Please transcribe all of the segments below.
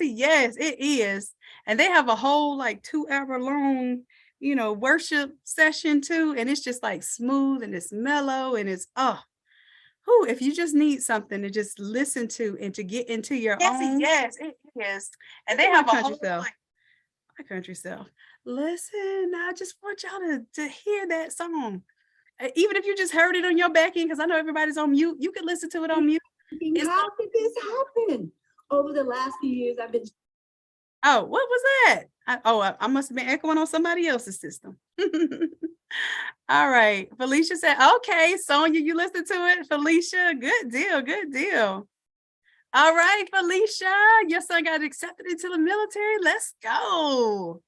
Jesse, yes, it is. And they have a whole like 2 hour long, worship session too. And it's just like smooth and it's mellow and it's, if you just need something to just listen to and to get into your own. Yes, it is. And they have a whole my country self. Listen, I just want y'all to hear that song. Even if you just heard it on your back end, because I know everybody's on mute, you can listen to it on mute. How did this happen? Over the last few years, I've been. Oh, what was that? I must have been echoing on somebody else's system. All right. Felicia said, okay, Sonia, you listened to it. Felicia, good deal, good deal. All right, Felicia, your son got accepted into the military. Let's go.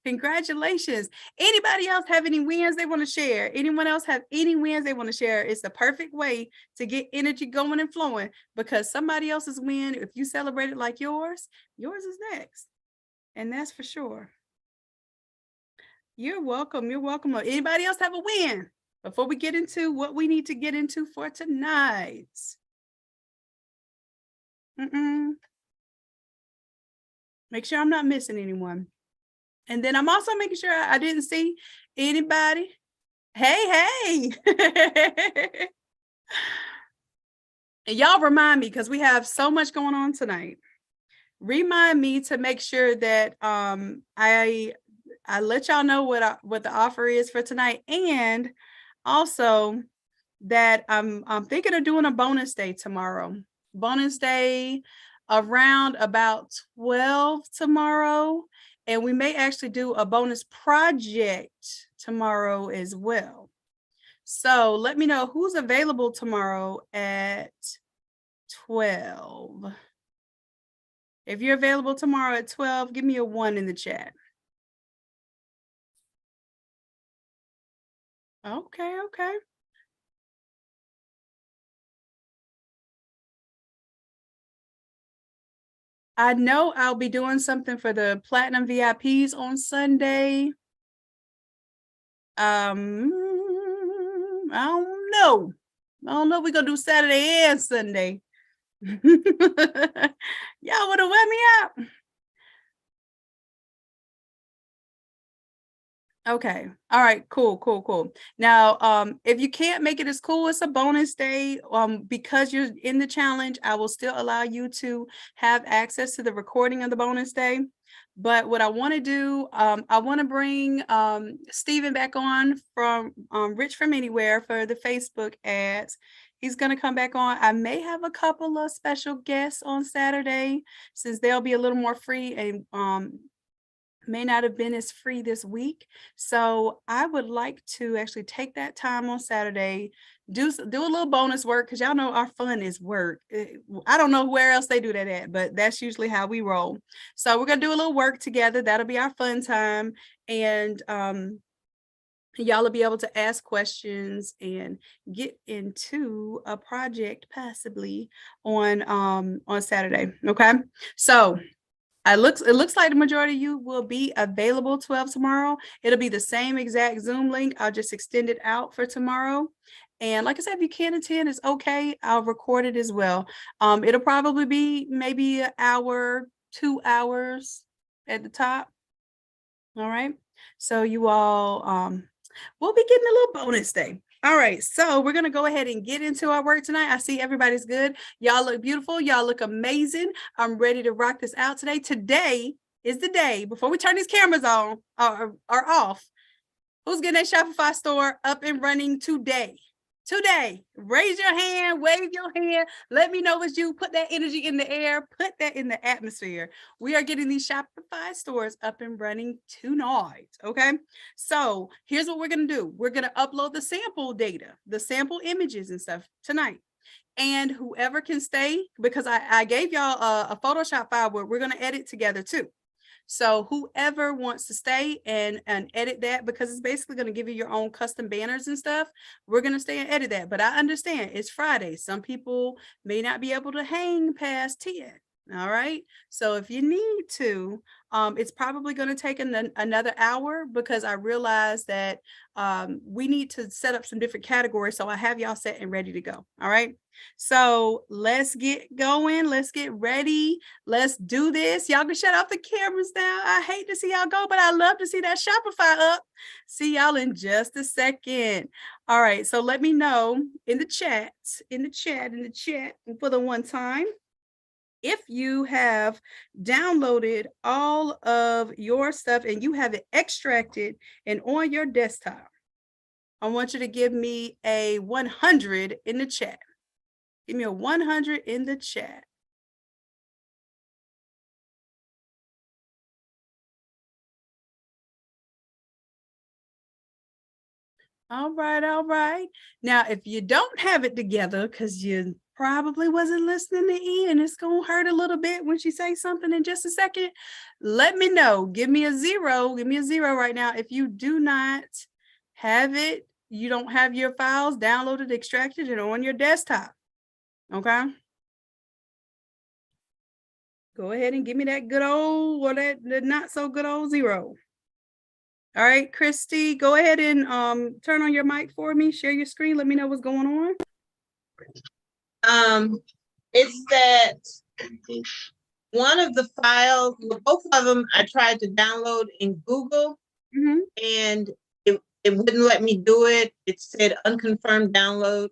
Congratulations. Anybody else have any wins they want to share? Anyone else have any wins they want to share? It's the perfect way to get energy going and flowing, because somebody else's win, if you celebrate it like yours is next. And that's for sure. You're welcome. You're welcome. Anybody else have a win before we get into what we need to get into for tonight? Make sure I'm not missing anyone. And then I'm also making sure I didn't see anybody. Hey. And y'all remind me, because we have so much going on tonight. Remind me to make sure that I let y'all know what the offer is for tonight, and also that I'm thinking of doing a bonus day tomorrow. Bonus day around about 12 tomorrow, and we may actually do a bonus project tomorrow as well. So let me know who's available tomorrow at 12. If you're available tomorrow at 12, give me a 1 in the chat. Okay. I know I'll be doing something for the Platinum VIPs on Sunday. I don't know. We're going to do Saturday and Sunday. Y'all want to wear me out? Okay. All right. Cool. Now, if you can't make it as cool, it's a bonus day. Because you're in the challenge, I will still allow you to have access to the recording of the bonus day. But what I want to do, I want to bring Steven back on from Rich From Anywhere for the Facebook ads. He's going to come back on. I may have a couple of special guests on Saturday, since they'll be a little more free and may not have been as free this week. So I would like to actually take that time on Saturday, do a little bonus work, because y'all know our fun is work. I don't know where else they do that at, but that's usually how we roll. So we're going to do a little work together. That'll be our fun time. And y'all will be able to ask questions and get into a project possibly on Saturday. Okay. So it looks like the majority of you will be available 12 tomorrow. It'll be the same exact Zoom link. I'll just extend it out for tomorrow. And like I said, if you can't attend, it's okay. I'll record it as well. It'll probably be maybe an hour, 2 hours at the top. All right. So you all, we'll be getting a little bonus day. All right, so we're going to go ahead and get into our work tonight. I see everybody's good. Y'all look beautiful. Y'all look amazing. I'm ready to rock this out today. Today is the day, before we turn these cameras on or off, who's getting a Shopify store up and running today? Raise your hand, wave your hand. Let me know it's you. Put that energy in the air. Put that in the atmosphere. We are getting these Shopify stores up and running tonight. Okay. So here's what we're going to do. We're going to upload the sample data, the sample images and stuff tonight. And whoever can stay, because I gave y'all a Photoshop file where we're going to edit together too. So whoever wants to stay and edit that, because it's basically going to give you your own custom banners and stuff, we're going to stay and edit that. But I understand it's Friday. Some people may not be able to hang past 10. All right. So if you need to, it's probably going to take another hour because I realize that we need to set up some different categories. So I have y'all set and ready to go. All right. So let's get going. Let's get ready. Let's do this. Y'all can shut off the cameras now. I hate to see y'all go, but I love to see that Shopify up. See y'all in just a second. All right. So let me know in the chat, for the one time, if you have downloaded all of your stuff and you have it extracted and on your desktop. I want you to give me a 100 in the chat. Give me a 100 in the chat. All right, all right. Now, if you don't have it together, because you probably wasn't listening to E and it's going to hurt a little bit when she says something in just a second, let me know. Give me a 0. Give me a 0 right now. If you do not have it, you don't have your files downloaded, extracted, and on your desktop. Okay? Go ahead and give me that good old, or that not so good old 0. All right, Christy, go ahead and turn on your mic for me. Share your screen. Let me know what's going on. It's that one of the files, both of them, I tried to download in Google, and it wouldn't let me do it. It said unconfirmed download.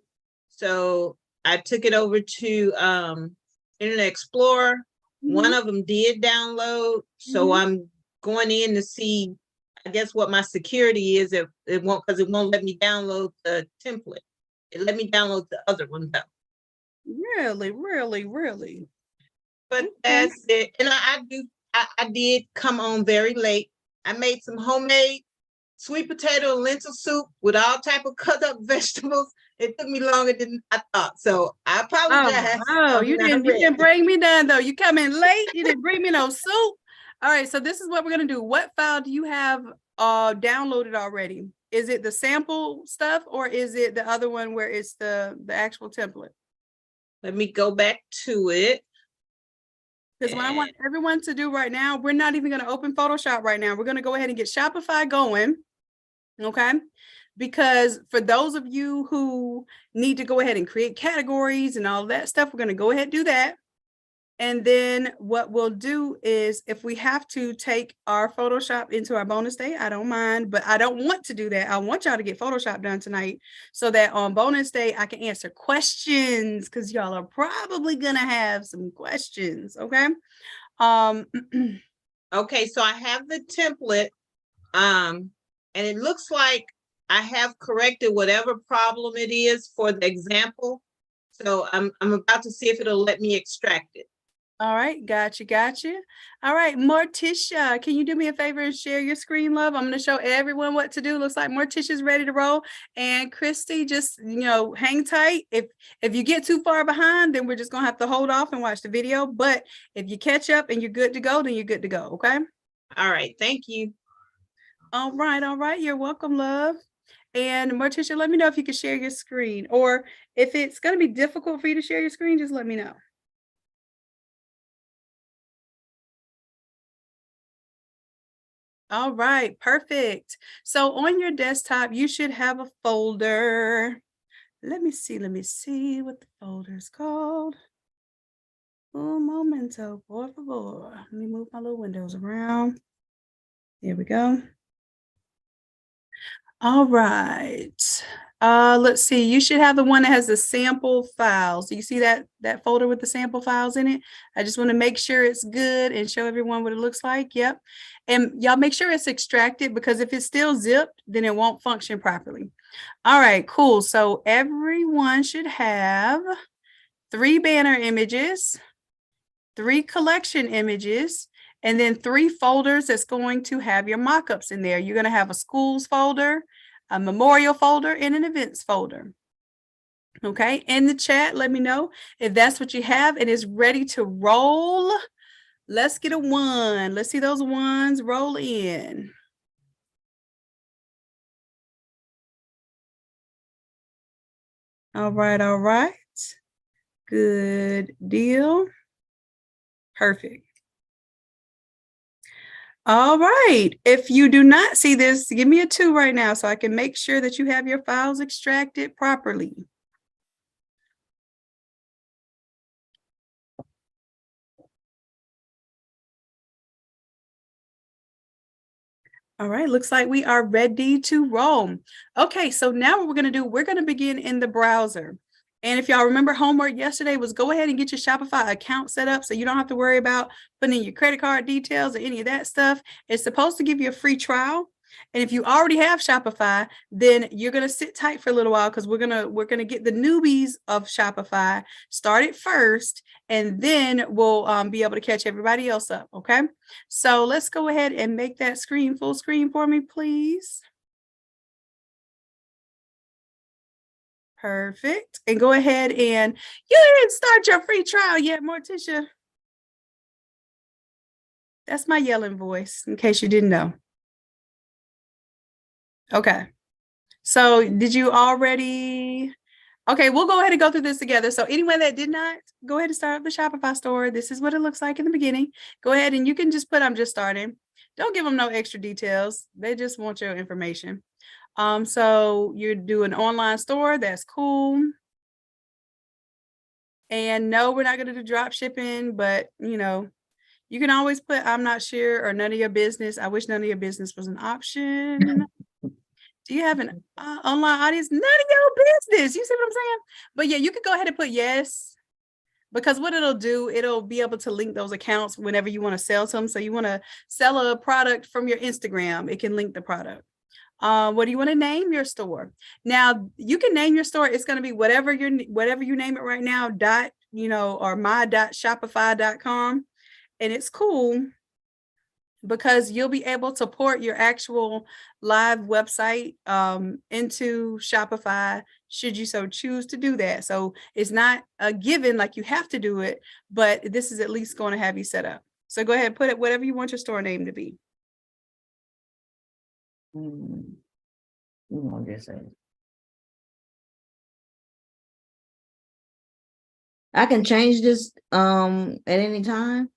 So I took it over to Internet Explorer. One of them did download. So I'm going in to see, I guess, what my security is. It won't, because it won't let me download the template. It let me download the other one though. Really? But that's it. And I did come on very late. I made some homemade sweet potato and lentil soup with all type of cut up vegetables. It took me longer than I thought. So I apologize. Oh, you didn't bring me down though. You come in late. You didn't bring me no soup. All right. So this is what we're going to do. What file do you have downloaded already? Is it the sample stuff or is it the other one where it's the actual template? Let me go back to it. Because what I want everyone to do right now, we're not even going to open Photoshop right now. We're going to go ahead and get Shopify going. Okay. Because for those of you who need to go ahead and create categories and all that stuff, we're going to go ahead and do that. And then what we'll do is if we have to take our Photoshop into our bonus day, I don't mind, but I don't want to do that. I want y'all to get Photoshop done tonight so that on bonus day, I can answer questions because y'all are probably going to have some questions. Okay. Okay. So I have the template, and it looks like I have corrected whatever problem it is for the example. So I'm about to see if it'll let me extract it. All right, gotcha. All right, Morticia, can you do me a favor and share your screen, love? I'm going to show everyone what to do. Looks like Morticia's ready to roll. And Christy, just, hang tight. If you get too far behind, then we're just going to have to hold off and watch the video. But if you catch up and you're good to go, then you're good to go, okay? All right, thank you. All right. You're welcome, love. And Morticia, let me know if you can share your screen. Or if it's going to be difficult for you to share your screen, just let me know. All right, perfect. So on your desktop, you should have a folder. Let me see what the folder is called. Un momento, por favor. Let me move my little windows around. There we go. All right. Let's see. You should have the one that has the sample files. Do you see that folder with the sample files in it? I just want to make sure it's good and show everyone what it looks like. Yep. And y'all make sure it's extracted because if it's still zipped, then it won't function properly. All right, cool. So everyone should have 3 banner images, 3 collection images, and then 3 folders that's going to have your mockups in there. You're going to have a schools folder, a memorial folder, and an events folder. Okay, in the chat, let me know if that's what you have and is ready to roll. Let's get a 1. Let's see those 1s roll in. All right. Good deal. Perfect. All right. If you do not see this, give me a 2 right now so I can make sure that you have your files extracted properly. All right, looks like we are ready to roll. Okay, so now what we're going to do, we're going to begin in the browser. And if y'all remember, homework yesterday was go ahead and get your Shopify account set up so you don't have to worry about putting in your credit card details or any of that stuff. It's supposed to give you a free trial. And if you already have Shopify, then you're going to sit tight for a little while because we're going to get the newbies of Shopify started first, and then we'll be able to catch everybody else up. Okay, so let's go ahead and make that screen full screen for me, please. Perfect. And go ahead and you didn't start your free trial yet, Morticia. That's my yelling voice, in case you didn't know. Okay. So did you already? Okay, we'll go ahead and go through this together. So anyone that did not, go ahead and start up the Shopify store. This is what it looks like in the beginning. Go ahead and you can just put, I'm just starting. Don't give them no extra details. They just want your information. So you do an online store. That's cool. And no, we're not going to do drop shipping, but you know, you can always put, I'm not sure, or none of your business. I wish none of your business was an option. Do you have an online audience? None of your business. You see what I'm saying? But yeah, you could go ahead and put yes, because what it'll do, it'll be able to link those accounts whenever you want to sell some. So you want to sell a product from your Instagram, it can link the product. What do you want to name your store? Now you can name your store. It's going to be whatever you name it right now, or my.shopify.com. And it's cool because you'll be able to port your actual live website into Shopify should you so choose to do that. So it's not a given like you have to do it, but this is at least going to have you set up. So go ahead and put it whatever you want your store name to be. I can change this at any time.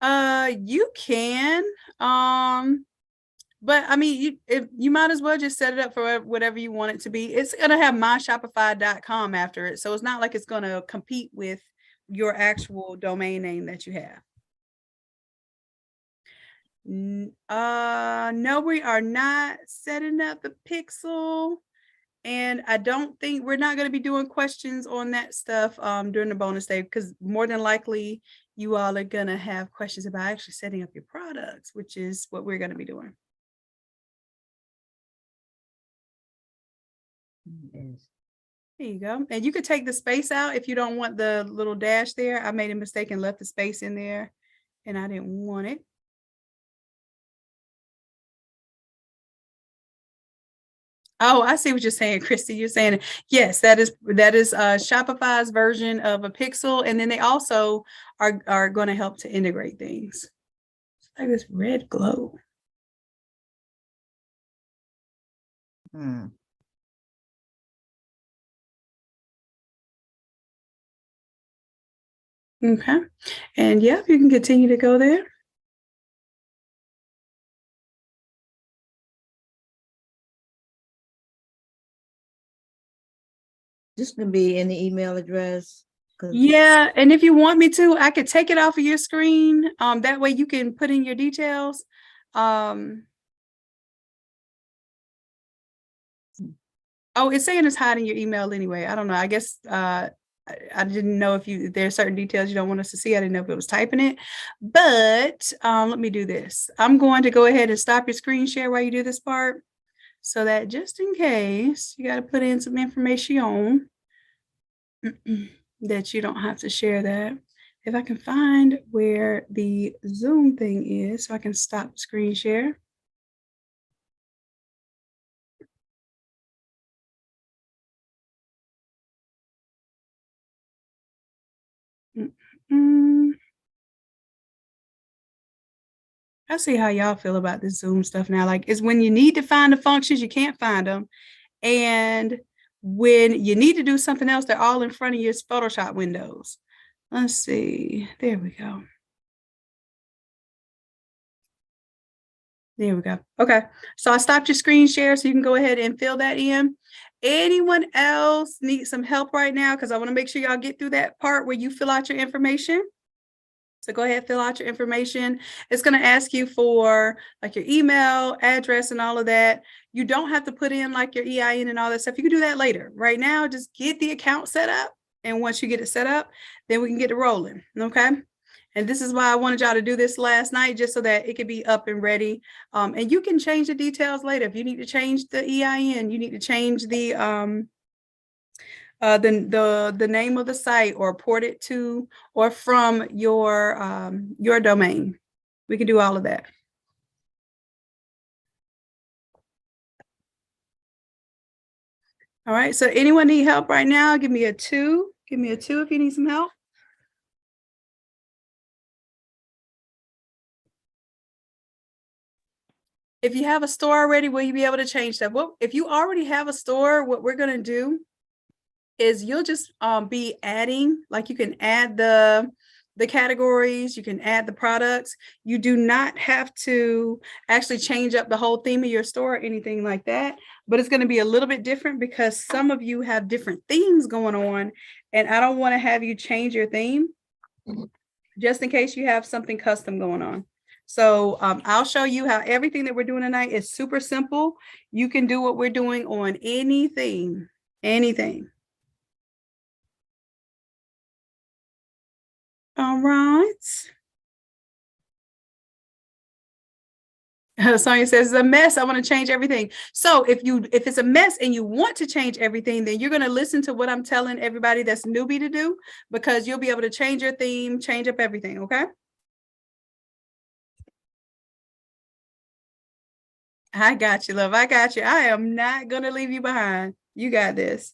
You can, but I mean, you might as well just set it up for whatever you want it to be. It's gonna have myshopify.com after it, so it's not like it's gonna compete with your actual domain name that you have. No, we are not setting up the pixel, and I don't think we're not going to be doing questions on that stuff during the bonus day, because more than likely you all are going to have questions about actually setting up your products, which is what we're going to be doing. There you go. And you could take the space out if you don't want the little dash there. I made a mistake and left the space in there, and I didn't want it. Oh, I see what you're saying, Christy. You're saying, yes, that is Shopify's version of a pixel. And then they also are going to help to integrate things. It's like this red glow. Okay. And yeah, you can continue to go there. This can be in the email address. Yeah, and if you want me to, I could take it off of your screen. That way you can put in your details. Oh, it's saying it's hiding your email anyway. I don't know. I guess I didn't know if there's certain details you don't want us to see. I didn't know if it was typing it. But let me do this. I'm going to go ahead and stop your screen share while you do this part, so that just in case you got to put in some information that you don't have to share that. If I can find where the Zoom thing is so I can stop screen share. I see how y'all feel about this Zoom stuff now. Like, it's when you need to find the functions, you can't find them. And when you need to do something else, they're all in front of your Photoshop windows. Let's see. There we go. There we go. Okay. So I stopped your screen share so you can go ahead and fill that in. Anyone else need some help right now? Because I want to make sure y'all get through that part where you fill out your information. So go ahead, fill out your information. It's going to ask you for like your email, address, and all of that. You don't have to put in like your EIN and all that stuff. You can do that later. Right now, just get the account set up. And once you get it set up, then we can get it rolling. Okay. And this is why I wanted y'all to do this last night, just so that it could be up and ready. And you can change the details later. If you need to change the EIN, you need to change the name of the site or port it to or from your domain. We can do all of that. All right. So anyone need help right now? Give me a 2. Give me a 2 if you need some help. If you have a store already, will you be able to change that? Well, if you already have a store, what we're going to do is you'll just be adding, like you can add the categories, you can add the products. You do not have to actually change up the whole theme of your store or anything like that, but it's going to be a little bit different because some of you have different themes going on, and I don't want to have you change your theme just in case you have something custom going on. So I'll show you how everything that we're doing tonight is super simple. You can do what we're doing on anything. All right. Sonia says it's a mess. I want to change everything. So if it's a mess and you want to change everything, then you're going to listen to what I'm telling everybody that's newbie to do, because you'll be able to change your theme, change up everything. Okay. I got you, love. I got you. I am not going to leave you behind. You got this.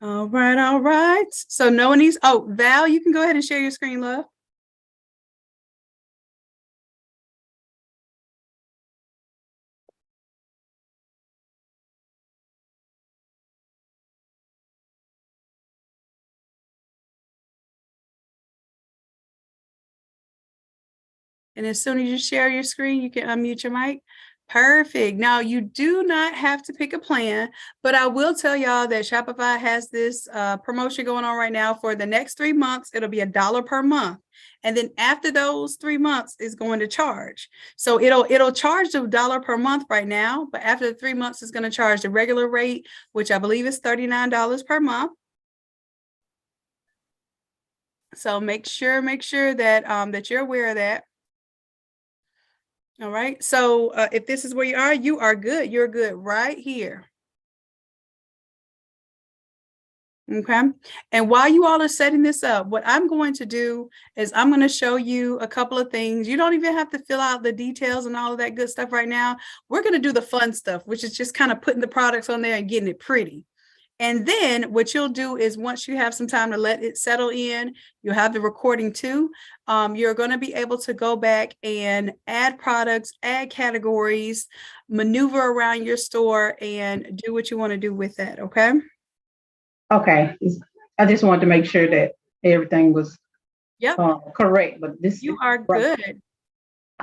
All right. All right. So no one needs. Oh, Val, you can go ahead and share your screen, love. And as soon as you share your screen, you can unmute your mic. Perfect. Now, you do not have to pick a plan, but I will tell y'all that Shopify has this promotion going on right now for the next 3 months. It'll be $1 per month. And then after those 3 months is going to charge. So it'll charge $1 per month right now, but after the 3 months, it's going to charge the regular rate, which I believe is $39 per month. So make sure that that you're aware of that. All right. So if this is where you are good. You're good right here. Okay. And while you all are setting this up, what I'm going to do is I'm going to show you a couple of things. You don't even have to fill out the details and all of that good stuff right now. We're going to do the fun stuff, which is just kind of putting the products on there and getting it pretty. And then what you'll do is once you have some time to let it settle in, you'll have the recording too. You're going to be able to go back and add products, add categories, maneuver around your store, and do what you want to do with that. Okay. Okay. I just wanted to make sure that everything was correct, but this you are good.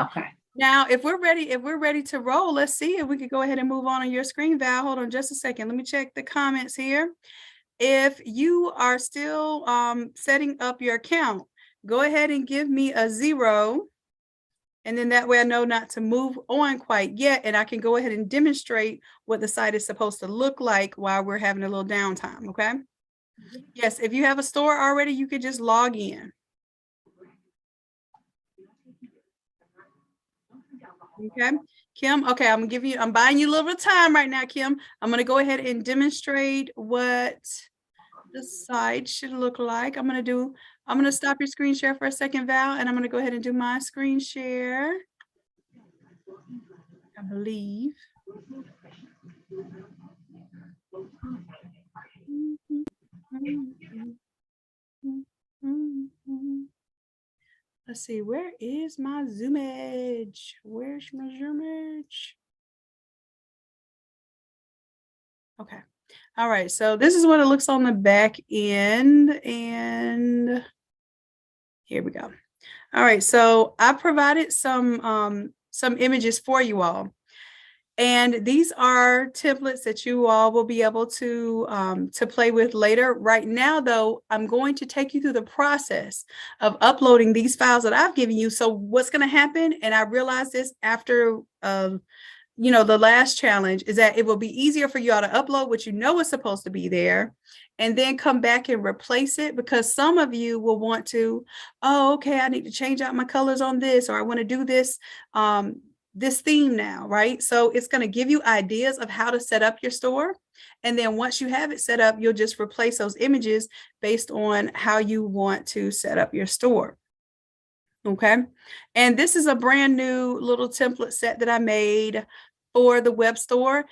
Okay. Now, if we're ready to roll, let's see if we could go ahead and move on your screen, Val. Hold on just a second. Let me check the comments here. If you are still setting up your account, go ahead and give me a 0. And then that way I know not to move on quite yet. And I can go ahead and demonstrate what the site is supposed to look like while we're having a little downtime. Okay. Yes. If you have a store already, you could just log in. Okay, Kim. Okay, I'm buying you a little bit of time right now, Kim. I'm going to go ahead and demonstrate what the site should look like. I'm going to stop your screen share for a second, Val, and I'm going to go ahead and do my screen share. I believe. Let's see, where is my zoomage? Where's my zoomage? Okay. All right. So this is what it looks on the back end. And Here we go. All right, so I provided some images for you all. And these are templates that you all will be able to play with later. Right now, though, I'm going to take you through the process of uploading these files that I've given you. So what's going to happen, and I realized this after the last challenge, is that it will be easier for you all to upload what you know is supposed to be there and then come back and replace it, because some of you will want to, oh, okay, I need to change out my colors on this, or I want to do this this theme now, right? So it's going to give you ideas of how to set up your store. And then once you have it set up, you'll just replace those images based on how you want to set up your store. Okay. And this is a brand new little template set that I made for the web store.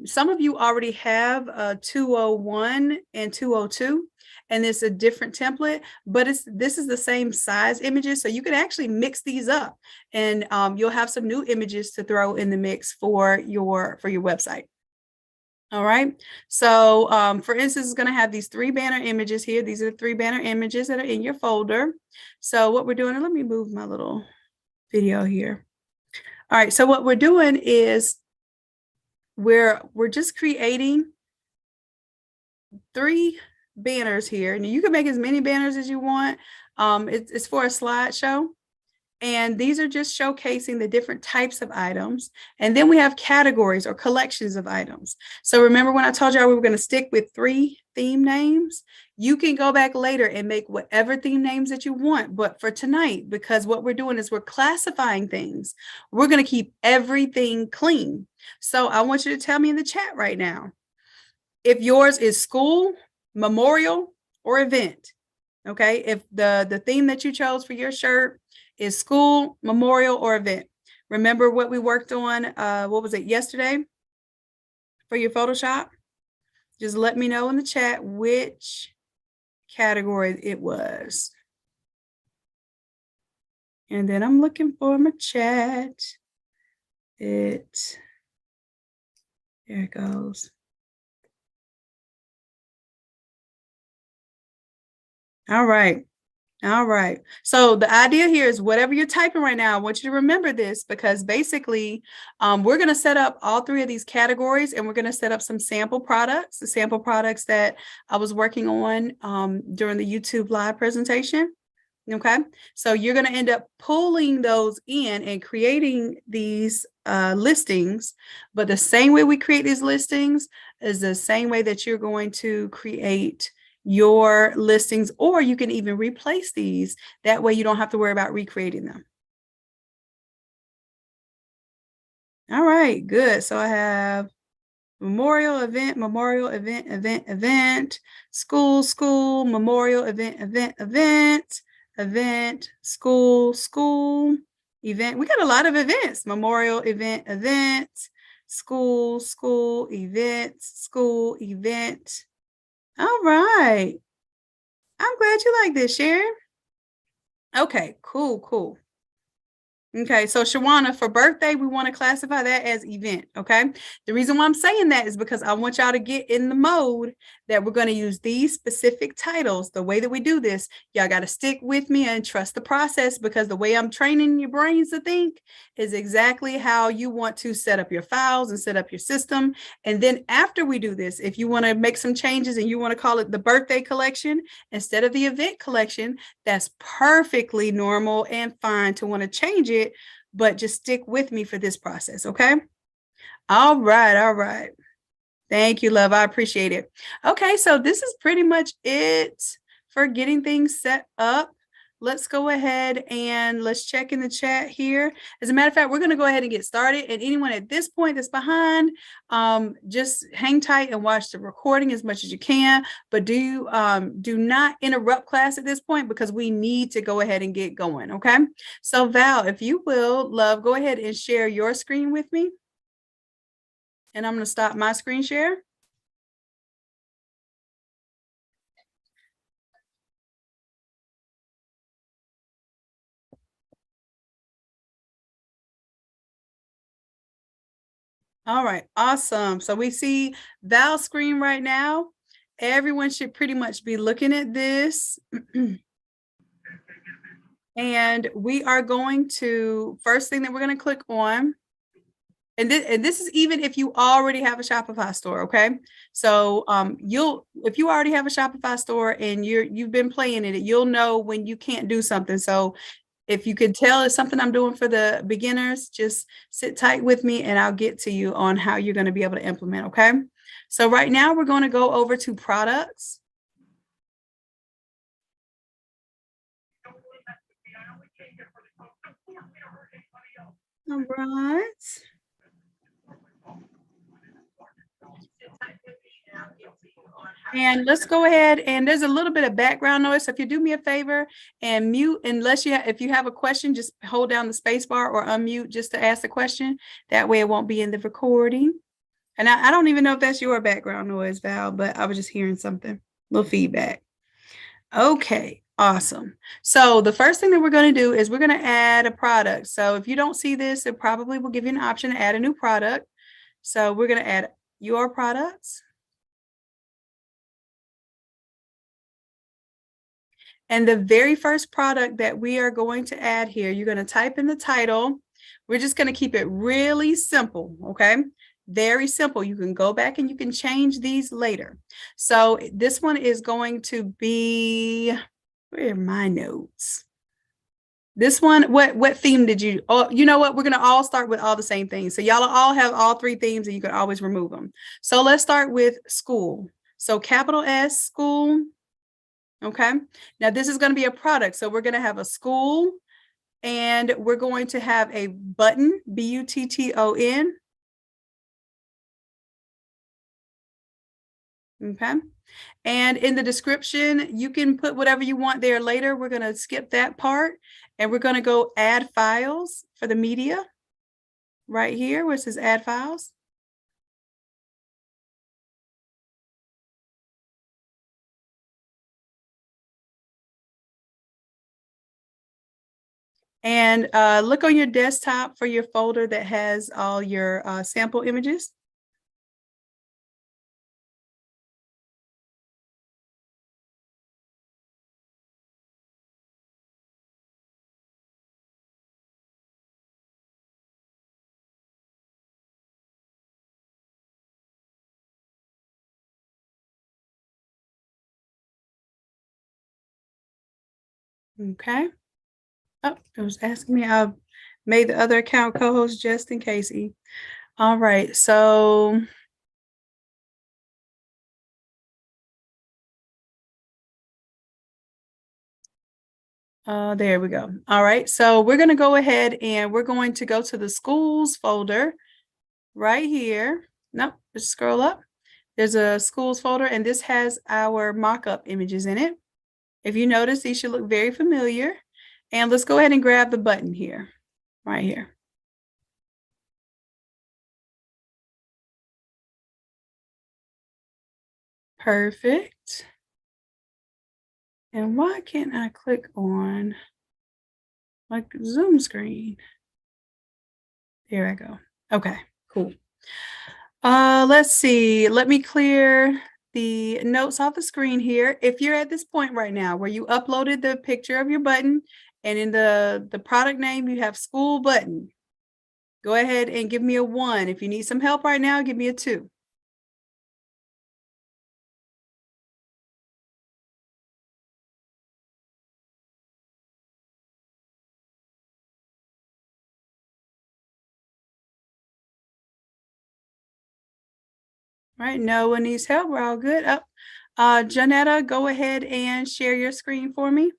Some of you already have 201 and 202. And it's a different template, but this is the same size images. So you can actually mix these up, and you'll have some new images to throw in the mix for your website. All right. So for instance, it's going to have these 3 banner images here. These are the 3 banner images that are in your folder. So what we're doing, and let me move my little video here. All right. So what we're doing is we're just creating 3 banners here, and you can make as many banners as you want. It's for a slideshow, and these are just showcasing the different types of items. And then we have categories or collections of items. So remember when I told you we were going to stick with 3 theme names? You can go back later and make whatever theme names that you want. But for tonight, because what we're doing is we're classifying things, we're going to keep everything clean. So I want you to tell me in the chat right now if yours is school, memorial, or event. Okay, if the theme that you chose for your shirt is school, memorial, or event. Remember what we worked on, what was it, yesterday for your Photoshop? Just let me know in the chat which category it was. And then I'm looking for my chat. There it goes. All right. All right. So the idea here is whatever you're typing right now, I want you to remember this, because basically we're going to set up all 3 of these categories, and we're going to set up some sample products, the sample products that I was working on during the YouTube live presentation. Okay. So you're going to end up pulling those in and creating these listings. But the same way we create these listings is the same way that you're going to create your listings, or you can even replace these. That way you don't have to worry about recreating them. All right, good. So I have memorial, event, school, memorial, event, school, event. We got a lot of events: memorial, event, school, event. All right. I'm glad you like this, Sharon. Okay, cool. Okay, so Shawana, for birthday, we want to classify that as event, okay? The reason why I'm saying that is because I want y'all to get in the mode that we're going to use these specific titles. The way that we do this, y'all got to stick with me and trust the process, because the way I'm training your brains to think is exactly how you want to set up your files and set up your system. And then after we do this, if you want to make some changes and you want to call it the birthday collection instead of the event collection, that's perfectly normal and fine to want to change it. But just stick with me for this process, okay? All right. Thank you, love. I appreciate it. Okay, so this is pretty much it for getting things set up. Let's go ahead and let's check in the chat here. As a matter of fact, we're going to go ahead and get started. And anyone at this point that's behind, just hang tight and watch the recording as much as you can. But do not interrupt class at this point, because we need to go ahead and get going, okay? So Val, if you will, love, go ahead and share your screen with me. And I'm going to stop my screen share. All right, awesome. So we see Val's screen right now. Everyone should pretty much be looking at this. And we are going to, first thing that we're going to click on, and this is even if you already have a Shopify store, okay? So if you already have a Shopify store and you've been playing in it, you'll know when you can't do something. So if you could tell it's something I'm doing for the beginners, just sit tight with me and I'll get to you on how you're going to be able to implement, okay? So right now we're going to go over to products. All right. And let's go ahead, and there's a little bit of background noise. So if you do me a favor and mute, unless if you have a question, just hold down the space bar or unmute just to ask the question. That way it won't be in the recording. And I don't even know if that's your background noise, Val, but I was just hearing something, a little feedback. Okay, awesome. So the first thing that we're going to do is we're going to add a product. So if you don't see this, it probably will give you an option to add a new product. So we're going to add your products. And the very first product that we are going to add here, you're going to type in the title. We're just going to keep it really simple, okay? Very simple. You can go back and you can change these later. So this one is going to be, where are my notes? This one, what theme did you, oh, you know what? We're going to all start with all the same things. So y'all all have all three themes and you can always remove them. So let's start with school. So capital S, school. Okay, now this is going to be a product. So we're going to have a school and we're going to have a button, B-U-T-T-O-N. Okay, and in the description, you can put whatever you want there later. We're going to skip that part and we're going to go add files for the media right here where it says add files. And look on your desktop for your folder that has all your sample images. Okay. Oh, it was asking me. I made the other account co-host just in case. All right. So there we go. All right. So we're going to go ahead and we're going to go to the schools folder right here. Nope. Just scroll up. There's a schools folder and this has our mock-up images in it. If you notice, these should look very familiar. And let's go ahead and grab the button here, right here. Perfect. And why can't I click on like Zoom screen? There I go. Okay, cool. Let's see. Let me clear the notes off the screen here. If you're at this point right now where you uploaded the picture of your button and in the product name you have school button, go ahead and give me a 1. If you need some help right now, give me a 2. All right, no one needs help. We're all good. Up. Janetta, go ahead and share your screen for me.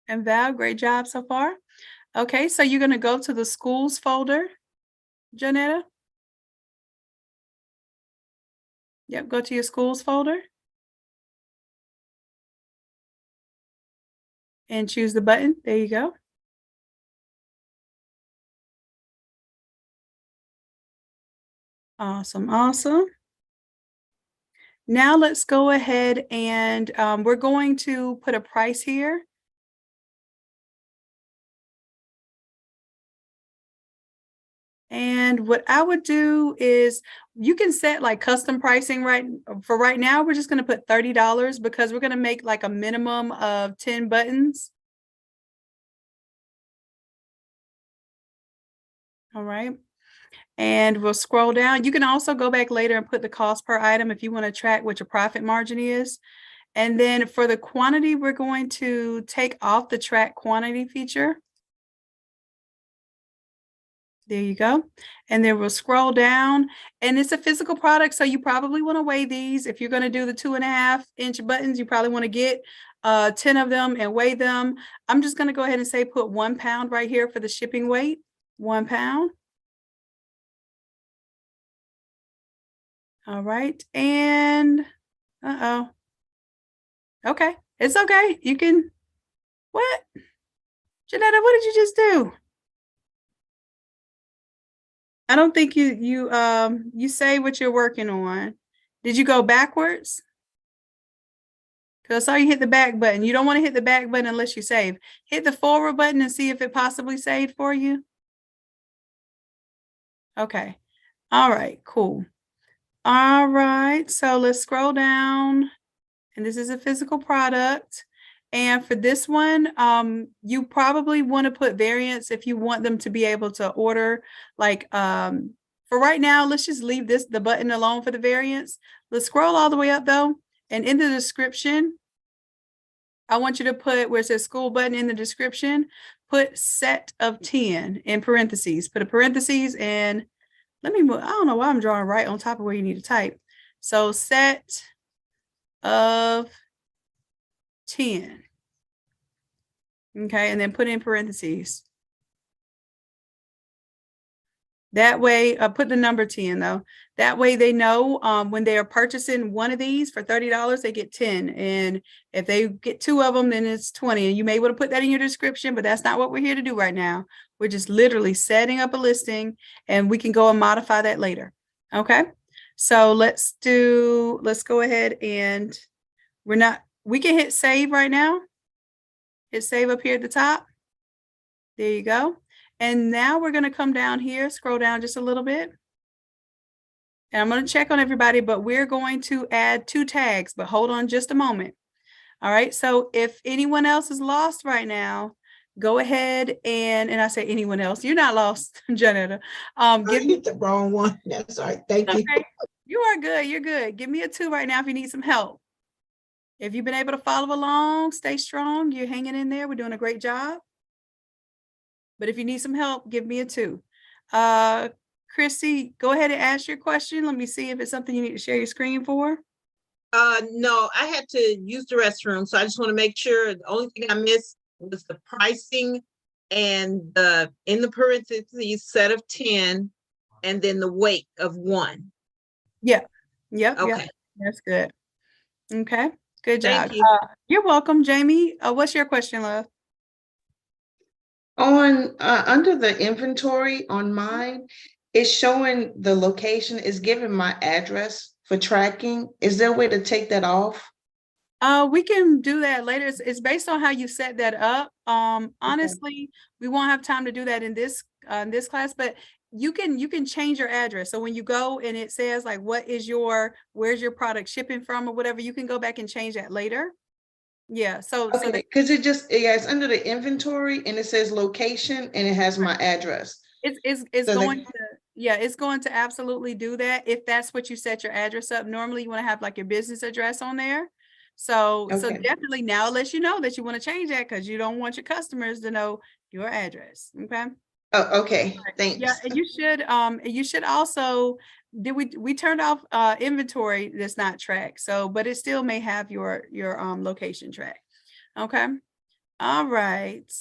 And Val, great job so far. Okay, so you're going to go to the schools folder, Janetta. Yep, go to your schools folder. And choose the button. There you go. Awesome, awesome. Now let's go ahead and we're going to put a price here. And what I would do is you can set like custom pricing right now. We're just going to put $30 because we're going to make like a minimum of 10 buttons. All right. And we'll scroll down. You can also go back later and put the cost per item if you want to track what your profit margin is. And then for the quantity, we're going to take off the track quantity feature. There you go. And then we'll scroll down, and it's a physical product. So you probably want to weigh these. If you're going to do the 2.5-inch buttons, you probably want to get 10 of them and weigh them. I'm just going to go ahead and say put 1 pound right here for the shipping weight. 1 pound. All right. And okay. It's okay. You can, what? Janetta, what did you just do? I don't think you say what you're working on. Did you go backwards? Because I saw you hit the back button. You don't want to hit the back button unless you save. Hit the forward button and see if it possibly saved for you. Okay. All right, cool. All right, so let's scroll down. And this is a physical product. And for this one, you probably want to put variants if you want them to be able to order. Like for right now, let's just leave the button alone for the variants. Let's scroll all the way up though. And in the description, I want you to put where it says school button in the description, put set of 10 in parentheses. Put a parentheses and let me move. I don't know why I'm drawing right on top of where you need to type. So set of 10. Okay, and then put in parentheses. That way, put the number 10 though. That way they know when they are purchasing one of these for $30, they get 10. And if they get 2 of them, then it's 20. And you may want to put that in your description, but that's not what we're here to do right now. We're just literally setting up a listing and we can go and modify that later. Okay, so let's go ahead and we can hit save right now. Hit save up here at the top. There you go. And now we're going to come down here, scroll down just a little bit. And I'm going to check on everybody, but we're going to add 2 tags, but hold on just a moment. All right. So if anyone else is lost right now, go ahead and I say anyone else, you're not lost, Janetta. I hit the wrong one. That's all right. Thank you. You are good. You're good. Give me a 2 right now if you need some help. If you've been able to follow along, stay strong. You're hanging in there. We're doing a great job. But if you need some help, give me a 2. Chrissy, go ahead and ask your question. Let me see if it's something you need to share your screen for. No, I had to use the restroom, so I just want to make sure. The only thing I missed was the pricing and in the parentheses set of 10 and then the weight of 1. Yeah. Yep. Okay. Yep. That's good. Okay. Good job. Thank you. You're welcome, Jamie. What's your question, love? On under the inventory on mine, it's showing the location, is giving my address for tracking. Is there a way to take that off? We can do that later. It's based on how you set that up. Honestly, we won't have time to do that in this class, but you can change your address. So when you go and it says like, where's your product shipping from or whatever, you can go back and change that later. Yeah. So because it's under the inventory and it says location and it has my address. It's going to absolutely do that if that's what you set your address up. Normally you want to have like your business address on there. So definitely now it lets you know that you want to change that because you don't want your customers to know your address. Okay. Oh, okay. Thanks. Yeah, and you should also we turned off inventory that's not tracked. So, but it still may have your location track. Okay. All right.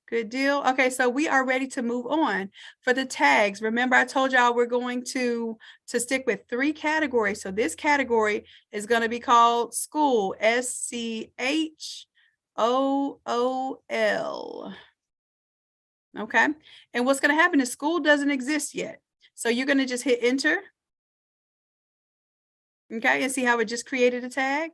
Good deal. Okay, so we are ready to move on. For the tags, remember I told y'all we're going to stick with 3 categories. So this category is going to be called school, SCHOOL. Okay, and what's going to happen is school doesn't exist yet. So you're going to just hit enter. Okay, and see how it just created a tag.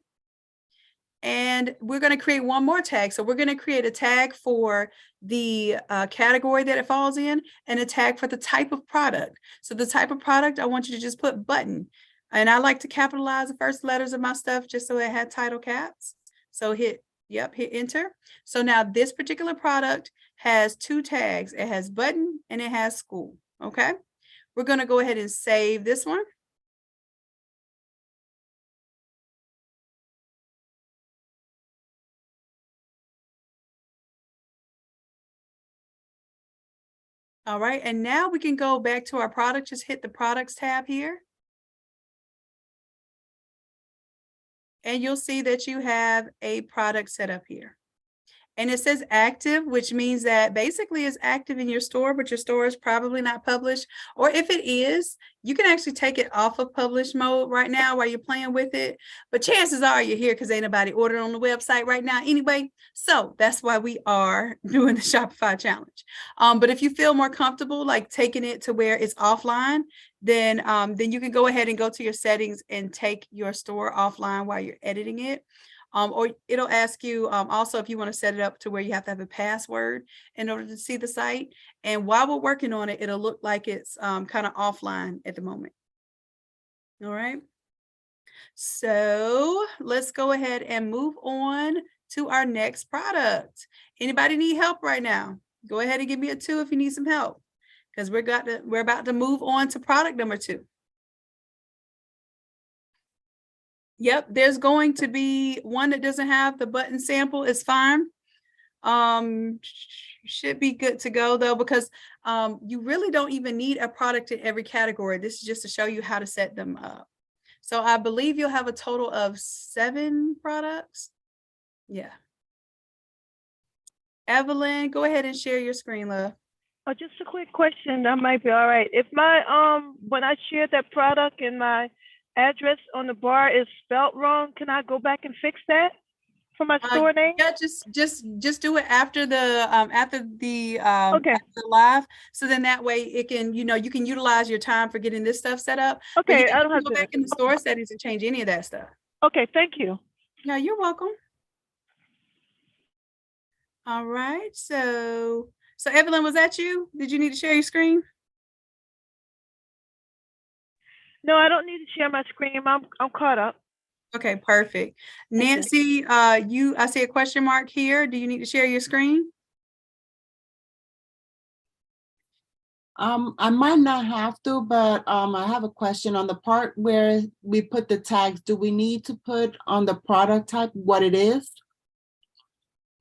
And we're going to create one more tag. So we're going to create a tag for the category that it falls in and a tag for the type of product. So the type of product, I want you to just put button. And I like to capitalize the first letters of my stuff just so it had title caps. So hit enter. So now this particular product has two tags. It has button and it has school. Okay. We're going to go ahead and save this one. All right, and now we can go back to our product. Just hit the products tab here. And you'll see that you have a product set up here. And it says active, which means that basically it's active in your store, but your store is probably not published. Or if it is, you can actually take it off of publish mode right now while you're playing with it. But chances are you're here because ain't nobody ordered on the website right now anyway. So that's why we are doing the Shopify challenge. But if you feel more comfortable like taking it to where it's offline, then you can go ahead and go to your settings and take your store offline while you're editing it. Or it'll ask you also if you want to set it up to where you have to have a password in order to see the site. And while we're working on it, it'll look like it's kind of offline at the moment. All right. So let's go ahead and move on to our next product. Anybody need help right now? Go ahead and give me a 2 if you need some help, because we're about to move on to product number 2. Yep, there's going to be one that doesn't have the button sample. It's fine. Should be good to go though, because you really don't even need a product in every category. This is just to show you how to set them up. So I believe you'll have a total of 7 products. Yeah. Evelyn, go ahead and share your screen, love. Oh, just a quick question. That might be all right. If my when I shared that product and my address on the bar is spelled wrong, can I go back and fix that for my store name? Yeah, just do it after the Okay. after the live. So then that way it can, you can utilize your time for getting this stuff set up. Okay, But I don't you have can go to back in the store settings and change any of that stuff. Okay, thank you. Yeah, you're welcome. All right, so Evelyn, was that you? Did you need to share your screen? No, I don't need to share my screen. I'm caught up. Okay, perfect. Nancy, I see a question mark here. Do you need to share your screen? I might not have to, but I have a question on the part where we put the tags. Do we need to put on the product type what it is?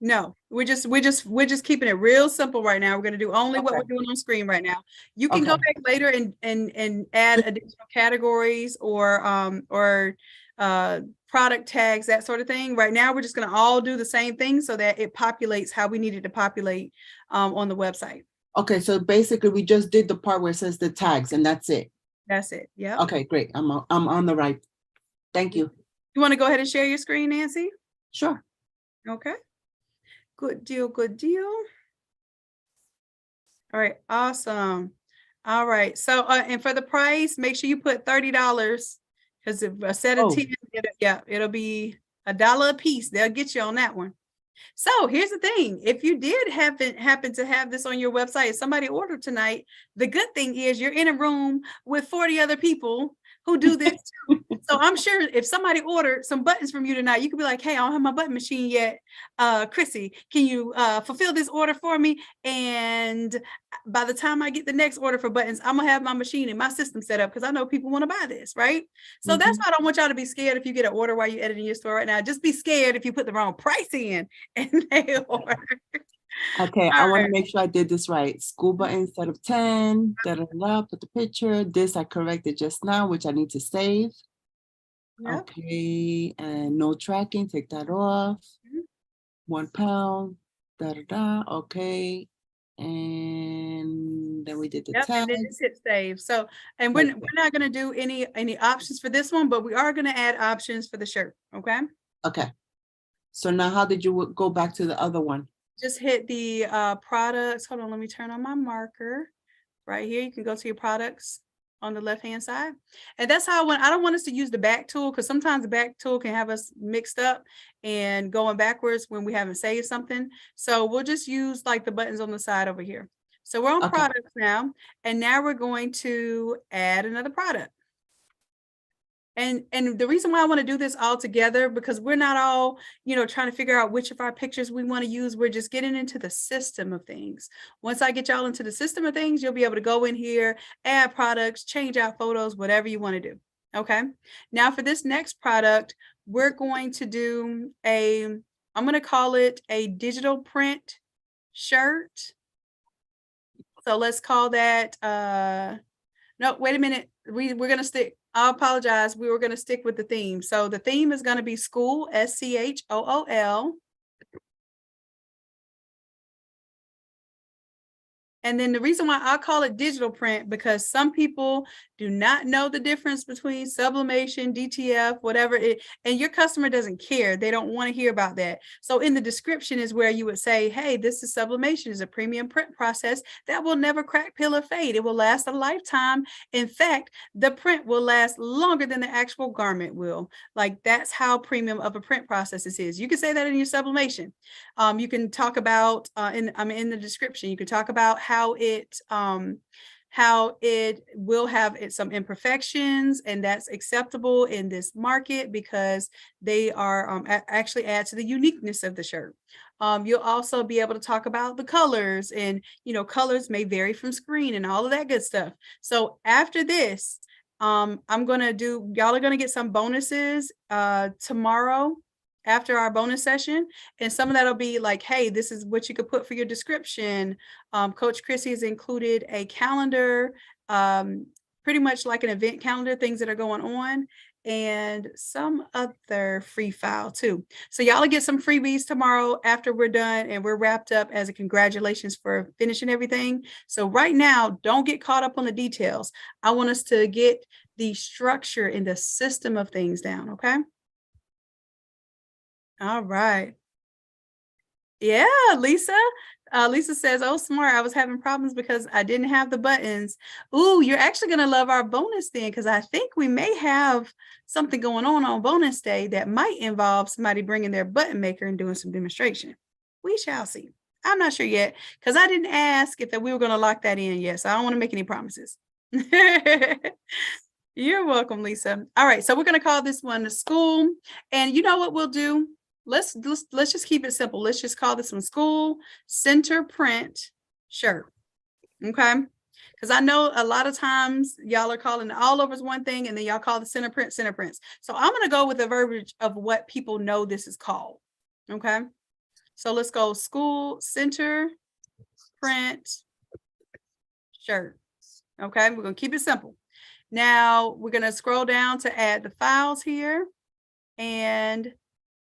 No, we're just keeping it real simple right now. We're going to do only what we're doing on screen right now. You can go back later and add additional categories or product tags, that sort of thing. Right now, we're just going to all do the same thing so that it populates how we need it to populate on the website. Okay, so basically we just did the part where it says the tags and that's it. That's it. Yeah. Okay, great. I'm on the right. Thank you. You want to go ahead and share your screen, Nancy? Sure. Okay. Good deal. Good deal. All right. Awesome. All right. So, and for the price, make sure you put $30 because if a set of 10, it'll be $1 a piece. They'll get you on that one. So here's the thing. If you did happen to have this on your website, if somebody ordered tonight, the good thing is you're in a room with 40 other people who do this too. So I'm sure if somebody ordered some buttons from you tonight, you could be like, hey, I don't have my button machine yet. Chrissy, can you fulfill this order for me? And by the time I get the next order for buttons, I'm gonna have my machine and my system set up because I know people want to buy this, right? So that's why I don't want y'all to be scared if you get an order while you're editing your store right now. Just be scared if you put the wrong price in and they order. Okay, I want to make sure I did this right. School button instead of 10, put the picture. This I corrected just now, which I need to save. Yep. Okay, and no tracking, take that off. 1 pound, okay. And then we did the tag. And then just hit save. So, and we're not going to do any options for this one, but we are going to add options for the shirt. Okay. Okay. So now how did you go back to the other one? Just hit the products. Hold on, let me turn on my marker. Right here, you can go to your products on the left-hand side. And that's how I don't want us to use the back tool, because sometimes the back tool can have us mixed up and going backwards when we haven't saved something. So we'll just use like the buttons on the side over here. So we're on Okay. products now, and now we're going to add another product. And the reason why I want to do this all together, because we're not all, trying to figure out which of our pictures we want to use. We're just getting into the system of things. Once I get y'all into the system of things, you'll be able to go in here, add products, change out photos, whatever you want to do. Okay. Now for this next product, we're going to do I'm going to call it a digital print shirt. So let's call that, no, wait a minute. We're going to stick. I apologize. We were going to stick with the theme. So the theme is going to be school, SCHOOL. And then the reason why I call it digital print, because some people do not know the difference between sublimation, DTF, whatever it, and your customer doesn't care. They don't want to hear about that. So in the description is where you would say, hey, this is sublimation, is a premium print process that will never crack, peel, or fade. It will last a lifetime. In fact, the print will last longer than the actual garment will. Like, that's how premium of a print process this is. You can say that in your sublimation. You can talk about in the description, you can talk about how it will have some imperfections, and that's acceptable in this market because they are actually add to the uniqueness of the shirt. You'll also be able to talk about the colors, and colors may vary from screen and all of that good stuff. So after this, y'all are gonna get some bonuses tomorrow after our bonus session. And some of that'll be like, hey, this is what you could put for your description. Coach Chrissy has included a calendar, pretty much like an event calendar, things that are going on, and some other free file too. So y'all will get some freebies tomorrow after we're done and we're wrapped up, as a congratulations for finishing everything. So right now, don't get caught up on the details. I want us to get the structure and the system of things down, okay? All right. Yeah, Lisa. Lisa says, oh, smart. I was having problems because I didn't have the buttons. Ooh, you're actually going to love our bonus then, because I think we may have something going on bonus day that might involve somebody bringing their button maker and doing some demonstration. We shall see. I'm not sure yet, because I didn't ask if we were going to lock that in yet. So I don't want to make any promises. You're welcome, Lisa. All right. So we're going to call this one the school. And you know what we'll do? Let's just keep it simple. Let's just call this one school center print shirt. Okay. Because I know a lot of times y'all are calling it all over is one thing, and then y'all call the center prints. So I'm going to go with the verbiage of what people know this is called. Okay. So let's go school center print shirt. Okay. We're going to keep it simple. Now we're going to scroll down to add the files here, and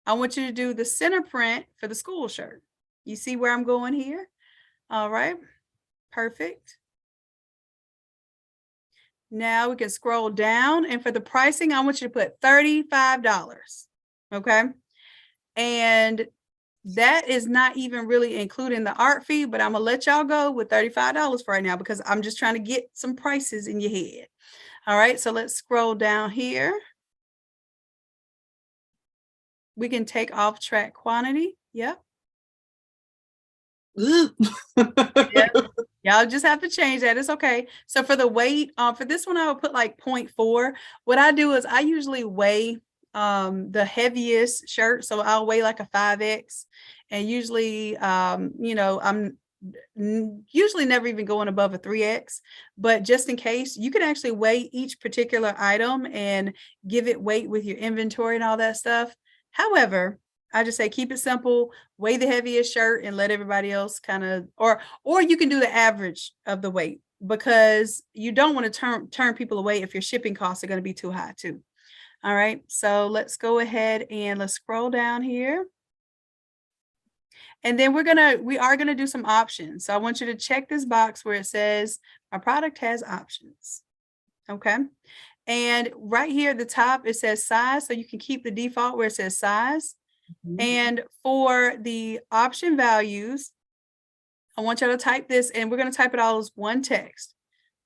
I want you to do the center print for the school shirt. You see where I'm going here? All right, perfect. Now we can scroll down, and for the pricing, I want you to put $35, okay? And that is not even really including the art fee, but I'm gonna let y'all go with $35 for right now, because I'm just trying to get some prices in your head. All right, so let's scroll down here. We can take off track quantity. Yep. Yep. Y'all just have to change that. It's okay. So for the weight, for this one, I would put like 0.4. What I do is I usually weigh the heaviest shirt. So I'll weigh like a 5X, and usually, I'm usually never even going above a 3X, but just in case, you can actually weigh each particular item and give it weight with your inventory and all that stuff. However, I just say keep it simple, weigh the heaviest shirt and let everybody else kind of, or you can do the average of the weight, because you don't want to turn people away if your shipping costs are going to be too high too. All right, so let's go ahead and let's scroll down here. And then we are gonna do some options. So I want you to check this box where it says my product has options. Okay. And right here at the top, it says size. So you can keep the default where it says size. Mm-hmm. And for the option values, I want y'all to type this, and we're going to type it all as one text.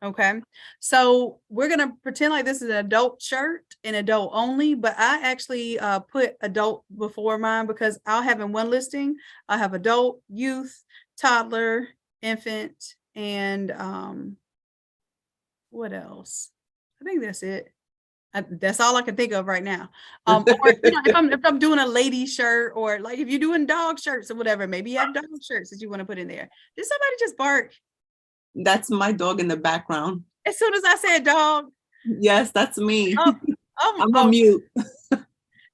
Okay, so we're gonna pretend like this is an adult shirt and adult only, but I actually put adult before mine because I'll have in one listing, I have adult, youth, toddler, infant, and what else? I think that's it. That's all I can think of right now. Or if I'm doing a lady shirt, or like if you're doing dog shirts or whatever, maybe you have dog shirts that you want to put in there. Did somebody just bark? That's my dog in the background. As soon as I said dog. Yes, that's me. Oh, I'm on mute.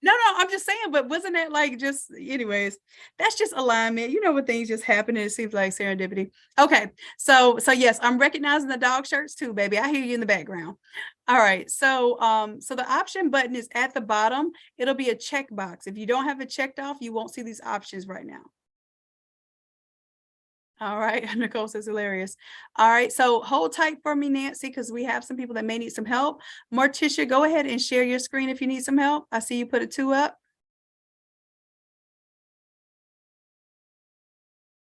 No, I'm just saying, but wasn't that like just, anyways, that's just alignment. You know, when things just happen and it seems like serendipity. Okay, so yes, I'm recognizing the dog shirts too, baby. I hear you in the background. All right, so so the option button is at the bottom. It'll be a checkbox. If you don't have it checked off, you won't see these options right now. All right, Nicole says hilarious. All right, so hold tight for me, Nancy, because we have some people that may need some help. Morticia, go ahead and share your screen if you need some help. I see you put a 2 up.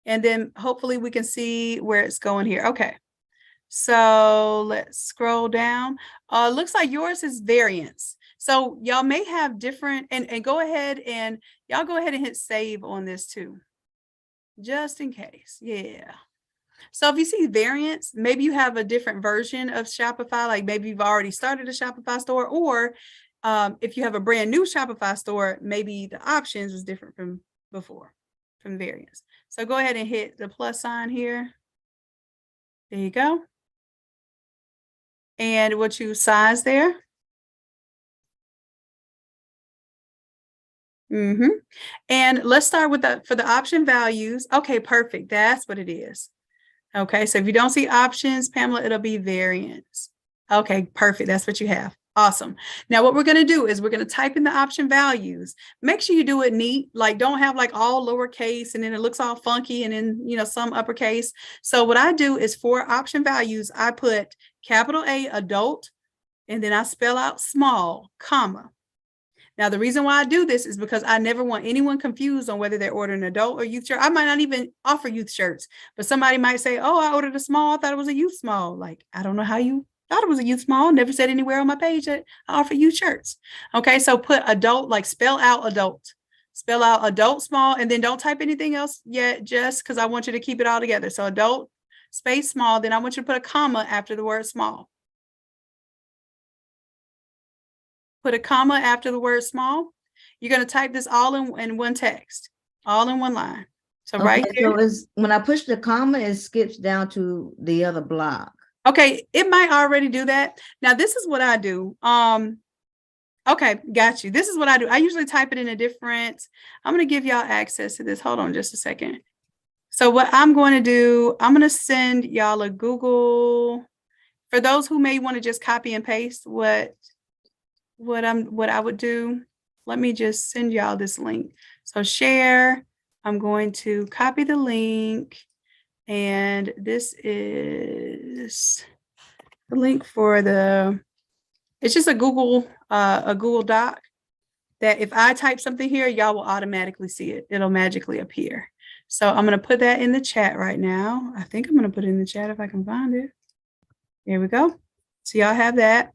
And then hopefully we can see where it's going here. Okay, so let's scroll down. Looks like yours is variance. So y'all may have different, and go ahead and y'all go ahead and hit save on this too, just in case. Yeah. So if you see variants, maybe you have a different version of Shopify, like maybe you've already started a Shopify store, or if you have a brand new Shopify store, maybe the options is different from before, from variants. So go ahead and hit the plus sign here. There you go. And we'll choose size there. And let's start with for the option values. Okay, perfect. That's what it is. Okay, so if you don't see options, Pamela, it'll be variants. Okay, perfect. That's what you have. Awesome. Now what we're going to do is we're going to type in the option values. Make sure you do it neat, like don't have like all lowercase and then it looks all funky and then, you know, some uppercase. So what I do is for option values, I put capital A adult, and then I spell out small, comma. Now, the reason why I do this is because I never want anyone confused on whether they're ordering an adult or youth shirt. I might not even offer youth shirts, but somebody might say, oh, I ordered a small. I thought it was a youth small. Like, I don't know how you thought it was a youth small. Never said anywhere on my page that I offer youth shirts. Okay, so put adult, like spell out adult. Spell out adult small, and then don't type anything else yet, just because I want you to keep it all together. So adult space small, then I want you to put a comma after the word small. Put a comma after the word small. You're going to type this all in one text, all in one line. So Okay, right there. so when I push the comma, it skips down to the other block. Okay, it might already do that. Now, this is what I do. Okay, got you. This is what I do. I usually type it in a different, I'm going to give y'all access to this. Hold on just a second. So what I'm going to do, I'm going to send y'all a Google, for those who may want to just copy and paste what I would do. Let me just send y'all this link. So share, I'm going to copy the link, and this is the link for it's just a Google Doc that if I type something here, y'all will automatically see it. It'll magically appear. So I'm going to put that in the chat right now. I think I'm going to put it in the chat if I can find it. There we go. So y'all have that.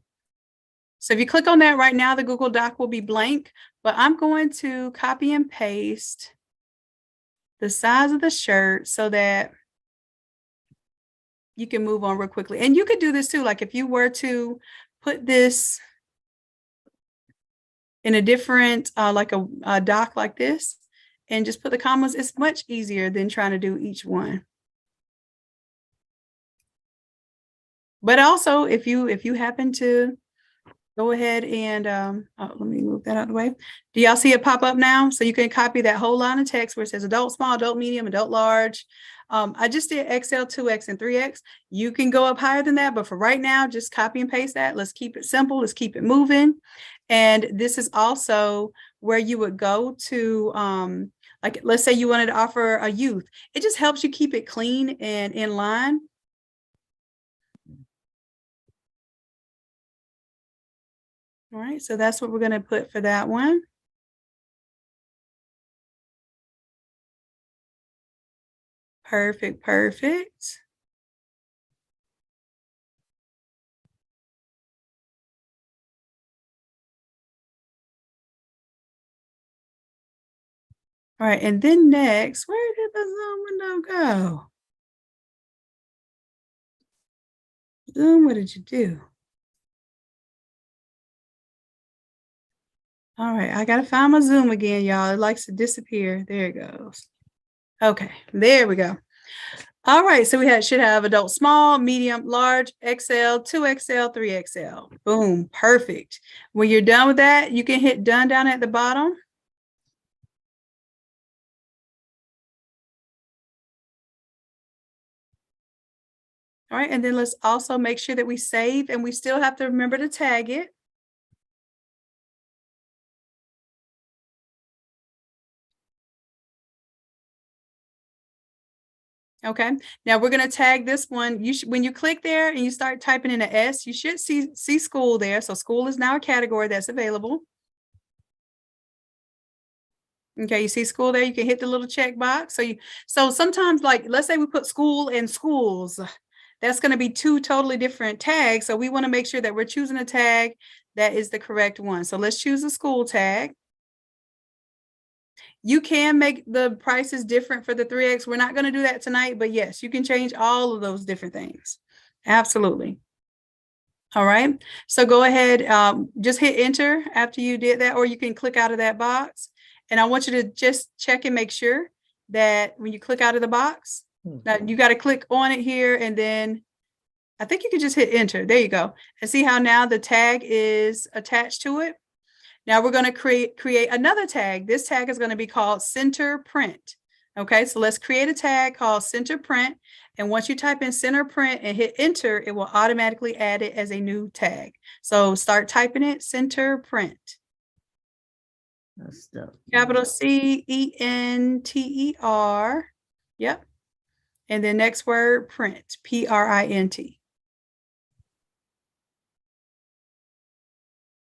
So if you click on that right now, the Google Doc will be blank, but I'm going to copy and paste the size of the shirt so that you can move on real quickly. And you could do this too. Like if you were to put this in a different, like a doc like this, and just put the commas, it's much easier than trying to do each one. But also, if you happen to go ahead and let me move that out of the way. Do y'all see it pop up now? So you can copy that whole line of text where it says adult small, adult medium, adult large. I just did XL, 2X, and 3X. You can go up higher than that, but for right now, just copy and paste that. Let's keep it simple. Let's keep it moving. And this is also where you would go to, like, let's say you wanted to offer a youth. It just helps you keep it clean and in line. All right, so that's what we're going to put for that one. Perfect, perfect. All right, and then next, where did the Zoom window go? Zoom, what did you do? All right, I gotta find my Zoom again, y'all. It likes to disappear. There it goes. Okay, there we go. All right, so we should have adult small, medium, large, XL, 2XL, 3XL. Boom, perfect. When you're done with that, you can hit done down at the bottom. All right, and then let's also make sure that we save, and we still have to remember to tag it. Okay, now we're going to tag this one. When you click there and you start typing in an S, you should see school there. So school is now a category that's available. Okay, you see school there, you can hit the little check box. So sometimes, like, let's say we put school and schools, that's going to be two totally different tags. So we want to make sure that we're choosing a tag that is the correct one. So let's choose a school tag. You can make the prices different for the 3X. We're not going to do that tonight, but yes, you can change all of those different things. Absolutely. All right. So go ahead, just hit enter after you did that, or you can click out of that box. And I want you to just check and make sure that when you click out of the box, that you got to click on it here, and then I think you can just hit enter. There you go. And see how now the tag is attached to it. Now we're going to create another tag. This tag is going to be called center print. Okay, so let's create a tag called center print. And once you type in center print and hit enter, it will automatically add it as a new tag. So start typing it, center print. Capital CENTER. Yep. And then next word, print, PRINT.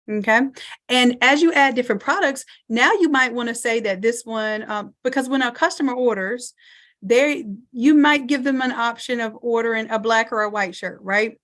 Okay. And as you add different products, now you might want to say that this one, because when a customer orders, you might give them an option of ordering a black or a white shirt, right?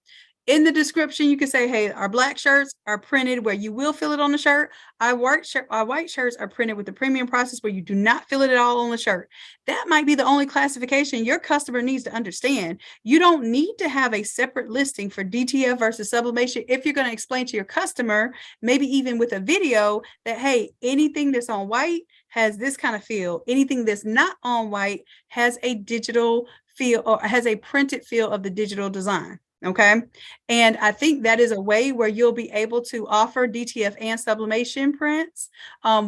In the description, you can say, hey, our black shirts are printed where you will fill it on the shirt. Our white shirts are printed with the premium process where you do not fill it at all on the shirt. That might be the only classification your customer needs to understand. You don't need to have a separate listing for DTF versus sublimation if you're going to explain to your customer, maybe even with a video, that, hey, anything that's on white has this kind of feel. Anything that's not on white has a digital feel or has a printed feel of the digital design. Okay. And I think that is a way where you'll be able to offer DTF and sublimation prints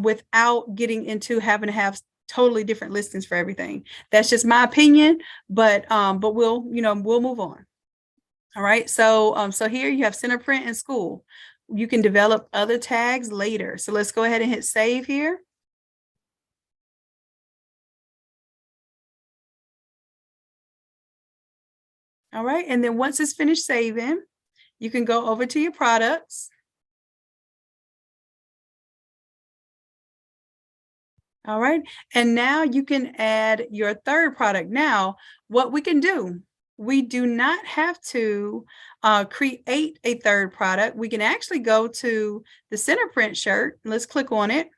without getting into having to have totally different listings for everything. That's just my opinion, but we'll move on. All right. So here you have center print and school. You can develop other tags later. So let's go ahead and hit save here. All right, and then once it's finished saving, you can go over to your products. All right, and now you can add your third product. Now, what we can do, we do not have to create a third product. We can actually go to the center print shirt. Let's click on it.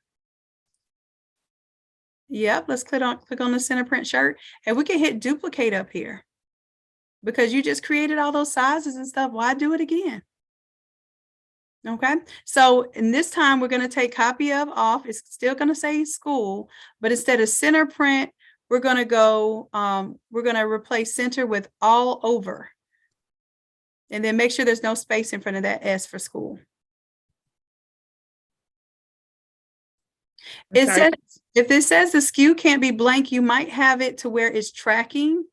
Yep, let's click on the center print shirt, and we can hit duplicate up here. Because you just created all those sizes and stuff. Why do it again? Okay. So in this time, we're going to take copy of off. It's still going to say school, but instead of center print, we're going to go, we're going to replace center with all over. And then make sure there's no space in front of that S for school. It says, if it says the SKU can't be blank, you might have it to where it's tracking.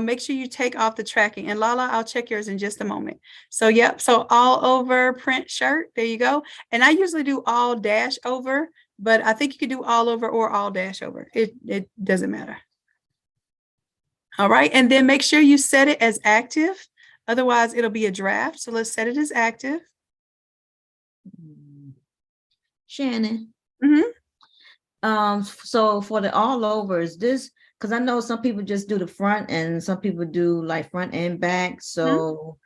Make sure you take off the tracking. And Lala, I'll check yours in just a moment. So, yep. So all over print shirt. There you go. And I usually do all dash over, but I think you could do all over or all dash over. It doesn't matter. All right. And then make sure you set it as active. Otherwise, it'll be a draft. So let's set it as active. Shannon. Mm-hmm. So for the all over, is this, because I know some people just do the front and some people do like front and back. So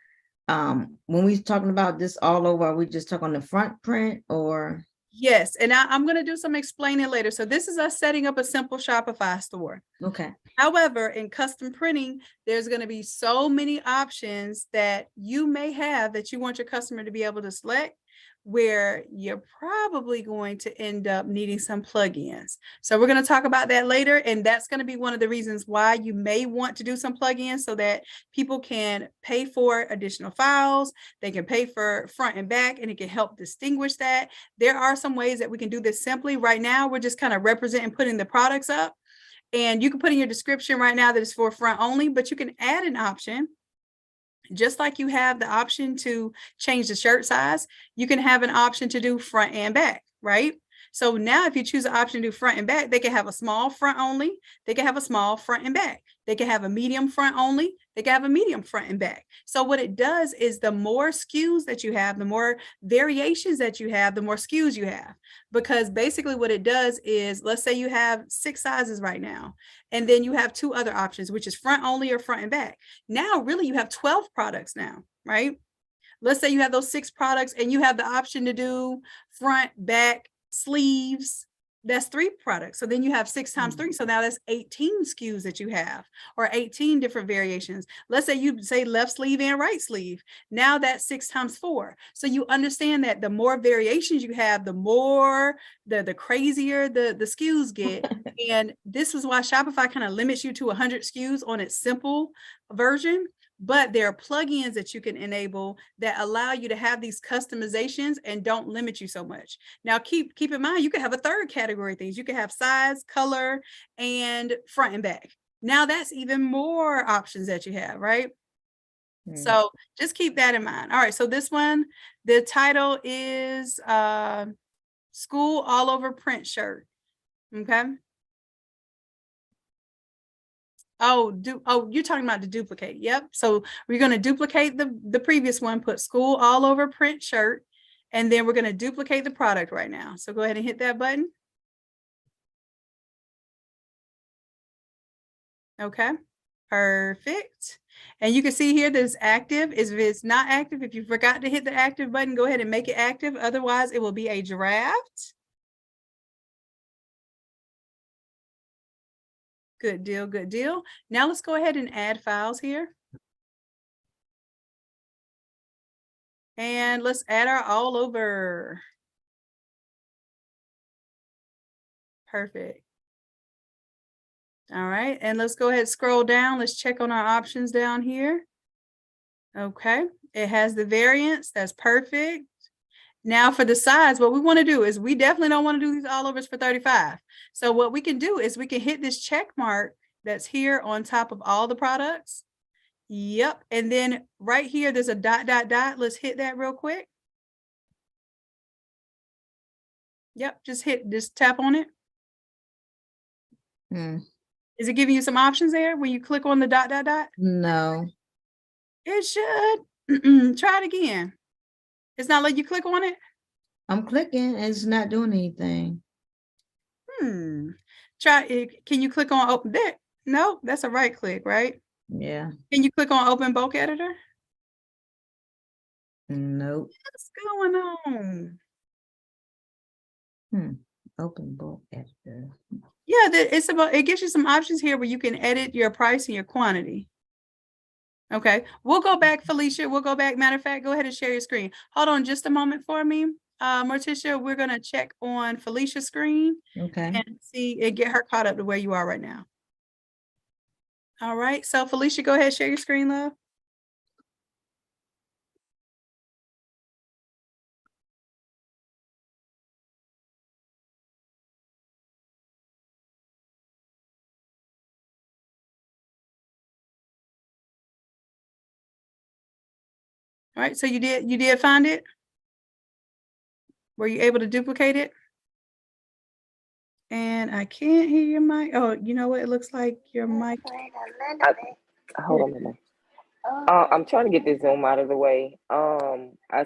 when we're talking about this all over, are we just talking on the front print or? Yes, and I'm going to do some explaining later. So this is us setting up a simple Shopify store. Okay. However, in custom printing, there's going to be so many options that you may have that you want your customer to be able to select, where you're probably going to end up needing some plugins. So we're going to talk about that later. And that's going to be one of the reasons why you may want to do some plugins, so that people can pay for additional files. They can pay for front and back, and it can help distinguish that. There are some ways that we can do this simply. Right now, we're just kind of representing putting the products up. And you can put in your description right now that it's for front only, but you can add an option. Just like you have the option to change the shirt size, you can have an option to do front and back, right? So now if you choose an option to do front and back, they can have a small front only. They can have a small front and back. They can have a medium front only. They can have a medium front and back. So what it does is the more SKUs that you have, the more variations that you have, the more SKUs you have. Because basically what it does is, let's say you have 6 sizes right now, and then you have 2 other options, which is front only or front and back. Now, really, you have 12 products now, right? Let's say you have those 6 products and you have the option to do front, back, sleeves. That's 3 products. So then you have 6 times 3. So now that's 18 SKUs that you have, or 18 different variations. Let's say you say left sleeve and right sleeve. Now that's 6 times 4. So you understand that the more variations you have, the more, the crazier the SKUs get. And this is why Shopify kind of limits you to 100 SKUs on its simple version. But there are plugins that you can enable that allow you to have these customizations and don't limit you so much. Now, keep in mind, you can have a third category of things. You can have size, color, and front and back. Now that's even more options that you have, right? So just keep that in mind. All right, so this one, the title is School All Over Print Shirt. Okay. Oh, you're talking about the duplicate. Yep. So we're going to duplicate the previous one, put school all over print shirt, and then we're going to duplicate the product right now. So go ahead and hit that button. Okay, perfect. And you can see here that it's active. If it's not active, if you forgot to hit the active button, go ahead and make it active. Otherwise, it will be a draft. Good deal, good deal. Now let's go ahead and add files here. And let's add our all over. Perfect. All right, and let's go ahead and scroll down. Let's check on our options down here. Okay, it has the variants. That's perfect. Now for the size, what we want to do is, we definitely don't want to do these all overs for 35. So what we can do is we can hit this check mark that's here on top of all the products. Yep. And then right here, there's a dot, dot, dot. Let's hit that real quick. Yep. Just tap on it. Is it giving you some options there when you click on the dot, dot, dot? No. It should. Try it again. It's not letting you click on it? I'm clicking. It's not doing anything. Try it. Can you click on open there? No, that's a right click, right? Yeah. Can you click on open bulk editor? Nope. What's going on? Open bulk editor. Yeah, it gives you some options here where you can edit your price and your quantity. Okay, we'll go back, Felicia. We'll go back. Matter of fact, go ahead and share your screen. Hold on just a moment for me. Morticia, we're going to check on Felicia's screen. Okay. And see and get her caught up to where you are right now. All right, so Felicia, go ahead, share your screen, love. All right, so you did find it? Were you able to duplicate it? And I can't hear your mic. Oh, you know what? It looks like your mic. Hold on a minute. I'm trying to get this Zoom out of the way. I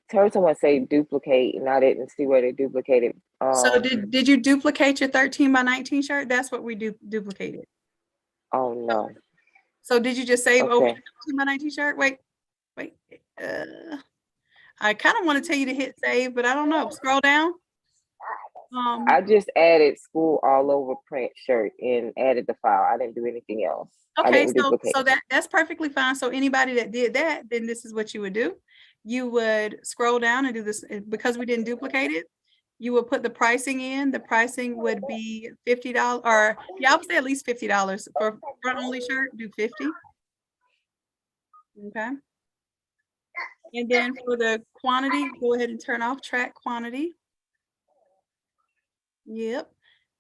heard someone say duplicate, and I didn't see where they duplicated. So did you duplicate your 13 by 19 shirt? That's what we duplicated. Oh no. So did you just save Okay. over the 13 by 19 shirt? Wait. I kind of want to tell you to hit save, but I don't know. Scroll down. I just added school all over print shirt and added the file. I didn't do anything else. Okay, so that's perfectly fine. So anybody that did that, then this is what you would do. You would scroll down and do this because we didn't duplicate it. You would put the pricing in. The pricing would be $50, or yeah, I would say at least $50 for front only shirt. Do 50. Okay. And then for the quantity, go ahead and turn off track quantity. Yep.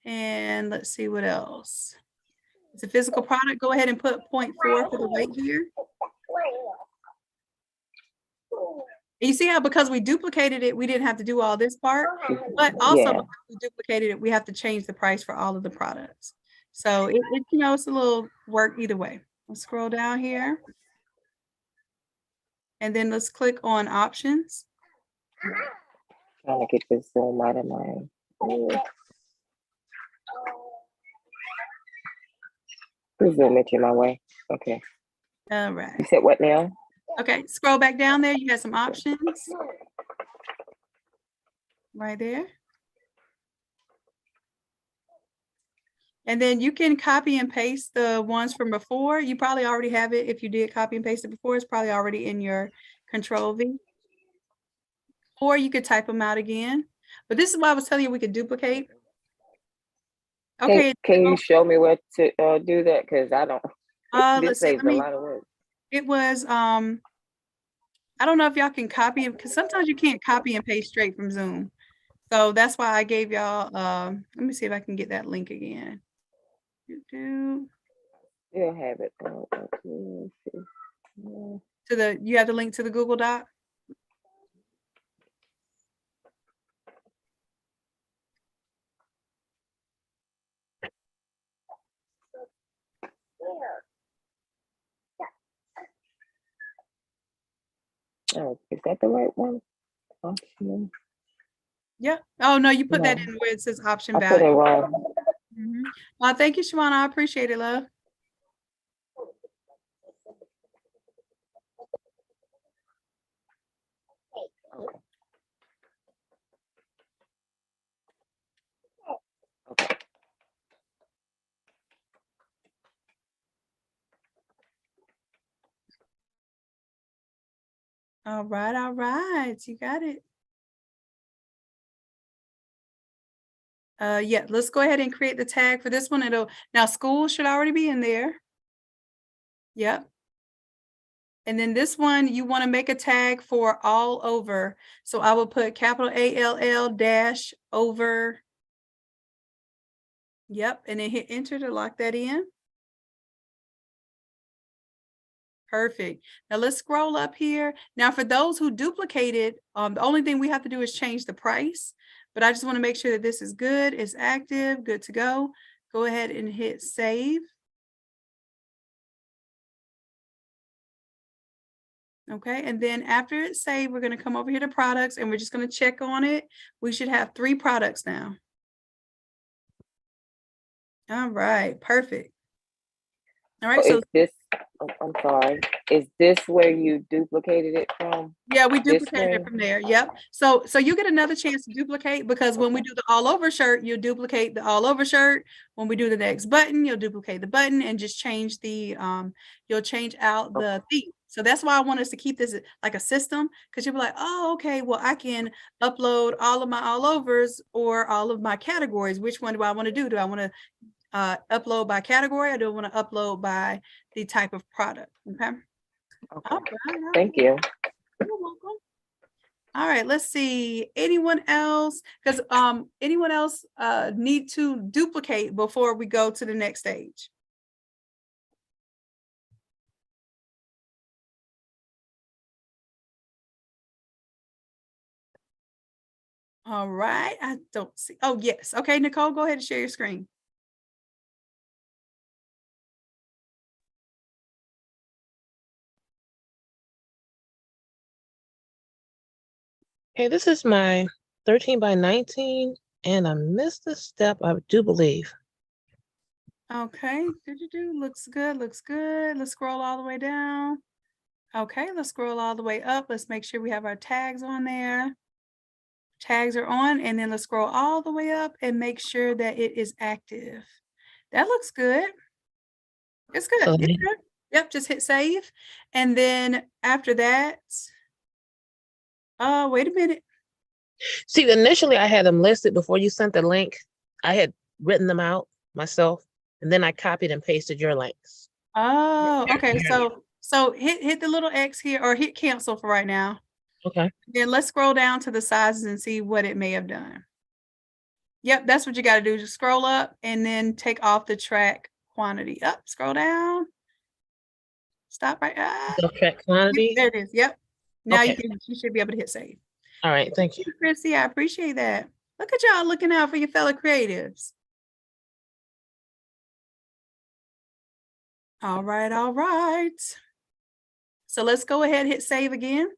And let's see what else. It's a physical product. Go ahead and put 0.4 for the weight here. And you see how because we duplicated it, we didn't have to do all this part, but also because we duplicated it, we have to change the price for all of the products. So it you know, it's a little work either way. Let's scroll down here. And then let's click on options. Trying to get this Zoom out of mine. Please Zoom it my way. Okay. All right. You said what now? Okay, scroll back down there. You have some options right there. And then you can copy and paste the ones from before. You probably already have it. If you did copy and paste it before, it's probably already in your Control V. Or you could type them out again. But this is why I was telling you we could duplicate. Okay. Can you show me where to do that? Because I don't. This saves a lot of work. It was I don't know if y'all can copy it because sometimes you can't copy and paste straight from Zoom. So that's why I gave y'all let me see if I can get that link again. You'll have it. You have the link to the Google Doc? Oh, is that the right one? Optional. Yeah. Oh no, you put that in where it says option value. I put it wrong. Thank you, Shanon. I appreciate it, love. Okay. All right. You got it. Yeah, let's go ahead and create the tag for this one. Now school should already be in there. Yep. And then this one, you want to make a tag for all over. So I will put capital ALL dash over. Yep. And then hit enter to lock that in. Perfect. Now let's scroll up here. Now for those who duplicated, the only thing we have to do is change the price. But I just want to make sure that this is good, it's active, good to go. Go ahead and hit save. Okay, and then after it's saved, we're going to come over here to products and we're just going to check on it. We should have 3 products now. All right, perfect. All right, so I'm sorry. Is this where you duplicated it from? Yeah, we duplicated it from there. Yep. So you get another chance to duplicate because when we do the all over shirt, you'll duplicate the all over shirt. When we do the next button, you'll duplicate the button and just change the you'll change out the theme. So that's why I want us to keep this like a system, because you'll be like, oh, okay, well, I can upload all of my all overs or all of my categories. Which one do I want to do? Do I want to upload by category, or do I want to upload by the type of product? Okay. Okay. Thank you. You're welcome. All right, let's see. Anyone else? Because anyone else need to duplicate before we go to the next stage? All right, I don't see. Oh, yes. Okay, Nicole, go ahead and share your screen. Okay, this is my 13 by 19, and I missed a step, I do believe. Okay, looks good, looks good. Let's scroll all the way down. Okay, let's scroll all the way up. Let's make sure we have our tags on there. Tags are on, and then let's scroll all the way up and make sure that it is active. That looks good. It's good. So It's good. Yep, just hit save. And then after that, wait a minute. see, initially I had them listed before you sent the link. I had written them out myself, and then I copied and pasted your links. Oh, okay. So hit the little X here or hit cancel for right now. Okay. Then let's scroll down to the sizes and see what it may have done. Yep, that's what you got to do. Just scroll up and then take off the track quantity. Up, scroll down. Stop right. Track quantity. There it is. Yep. Now Okay. you should be able to hit save. All right, thank you. Chrissy, I appreciate that. Look at y'all looking out for your fellow creatives. All right, all right. So let's go ahead and hit save again.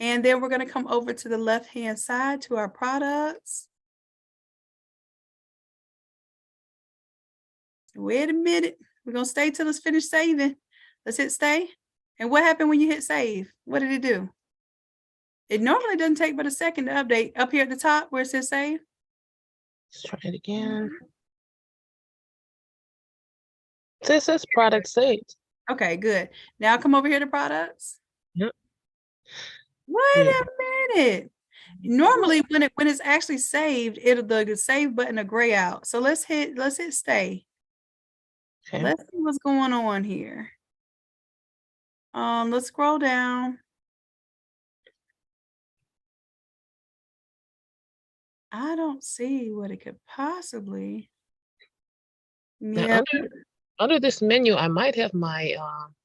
And then we're going to come over to the left-hand side to our products. Wait a minute. We're going to stay till it's finished saving. Let's hit stay. And what happened when you hit save? What did it do? It normally doesn't take but a second to update. Up here at the top where it says save. Let's try it again. This is product saved. Okay, good. Now come over here to products. Yep. Wait a minute. Normally when it's actually saved, the save button will gray out. So let's hit stay. Okay. Let's see what's going on here. Let's scroll down. I don't see what it could possibly. Now, under this menu, I might have my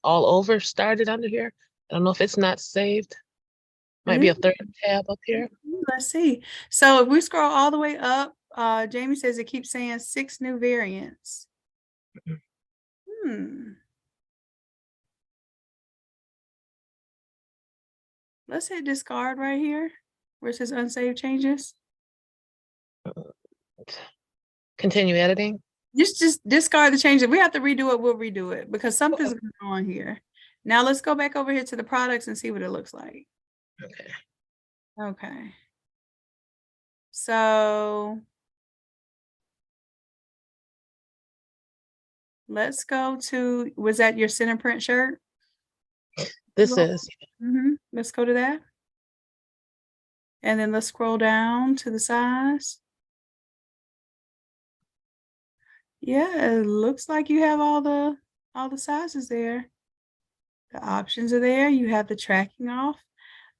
all over started under here. I don't know if it's not saved. Might be a third tab up here. Let's see. So if we scroll all the way up, Jamie says it keeps saying 6 new variants. Let's hit discard right here where it says unsaved changes. Continue editing. Just discard the changes. If we have to redo it, we'll redo it because something's going on here. Now let's go back over here to the products and see what it looks like. Okay. Okay. So let's go to, was that your center print shirt? This is. Let's go to that. And then let's scroll down to the size. Yeah, it looks like you have all the sizes there. The options are there. You have the tracking off.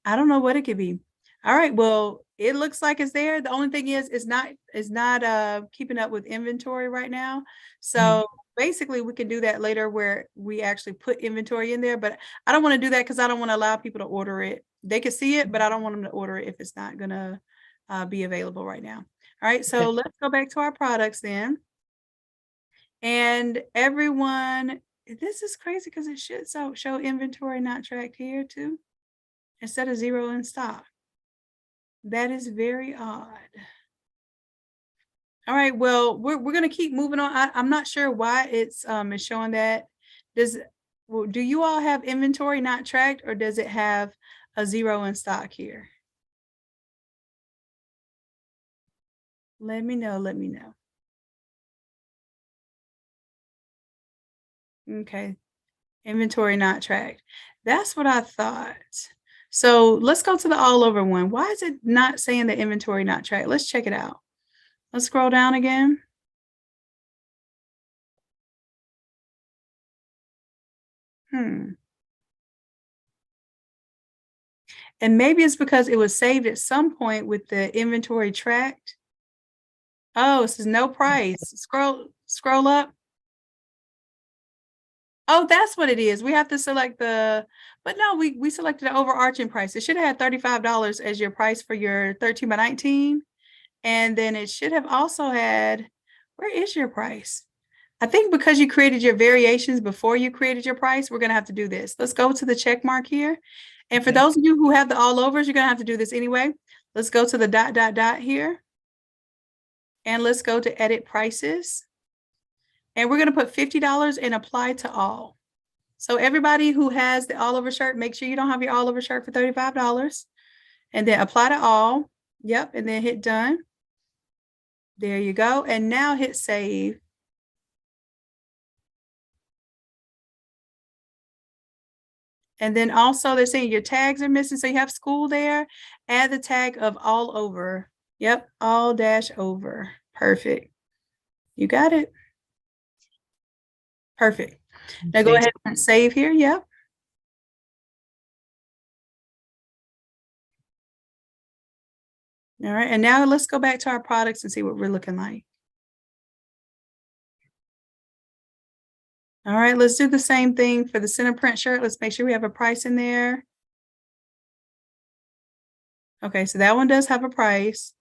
I don't know what it could be. All right, well, it looks like it's there. The only thing is it's not keeping up with inventory right now. So basically we can do that later where we actually put inventory in there, but I don't want to do that because I don't want to allow people to order it. They can see it, but I don't want them to order it if it's not gonna be available right now. All right, so let's go back to our products then. And everyone, this is crazy because it should show inventory not tracked here too, instead of 0 in stock. That is very odd. All right, well, we're gonna keep moving on. I'm not sure why it's showing that. Do you all have inventory not tracked, or does it have a 0 in stock here? Let me know. Okay, inventory not tracked. That's what I thought. So let's go to the all over one. Why is it not saying the inventory not tracked? Let's check it out. Let's scroll down again. And maybe it's because it was saved at some point with the inventory tracked. Oh, it says no price. Scroll up. Oh, that's what it is. We have to select but no, we selected the overarching price. It should have had $35 as your price for your 13 by 19. And then it should have also had, where is your price? I think because you created your variations before you created your price, we're going to have to do this. Let's go to the check mark here. And for those of you who have the all overs, you're going to have to do this anyway. Let's go to the ... here. And let's go to edit prices. And we're going to put $50 and apply to all. So everybody who has the all over shirt, make sure you don't have your all over shirt for $35. And then apply to all. Yep. And then hit done. There you go. And now hit save. And then also they're saying your tags are missing. So you have school there. Add the tag of all over. Yep. All dash over. Perfect. You got it. Perfect. Now go ahead and save here. Yep. All right. And now let's go back to our products and see what we're looking like. All right, let's do the same thing for the center print shirt. Let's make sure we have a price in there. Okay, so that one does have a price.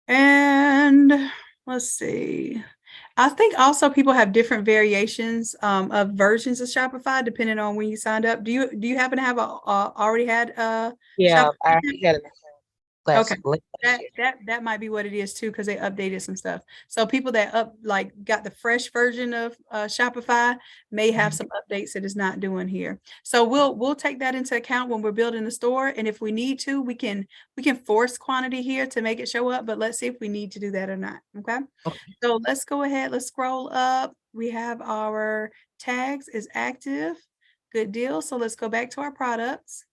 And let's see. I think also people have different variations of versions of Shopify depending on when you signed up. Do you happen to have already had Yeah, Shopify? I already had an account last Okay. late last year. That might be what it is too, because they updated some stuff. So people that got the fresh version of Shopify may have some updates that it's not doing here. So we'll take that into account when we're building the store. And if we need to, we can force quantity here to make it show up, but let's see if we need to do that or not. Okay. So let's go ahead, let's scroll up. We have our tags is active. Good deal. So let's go back to our products.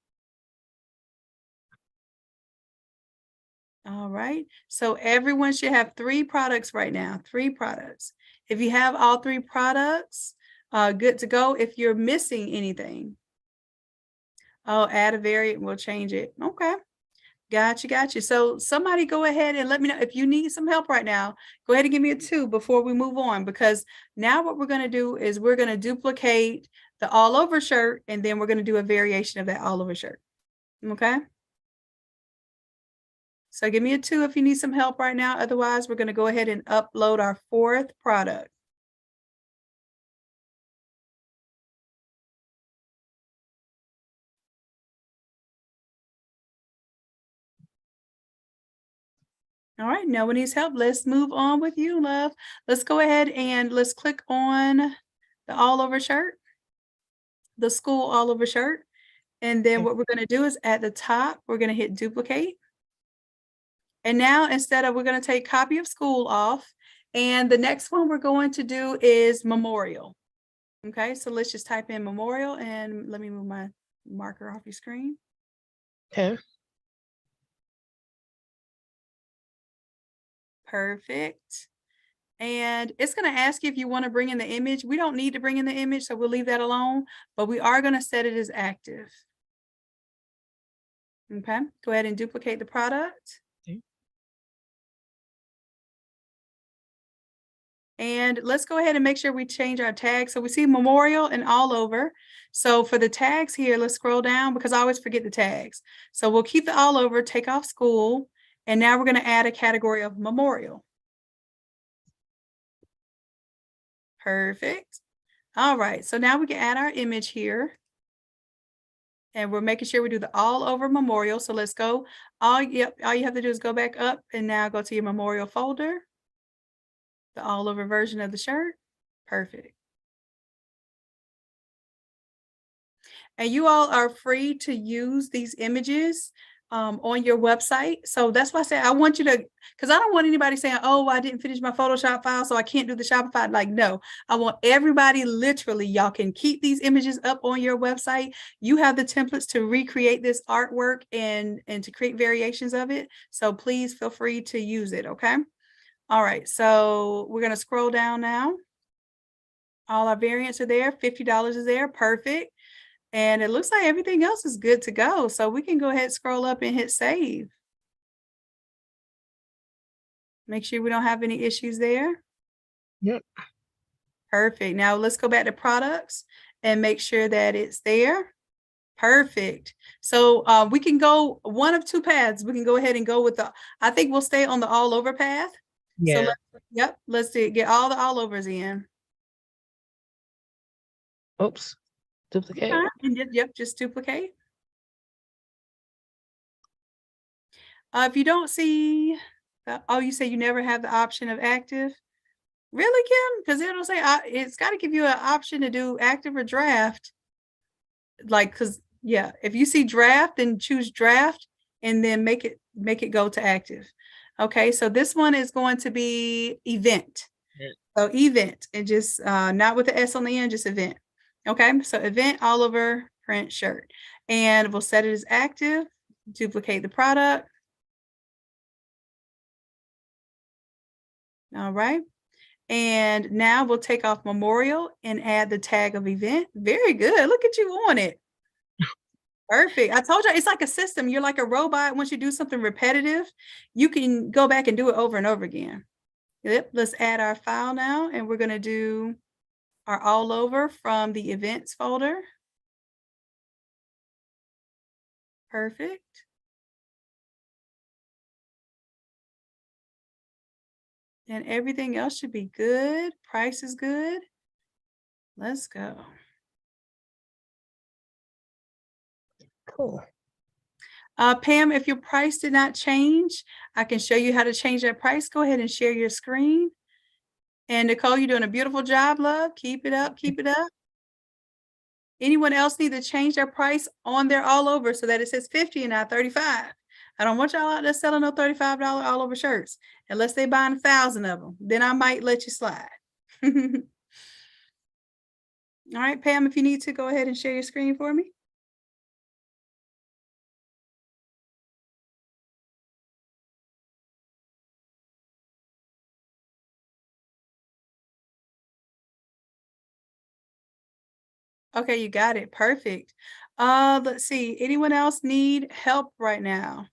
All right, so everyone should have 3 products right now, 3 products. If you have all 3 products, good to go. If you're missing anything, add a variant, we'll change it. Okay, gotcha. So somebody go ahead and let me know if you need some help right now. Go ahead and give me a 2 before we move on, because now what we're gonna do is we're gonna duplicate the all over shirt, and then we're gonna do a variation of that all over shirt, okay? So give me a 2 if you need some help right now. Otherwise, we're going to go ahead and upload our 4th product. All right, no one needs help. Let's move on with you, love. Let's go ahead and let's click on the all over shirt, the school all over shirt. And then what we're going to do is at the top, we're going to hit duplicate. And now instead of, we're going to take copy of school off. And the next one we're going to do is memorial. Okay, so let's just type in memorial, and let me move my marker off your screen. Okay. Perfect. And it's going to ask you if you want to bring in the image. We don't need to bring in the image, so we'll leave that alone, but we are going to set it as active. Okay, go ahead and duplicate the product. Okay. And let's go ahead and make sure we change our tags. So we see memorial and all over. So for the tags here, let's scroll down because I always forget the tags. So we'll keep the all over, take off school. And now we're going to add a category of memorial. Perfect. All right. So now we can add our image here. And we're making sure we do the all over memorial. So let's go. All you have to do is go back up and now go to your memorial folder. The all over version of the shirt. Perfect. And you all are free to use these images on your website. So that's why I say I want you to, because I don't want anybody saying, oh, I didn't finish my Photoshop file, so I can't do the Shopify. Like, no, I want everybody, literally, y'all can keep these images up on your website. You have the templates to recreate this artwork and to create variations of it. So please feel free to use it, okay? All right, so we're going to scroll down now. All our variants are there. $50 is there. Perfect. And it looks like everything else is good to go. So we can go ahead, scroll up and hit save. Make sure we don't have any issues there. Yep. Perfect. Now let's go back to products and make sure that it's there. Perfect. So we can go one of 2 paths. We can go ahead and go with I think we'll stay on the all over path. Yeah. So let's get all the all overs in. Oops. Duplicate. And yep, just duplicate. If you don't see, you say you never have the option of active. Really, Kim? Because it'll say it's got to give you an option to do active or draft. Like, because yeah, if you see draft, then choose draft and then make it go to active. Okay, so this one is going to be event. So event, and just not with the S on the end, just event. Okay, so event all over print shirt, and we'll set it as active. Duplicate the product. All right. And now we'll take off memorial and add the tag of event. Very good. Look at you on it. Perfect. I told you it's like a system. You're like a robot. Once you do something repetitive, you can go back and do it over and over again. Yep. Let's add our file now. And we're going to do our all over from the events folder. Perfect. And everything else should be good. Price is good. Let's go. Cool. Pam, if your price did not change, I can show you how to change that price. Go ahead and share your screen. And Nicole, you're doing a beautiful job, love. Keep it up. Keep it up. Anyone else need to change their price on their all over so that it says 50 and not 35? I don't want y'all out there selling no $35 all over shirts unless they buying 1,000 of them. Then I might let you slide. All right, Pam, if you need to, go ahead and share your screen for me. Okay, you got it. Perfect. Let's see. Anyone else need help right now?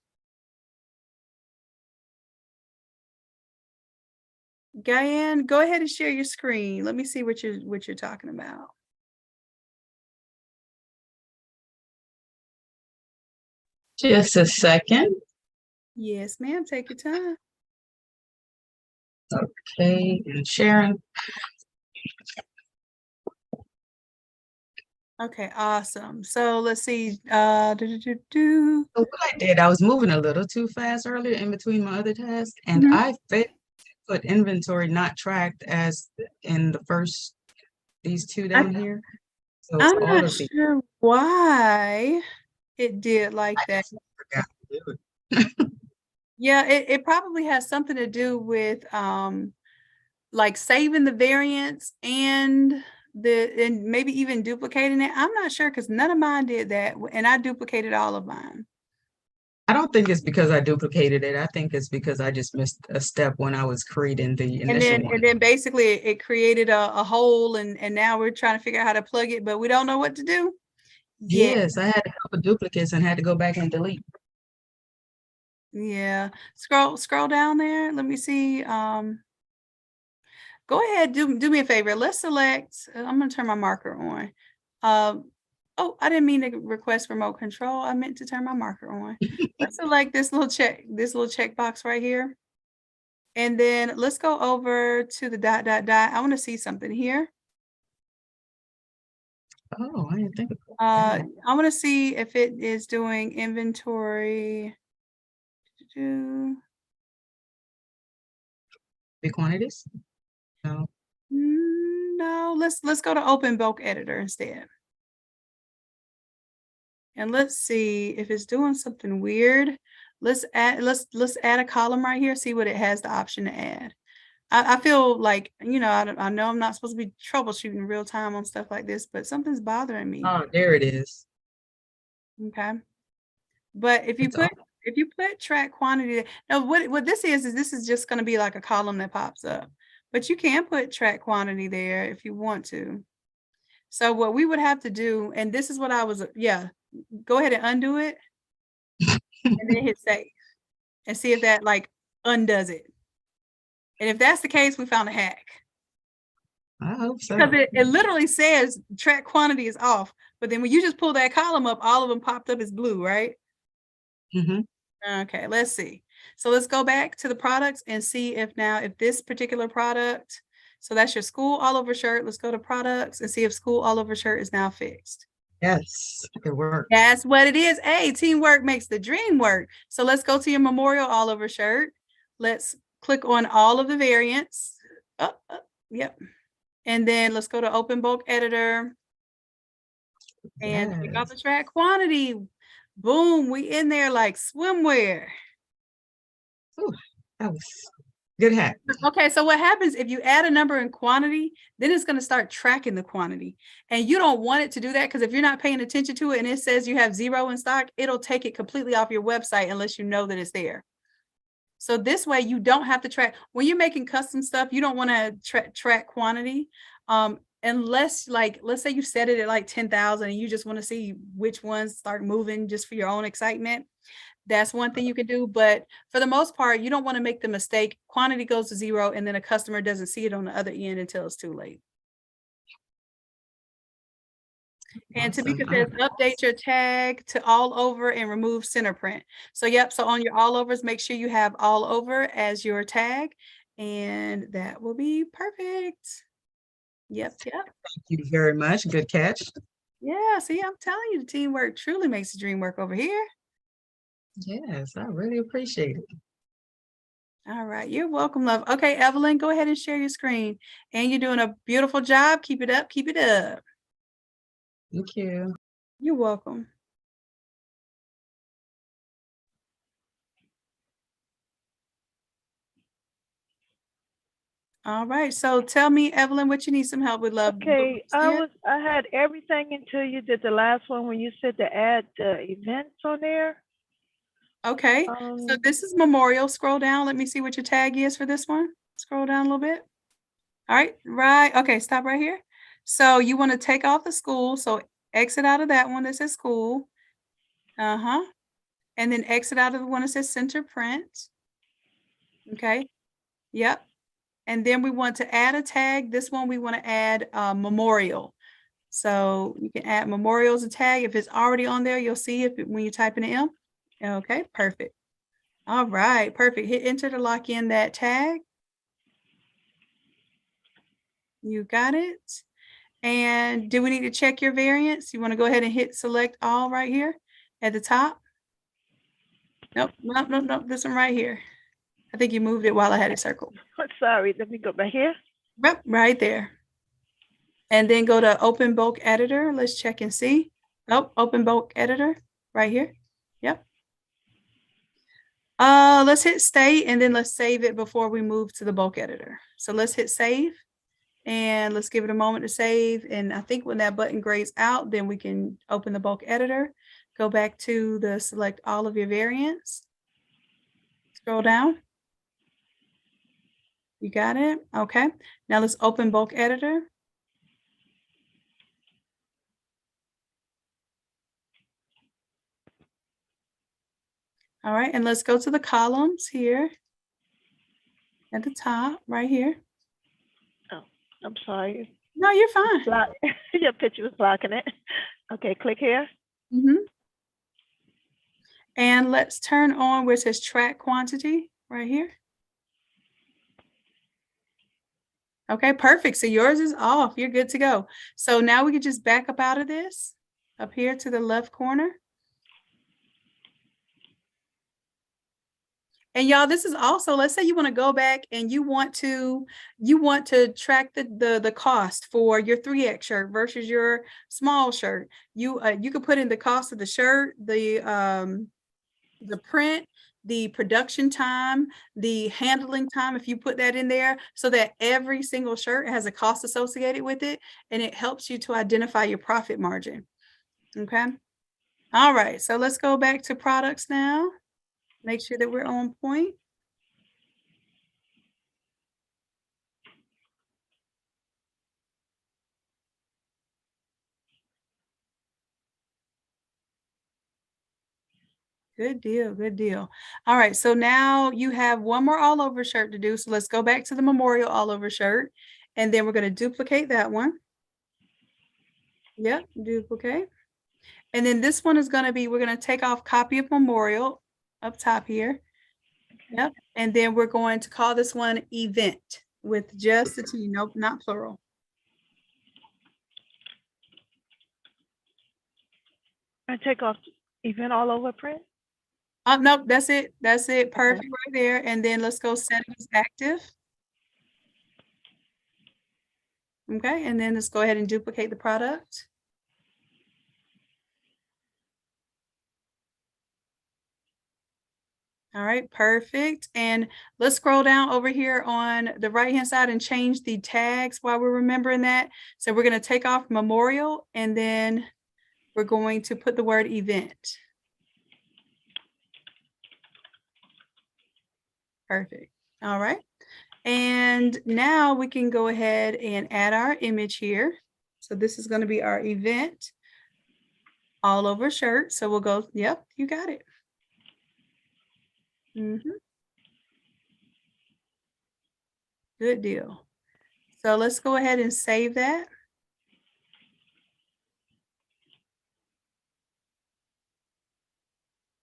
Diane, go ahead and share your screen. Let me see what you're talking about. Just a second. Yes, ma'am. Take your time. Okay, and sharing. Okay, awesome. So let's see. So what I did, I was moving a little too fast earlier in between my other tasks, and I failed to put inventory not tracked as in the first, these two down here. So it's I'm all not of the. sure why it did like I that. just forgot to do it. Yeah, it probably has something to do with like saving the variants and maybe even duplicating it. I'm not sure because none of mine did that, and I duplicated all of mine. I don't think it's because I duplicated it. I think it's because I just missed a step when I was creating the initial one. And then basically it created a hole, and now we're trying to figure out how to plug it, but we don't know what to do. Yes, I had a couple of duplicates and had to go back and delete. Yeah. Scroll down there. Let me see. Go ahead, do me a favor. Let's select. I'm gonna turn my marker on. Oh, I didn't mean to request remote control. I meant to turn my marker on. Let's select this little check box right here. And then let's go over to the ... I want to see something here. Oh, I didn't think of that. I want to see if it is doing inventory. Big quantities? No. No, let's go to open bulk editor instead. And let's see if it's doing something weird. Let's add a column right here, see what it has the option to add. I feel like, you know, I know I'm not supposed to be troubleshooting real time on stuff like this, but something's bothering me. Oh, there it is. Okay. But if you put track quantity, now what this is this is just going to be like a column that pops up. But you can put track quantity there if you want to. So what we would have to do, and this is what I was, go ahead and undo it and then hit save and see if that like undoes it. And if that's the case, we found a hack. I hope so. Because it literally says track quantity is off, but then when you just pull that column up, all of them popped up as blue, right? Okay, let's see. So let's go back to the products and see if this particular product, so that's your school all over shirt. Let's go to products and see if school all over shirt is now fixed. Yes, it worked. That's what it is. Hey, teamwork makes the dream work. So let's go to your memorial all over shirt. Let's click on all of the variants. Yep. And then let's go to open bulk editor and pick out the track quantity. Boom, we in there like swimwear. Ooh, that was good hack. Okay, so what happens if you add a number in quantity, then it's going to start tracking the quantity. And you don't want it to do that because if you're not paying attention to it and it says you have 0 in stock, it'll take it completely off your website unless you know that it's there. So this way you don't have to track. When you're making custom stuff, you don't want to track quantity. Unless, like, let's say you set it at like 10,000 and you just want to see which ones start moving just for your own excitement. That's one thing you can do. But for the most part, you don't want to make the mistake. Quantity goes to 0 and then a customer doesn't see it on the other end until it's too late. And Tamika says, update your tag to all over and remove center print. So, yep. So on your all overs, make sure you have all over as your tag and that will be perfect. Yep. Thank you very much. Good catch. Yeah. See, I'm telling you, the teamwork truly makes the dream work over here. Yes, I really appreciate it. All right. You're welcome, love. Okay, Evelyn, go ahead and share your screen. And you're doing a beautiful job. Keep it up. Keep it up. Thank you. You're welcome. All right. So tell me, Evelyn, what you need some help with, love. Okay, I had everything until you did the last one when you said to add events on there. Okay. So this is Memorial. Scroll down. Let me see what your tag is for this one. Scroll down a little bit. All right. Right. Okay. Stop right here. So you want to take off the school. So exit out of that one that says school. And then exit out of the one that says center print. Okay. Yep. And then we want to add a tag. This one we want to add memorial. So you can add memorial as a tag. If it's already on there, you'll see it when you type in the M. Okay, perfect. All right, perfect. Hit enter to lock in that tag. You got it. And do we need to check your variants? You want to go ahead and hit select all right here at the top? Nope. This one right here. I think you moved it while I had it circled. Sorry, let me go back here. Yep, right there. And then go to open bulk editor. Let's check and see. Oh, open bulk editor right here. Yep. Let's hit stay and then let's save it before we move to the bulk editor. So let's hit save and let's give it a moment to save. And I think when that button grays out, then we can open the bulk editor. Go back to the select all of your variants. Scroll down. You got it? Okay. Now let's open bulk editor. All right, and let's go to the columns here at the top, right here. Oh, I'm sorry. No, you're fine. Your picture was blocking it. Okay, click here. And let's turn on where it says track quantity right here. Okay, perfect. So yours is off. You're good to go. So now we can just back up out of this up here to the left corner. And y'all, this is also, let's say you want to go back and you want to track the cost for your 3X shirt versus your small shirt. You could put in the cost of the shirt, the print, the production time, the handling time, if you put that in there, so that every single shirt has a cost associated with it, and it helps you to identify your profit margin. Okay. All right. So let's go back to products now. Make sure that we're on point. Good deal, good deal. All right, so now you have one more all over shirt to do. So let's go back to the memorial all over shirt, and then we're going to duplicate that one. Yep, duplicate. And then this one is going to be, we're going to take off copy of memorial up top here. Yep. And then we're going to call this one event with just the T, nope, not plural. I take off event all over print. Nope, that's it. That's it. Perfect right there. And then let's go set it as active. Okay, and then let's go ahead and duplicate the product. All right, perfect. And let's scroll down over here on the right-hand side and change the tags while we're remembering that. So we're going to take off memorial, and then we're going to put the word event. Perfect. All right. And now we can go ahead and add our image here. So this is going to be our event all over shirt. So we'll go, yep, you got it. Good deal. So let's go ahead and save that.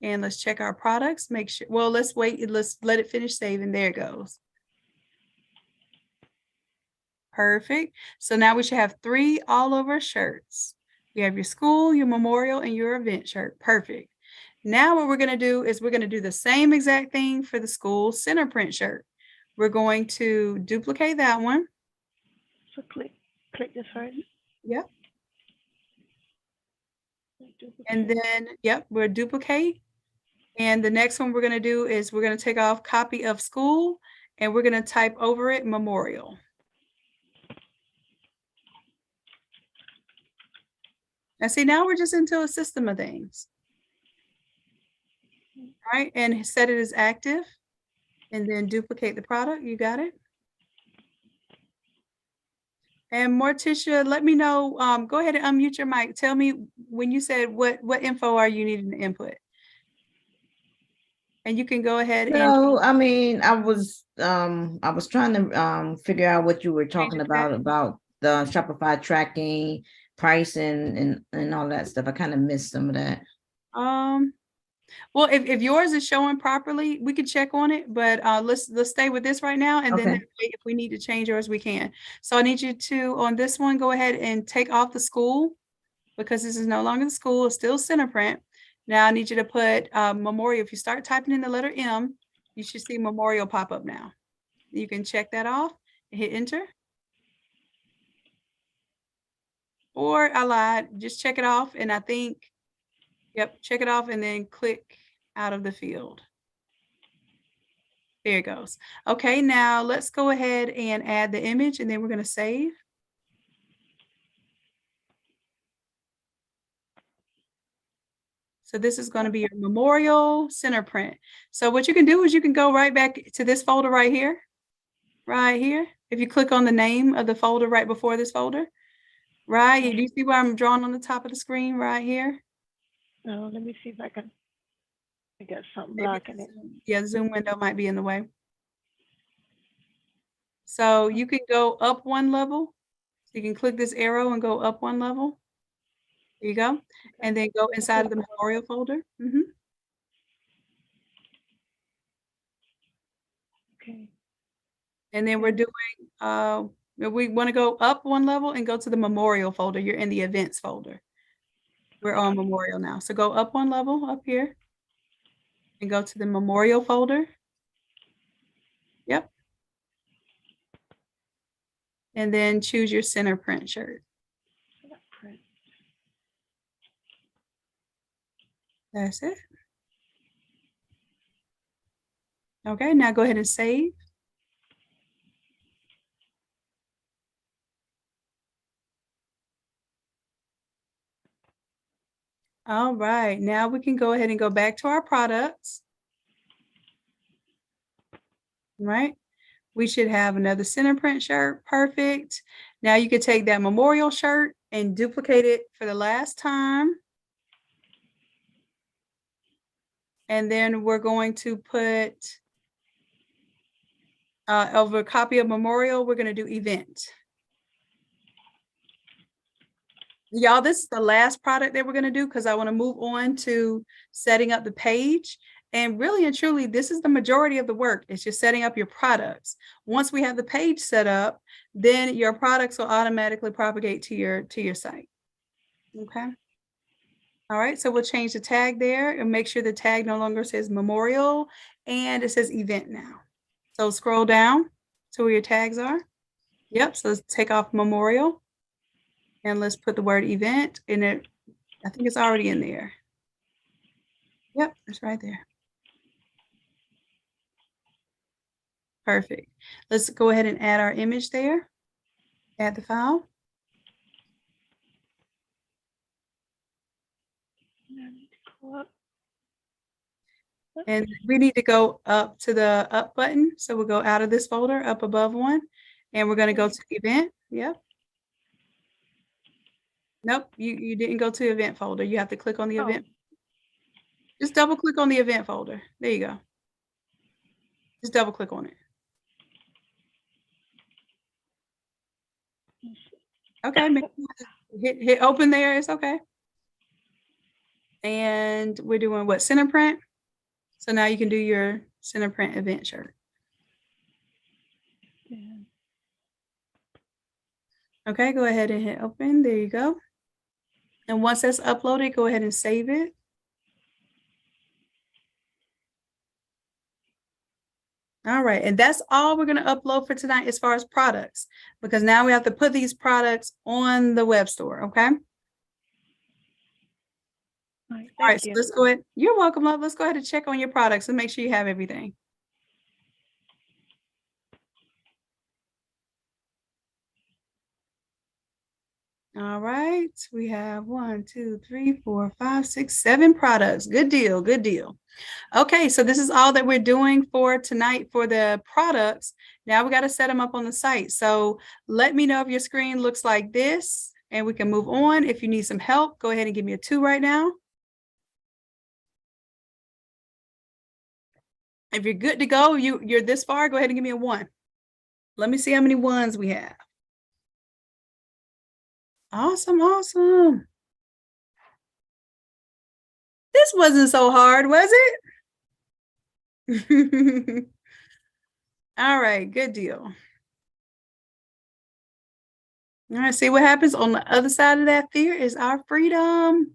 And let's check our products, make sure, well, let's wait, let's let it finish saving. There it goes. Perfect. So now we should have 3 all over shirts. You have your school, your memorial, and your event shirt. Perfect. Now what we're going to do is we're going to do the same exact thing for the school center print shirt. We're going to duplicate that one. So click this right. Yep. And then, yep, we'll duplicate. And the next one we're going to do is we're going to take off copy of school, and we're going to type over it memorial. And see, now we're just into a system of things. All right, and set it as active, and then duplicate the product. You got it. And Morticia, let me know, go ahead and unmute your mic. Tell me when you said what info are you needing to input? And you can go ahead and. No, I mean, I was trying to figure out what you were talking about the Shopify tracking, pricing, and all that stuff. I kind of missed some of that. Well, if yours is showing properly, we could check on it, but let's stay with this right now, and then if we need to change yours, we can. So I need you to, on this one, go ahead and take off the school, because this is no longer the school, it's still center print. Now I need you to put memorial. If you start typing in the letter M, you should see memorial pop up now. You can check that off and hit enter. Or I lied, just check it off, and I think, yep, check it off and then click out of the field. There it goes. Okay, now let's go ahead and add the image, and then we're going to save. So this is going to be your memorial center print. So what you can do is you can go right back to this folder right here. Right here. If you click on the name of the folder right before this folder. Right. Do you see where I'm drawing on the top of the screen right here? No, let me see if I can. I got something blocking it. Yeah, the Zoom window might be in the way. So you can go up 1 level. So you can click this arrow and go up 1 level. There you go. And then go inside of the memorial folder. Okay. And then we're doing, we want to go up 1 level and go to the memorial folder. You're in the events folder. We're on memorial now. So go up 1 level up here and go to the memorial folder. Yep. And then choose your center print shirt. That's it. Okay, now go ahead and save. All right, now we can go ahead and go back to our products. Right, we should have another center print shirt. Perfect. Now you could take that memorial shirt and duplicate it for the last time. And then we're going to put over a copy of memorial, we're going to do event. Y'all, this is the last product that we're going to do because I want to move on to setting up the page. And really and truly, this is the majority of the work. It's just setting up your products. Once we have the page set up, then your products will automatically propagate to your site. Okay. All right, so we'll change the tag there and make sure the tag no longer says memorial and it says event now. So scroll down to where your tags are. Yep, so let's take off memorial and let's put the word event in it. I think it's already in there. Yep, it's right there. Perfect. Let's go ahead and add our image there. Add the file. And we need to go up to the up button. So we'll go out of this folder, up above one, and we're going to go to the event. Yep. Nope, you didn't go to the event folder. You have to click on the event. Just double click on the event folder. There you go. Just double click on it. Okay, hit open there. It's okay. And we're doing what? Center print. So now you can do your center print event shirt. Okay, go ahead and hit open. There you go. And once that's uploaded, go ahead and save it. All right, and that's all we're going to upload for tonight as far as products, because now we have to put these products on the web store, okay? All right, so let's go ahead. You're welcome, love. Let's go ahead and check on your products and make sure you have everything. All right, we have 1, 2, 3, 4, 5, 6, 7 products. Good deal, good deal. Okay, so this is all that we're doing for tonight for the products. Now we got to set them up on the site. So let me know if your screen looks like this and we can move on. If you need some help, go ahead and give me a 2 right now. If you're good to go, you're this far, go ahead and give me a 1. Let me see how many 1s we have. Awesome, awesome. This wasn't so hard, was it? All right, good deal. All right, see what happens on the other side of that fear is our freedom.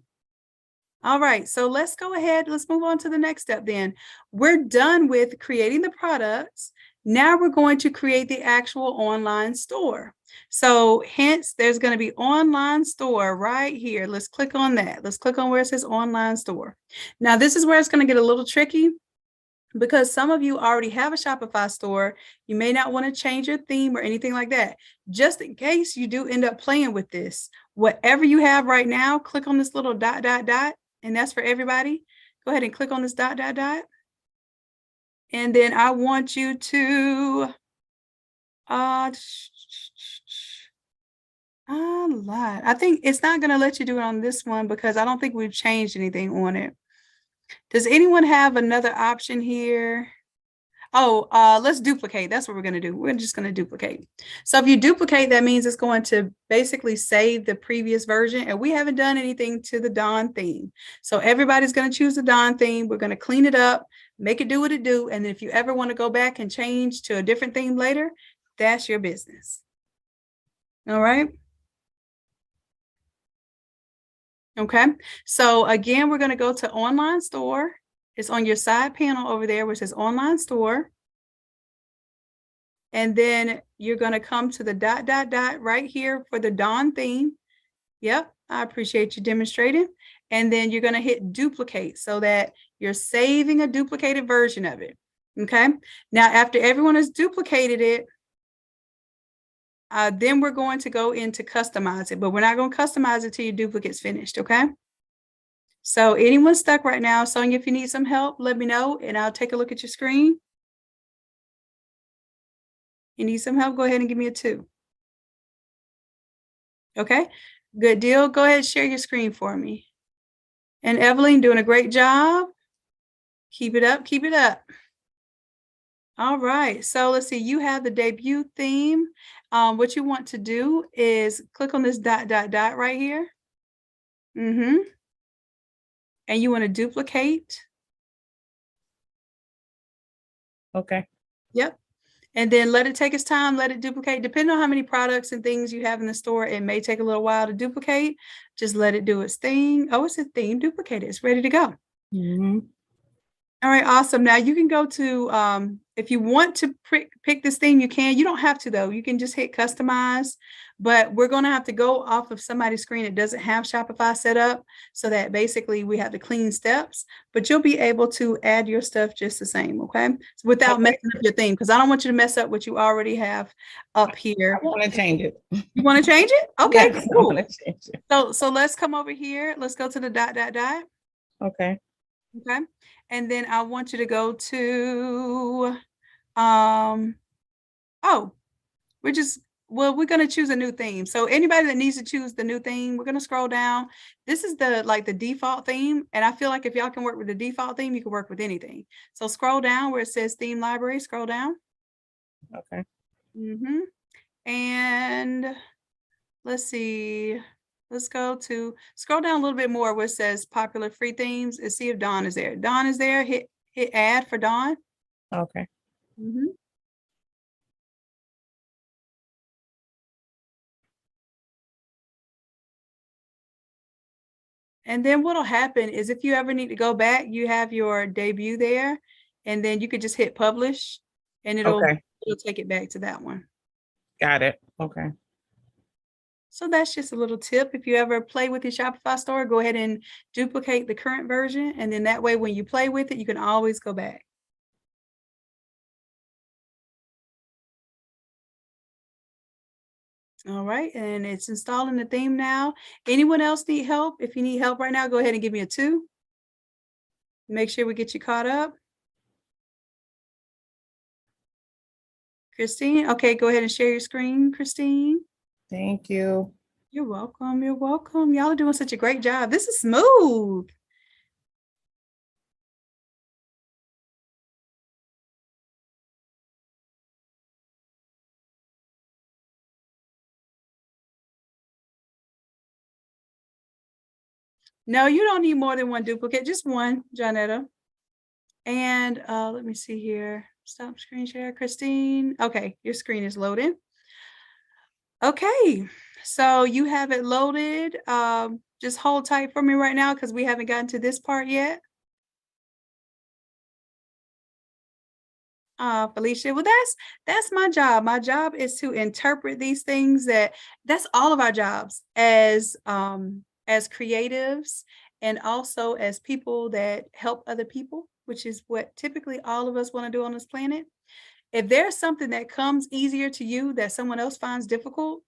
All right, so let's go ahead. Let's move on to the next step then. We're done with creating the products. Now we're going to create the actual online store. So hence, there's going to be online store right here. Let's click on that. Let's click on where it says online store. Now, this is where it's going to get a little tricky, because some of you already have a Shopify store. You may not want to change your theme or anything like that. Just in case you do end up playing with this, whatever you have right now, click on this little dot, dot, dot, and that's for everybody. Go ahead and click on this dot, dot, dot. And then I want you to, I think it's not going to let you do it on this one because I don't think we've changed anything on it. Does anyone have another option here? Oh, let's duplicate. That's what we're going to do. We're just going to duplicate. So if you duplicate, that means it's going to basically save the previous version. And we haven't done anything to the Dawn theme. So everybody's going to choose the Dawn theme. We're going to clean it up, make it do what it do. And if you ever want to go back and change to a different theme later, that's your business. All right. Okay, so again, we're going to go to online store. It's on your side panel over there where it says online store. And then you're going to come to the dot, dot, dot right here for the Dawn theme. Yep, I appreciate you demonstrating. And then you're going to hit duplicate so that you're saving a duplicated version of it. Okay, now after everyone has duplicated it, then we're going to go into customize it, but we're not going to customize it till your duplicate's finished, okay? So anyone stuck right now, Sonia, if you need some help, let me know and I'll take a look at your screen. You need some help, go ahead and give me a 2. Okay, good deal. Go ahead and share your screen for me. And Evelyn, doing a great job. Keep it up, keep it up. All right, so let's see, you have the debut theme. What you want to do is click on this dot, dot, dot right here. And you want to duplicate. Okay. Yep. And then let it take its time, let it duplicate. Depending on how many products and things you have in the store, it may take a little while to duplicate. Just let it do its thing. Oh, it's a theme duplicated. It's ready to go. All right, awesome. Now you can go to, if you want to pick this theme, you can. You don't have to though. You can just hit customize, but we're going to have to go off of somebody's screen that doesn't have Shopify set up, so that basically we have the clean steps, but you'll be able to add your stuff just the same, okay? So without messing up your theme, because I don't want you to mess up what you already have up here. I want to change it. You want to change it? Okay, Yes, I cool. want to change it. So let's come over here. Let's go to the dot. Okay. Okay. And then I want you to go to, we're going to choose a new theme. So anybody that needs to choose the new theme, we're going to scroll down. This is the default theme. And I feel like if y'all can work with the default theme, you can work with anything. So scroll down where it says theme library, scroll down. Okay. And let's see. Let's scroll down a little bit more where it says popular free themes and see if Dawn is there. Dawn is there. Hit add for Dawn. Okay. And then what'll happen is if you ever need to go back, you have your debut there, and then you could just hit publish and it'll take it back to that one. Got it. Okay. So that's just a little tip. If you ever play with your Shopify store, go ahead and duplicate the current version. And then that way, when you play with it, you can always go back. All right. And it's installing the theme now. Anyone else need help? If you need help right now, go ahead and give me a 2. Make sure we get you caught up. Christine. Okay, go ahead and share your screen, Christine. Thank you. You're welcome. You're welcome. Y'all are doing such a great job. This is smooth. No, you don't need more than one duplicate, just one, Jonetta. And let me see here. Stop screen share, Christine. Okay, your screen is loading. Okay, so you have it loaded. Just hold tight for me right now because we haven't gotten to this part yet. Felicia, well, that's my job. My job is to interpret these things. That's all of our jobs as creatives and also as people that help other people, which is what typically all of us want to do on this planet. If there's something that comes easier to you that someone else finds difficult,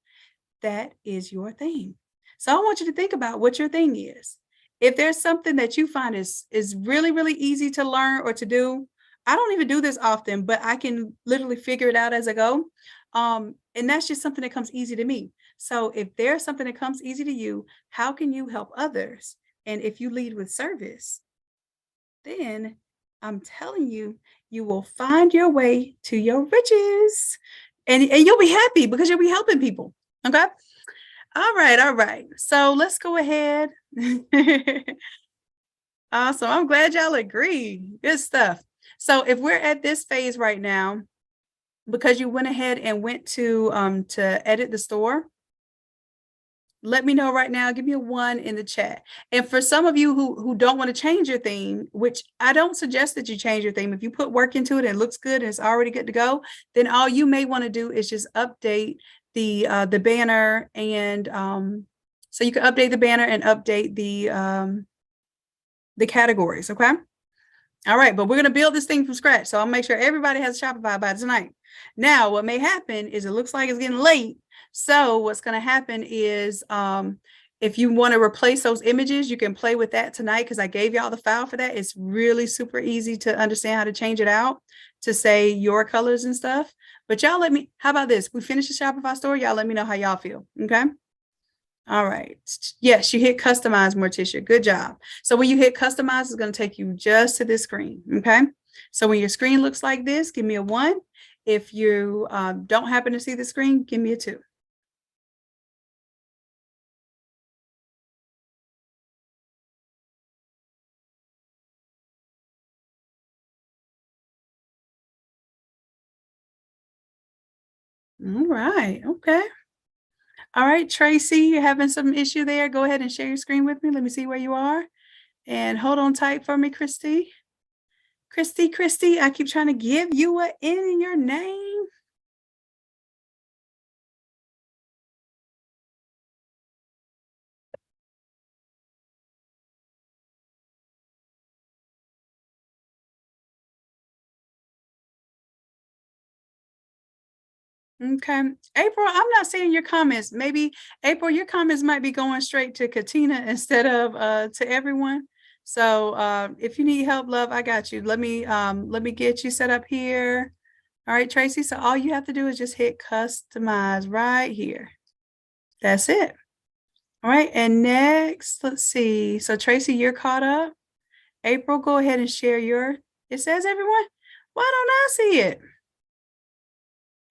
that is your thing. So I want you to think about what your thing is. If there's something that you find is really, really easy to learn or to do, I don't even do this often, but I can literally figure it out as I go. And that's just something that comes easy to me. So if there's something that comes easy to you, how can you help others? And if you lead with service, then I'm telling you, you will find your way to your riches. And you'll be happy because you'll be helping people. Okay. All right. So let's go ahead. Awesome. I'm glad y'all agree. Good stuff. So if we're at this phase right now, because you went ahead and went to edit the store, let me know right now. Give me a 1 in the chat. And for some of you who don't want to change your theme, which I don't suggest that you change your theme. If you put work into it and it looks good and it's already good to go, then all you may want to do is just update the banner. And so you can update the banner and update the categories. Okay. All right. But we're going to build this thing from scratch. So I'll make sure everybody has Shopify by tonight. Now, what may happen is it looks like it's getting late. So what's going to happen is if you want to replace those images, you can play with that tonight because I gave y'all the file for that. It's really super easy to understand how to change it out to say your colors and stuff. But y'all how about this? We finish the Shopify store. Y'all let me know how y'all feel. Okay. All right. Yes, you hit customize, Morticia. Good job. So when you hit customize, it's going to take you just to this screen. Okay. So when your screen looks like this, give me a 1. If you don't happen to see the screen, give me a 2. All right. Okay. All right, Tracy, you're having some issue there. Go ahead and share your screen with me. Let me see where you are. And hold on tight for me, Christy. Christy, I keep trying to give you an N in your name. Okay. April, I'm not seeing your comments. Maybe April, your comments might be going straight to Katina instead of to everyone. So if you need help, love, I got you. Let me get you set up here. All right, Tracy. So all you have to do is just hit customize right here. That's it. All right. And next, let's see. So Tracy, you're caught up. April, go ahead and share your, it says everyone. Why don't I see it?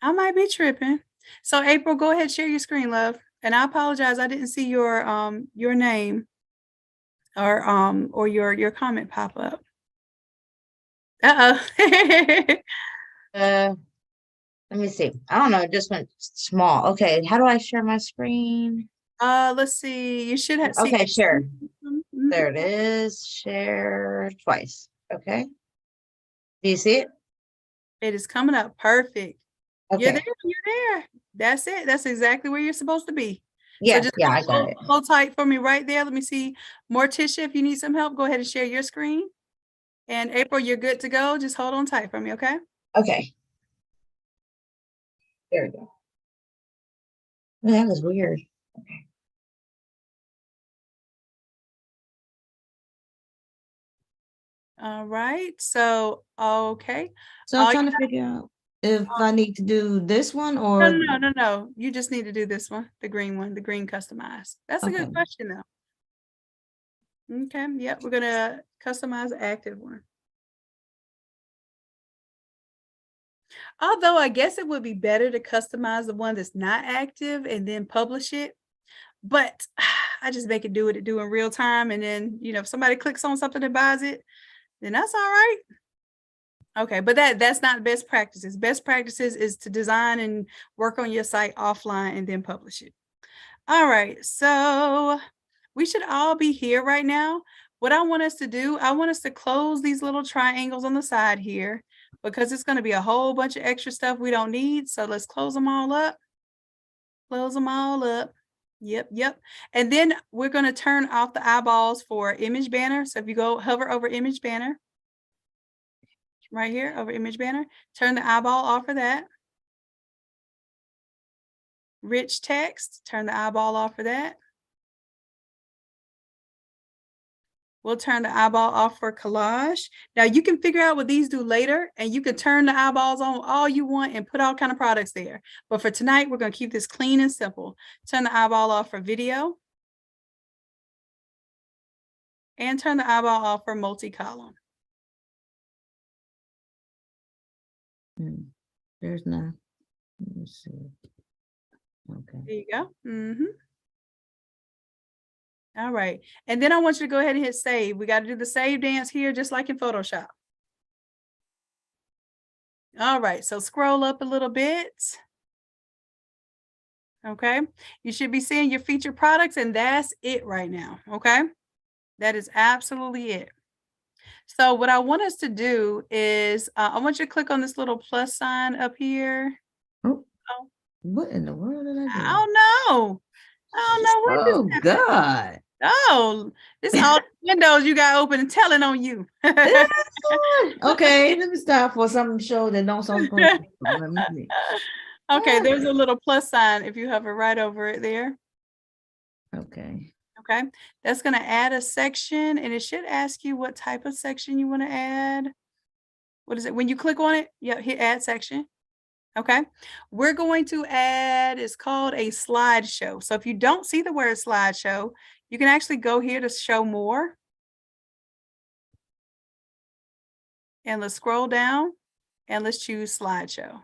I might be tripping. So April, go ahead, share your screen, love. And I apologize, I didn't see your name or your comment pop up. Let me see. I don't know, it just went small. Okay, how do I share my screen? Let's see. You should have okay, share. There it is. Share twice. Okay. Do you see it? It is coming up. Perfect. Okay. You're there. That's it. That's exactly where you're supposed to be. Yeah, so just I got it. Hold tight for me right there. Let me see. Morticia, if you need some help, go ahead and share your screen. And April, you're good to go. Just hold on tight for me, okay? Okay. There we go. That was weird. Okay. All right. So, okay. So I'm trying to figure out if I need to do this one or No. You just need to do this one, the green one, the green customize. That's a good question though. Okay. Yep. We're going to customize the active one. Although I guess it would be better to customize the one that's not active and then publish it. But I just make it do what it do in real time. And then, if somebody clicks on something and buys it, then that's all right. Okay, but that's not best practices. Best practices is to design and work on your site offline and then publish it. All right, so we should all be here right now. What I want us to do, I want us to close these little triangles on the side here because it's going to be a whole bunch of extra stuff we don't need. So let's close them all up. Close them all up. Yep. And then we're going to turn off the eyeballs for image banner. So if you go hover over image banner, right here over image banner, turn the eyeball off of that. Rich text, turn the eyeball off of that. We'll turn the eyeball off for collage. Now you can figure out what these do later and you can turn the eyeballs on all you want and put all kind of products there. But for tonight, we're going to keep this clean and simple. Turn the eyeball off for video. And turn the eyeball off for multi-column. There's no. Let me see. Okay. There you go. All right. And then I want you to go ahead and hit save. We got to do the save dance here, just like in Photoshop. All right. So scroll up a little bit. Okay. You should be seeing your featured products and that's it right now. Okay. That is absolutely it. So what I want us to do is I want you to click on this little plus sign up here. Oh. What in the world did I do? I don't know. What oh God. Oh, this all windows you got open and telling on you. Okay, let me stop for something to show that don't sound let me see. Okay, there's a little plus sign if you hover right over it there. Okay. Okay, that's going to add a section and it should ask you what type of section you want to add. What is it? When you click on it, hit add section. Okay, we're going to add, it's called a slideshow. So if you don't see the word slideshow, you can actually go here to show more. And let's scroll down and let's choose slideshow.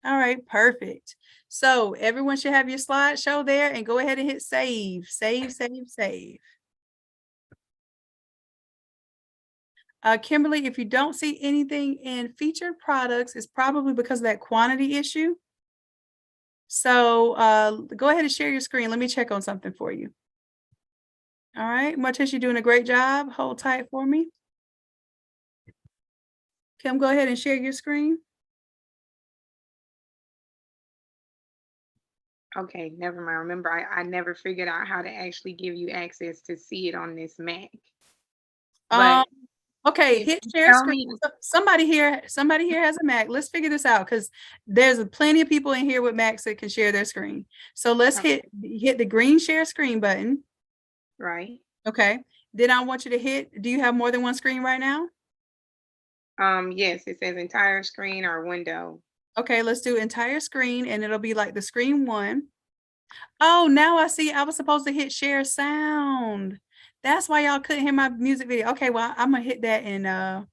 All right, perfect. So everyone should have your slideshow there and go ahead and hit save. Kimberly, if you don't see anything in featured products, it's probably because of that quantity issue. So go ahead and share your screen. Let me check on something for you. All right, Martish, you're doing a great job. Hold tight for me. Kim, go ahead and share your screen. Okay, never mind. Remember, I never figured out how to actually give you access to see it on this Mac. But okay, can hit you share tell screen. me- Somebody here has a Mac. Let's figure this out because there's plenty of people in here with Macs that can share their screen. So let's hit the green share screen button. Right. Okay. Then I want you to hit, do you have more than one screen right now? Yes, it says entire screen or window. Okay, let's do entire screen and it'll be like the screen one. Oh, now I see I was supposed to hit share sound. That's why y'all couldn't hear my music video. Okay, well, I'm gonna hit that and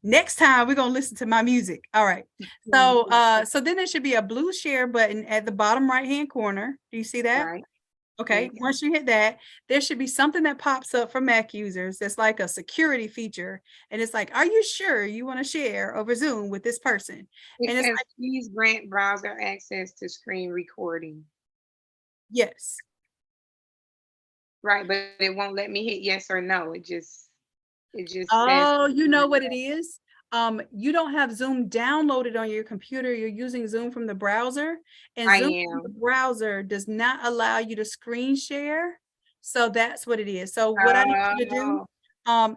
next time we're gonna listen to my music. All right. So then there should be a blue share button at the bottom right-hand corner. Do you see that? Right. Okay, Yes. once you hit that, there should be something that pops up for Mac users that's like a security feature. And it's like, are you sure you want to share over Zoom with this person? It And it's says like, please grant browser access to screen recording. yes. Right, but it won't let me hit yes or no. It just says. Oh, you know what it is? You don't have Zoom downloaded on your computer. You're using Zoom from the browser, and I Zoom from the am. browser does not allow you to screen share. So that's what it is. So what I need you to do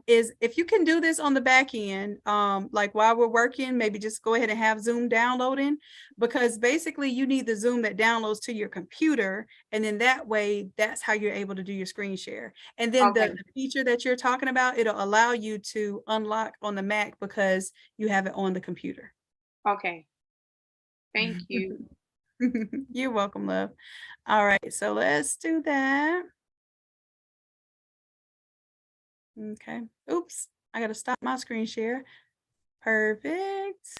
is if you can do this on the back end, like while we're working, maybe just go ahead and have Zoom downloading, because basically you need the Zoom that downloads to your computer, and then that way that's how you're able to do your screen share. And then Okay. the feature that you're talking about, it'll allow you to unlock on the Mac because you have it on the computer. Okay. Thank you. You're welcome, love. All right, so let's do that. Okay. Oops, I gotta stop my screen share. Perfect.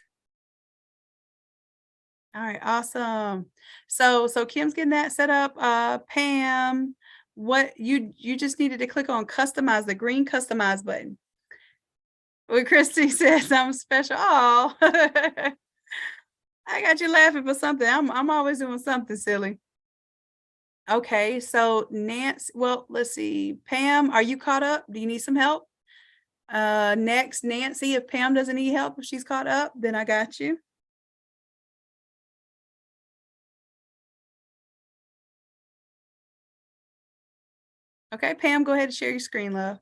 All right, awesome. So Kim's getting that set up. Pam, what you just needed to click on customize, the green customize button. What Christy says, I'm special. Oh, I got you laughing for something. I'm always doing something silly. Okay, so Nancy, well, let's see. Pam, are you caught up? Do you need some help? Next, Nancy, if Pam doesn't need help, if she's caught up, then I got you. Okay, Pam, go ahead and share your screen, love.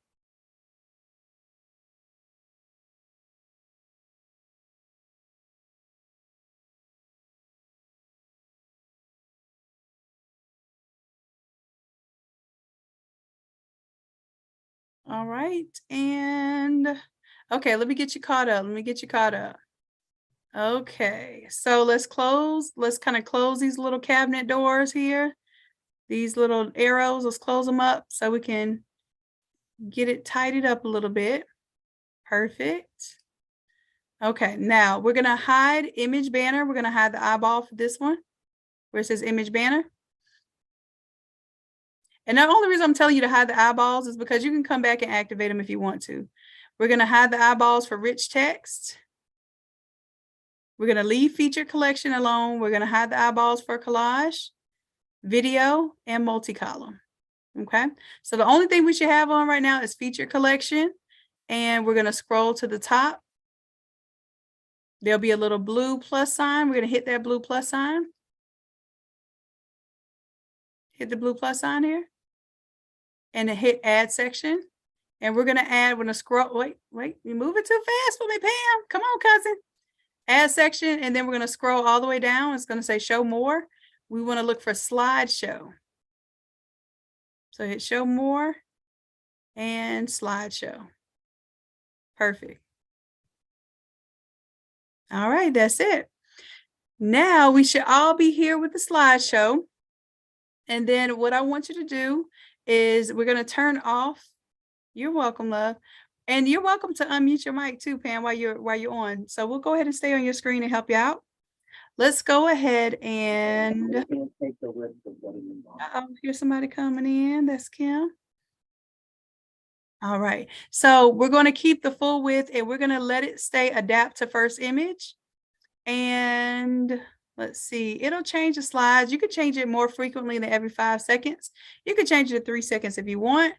All right, and okay, let me get you caught up. Okay, so let's kind of close these little cabinet doors here. These little arrows, let's close them up so we can get it tidied up a little bit. Perfect. Okay, now we're gonna hide image banner. We're gonna hide the eyeball for this one, where it says image banner. And the only reason I'm telling you to hide the eyeballs is because you can come back and activate them if you want to. We're gonna hide the eyeballs for rich text. We're gonna leave feature collection alone. We're gonna hide the eyeballs for collage, video, and multi-column. Okay, so the only thing we should have on right now is feature collection, and we're gonna scroll to the top. There'll be a little blue plus sign. We're gonna hit that blue plus sign. Hit the blue plus sign here. And then hit add section. And we're gonna scroll, wait, you're moving too fast for me, Pam. Come on, cousin. Add section, and then we're gonna scroll all the way down. It's gonna say show more. We wanna look for slideshow. So hit show more and slideshow. Perfect. All right, that's it. Now we should all be here with the slideshow. And then what I want you to do is we're gonna turn off. You're welcome, love. And you're welcome to unmute your mic too, Pam, while you're on. So we'll go ahead and stay on your screen and help you out. Let's go ahead and here's somebody coming in. That's Kim. All right. So we're going to keep the full width and we're going to let it stay adapt to first image. And Let's see, it'll change the slides. You could change it more frequently than every 5 seconds. You could change it to 3 seconds if you want.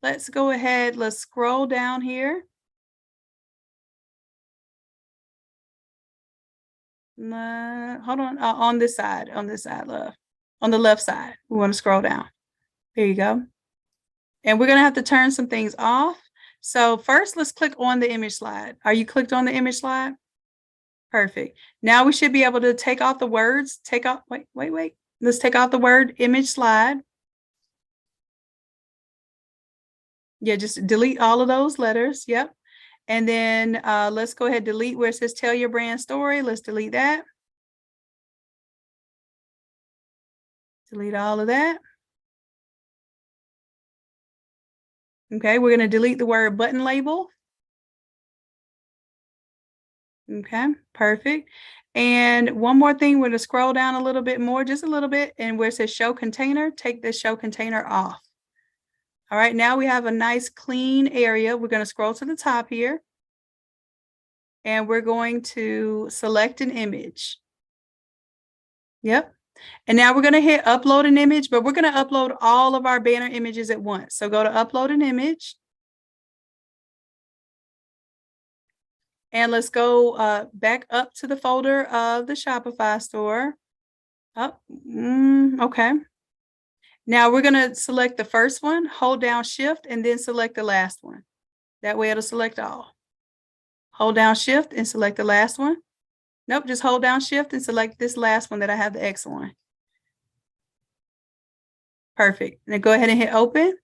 Let's go ahead, let's scroll down here. Hold on this side, love. On the left side, we want to scroll down. There you go. And we're gonna have to turn some things off. So first, let's click on the image slide. Are you clicked on the image slide? Perfect. Now we should be able to take off the words. Wait. Let's take out the word image slide. Yeah, just delete all of those letters. Yep. And then let's go ahead, delete where it says tell your brand story. Let's delete that. Delete all of that. Okay, we're going to delete the word button label. Okay, perfect. And one more thing, we're going to scroll down a little bit more, just a little bit, and where it says show container, take this show container off. All right, now we have a nice clean area. We're going to scroll to the top here. And we're going to select an image. Yep. And now we're going to hit upload an image, but we're going to upload all of our banner images at once. So go to upload an image. And let's go back up to the folder of the Shopify store. Okay. Now we're going to select the first one, hold down shift, and then select the last one. That way it'll select all. Hold down shift and select the last one. Nope, just hold down shift and select this last one that I have the X on. Perfect. Now go ahead and hit open.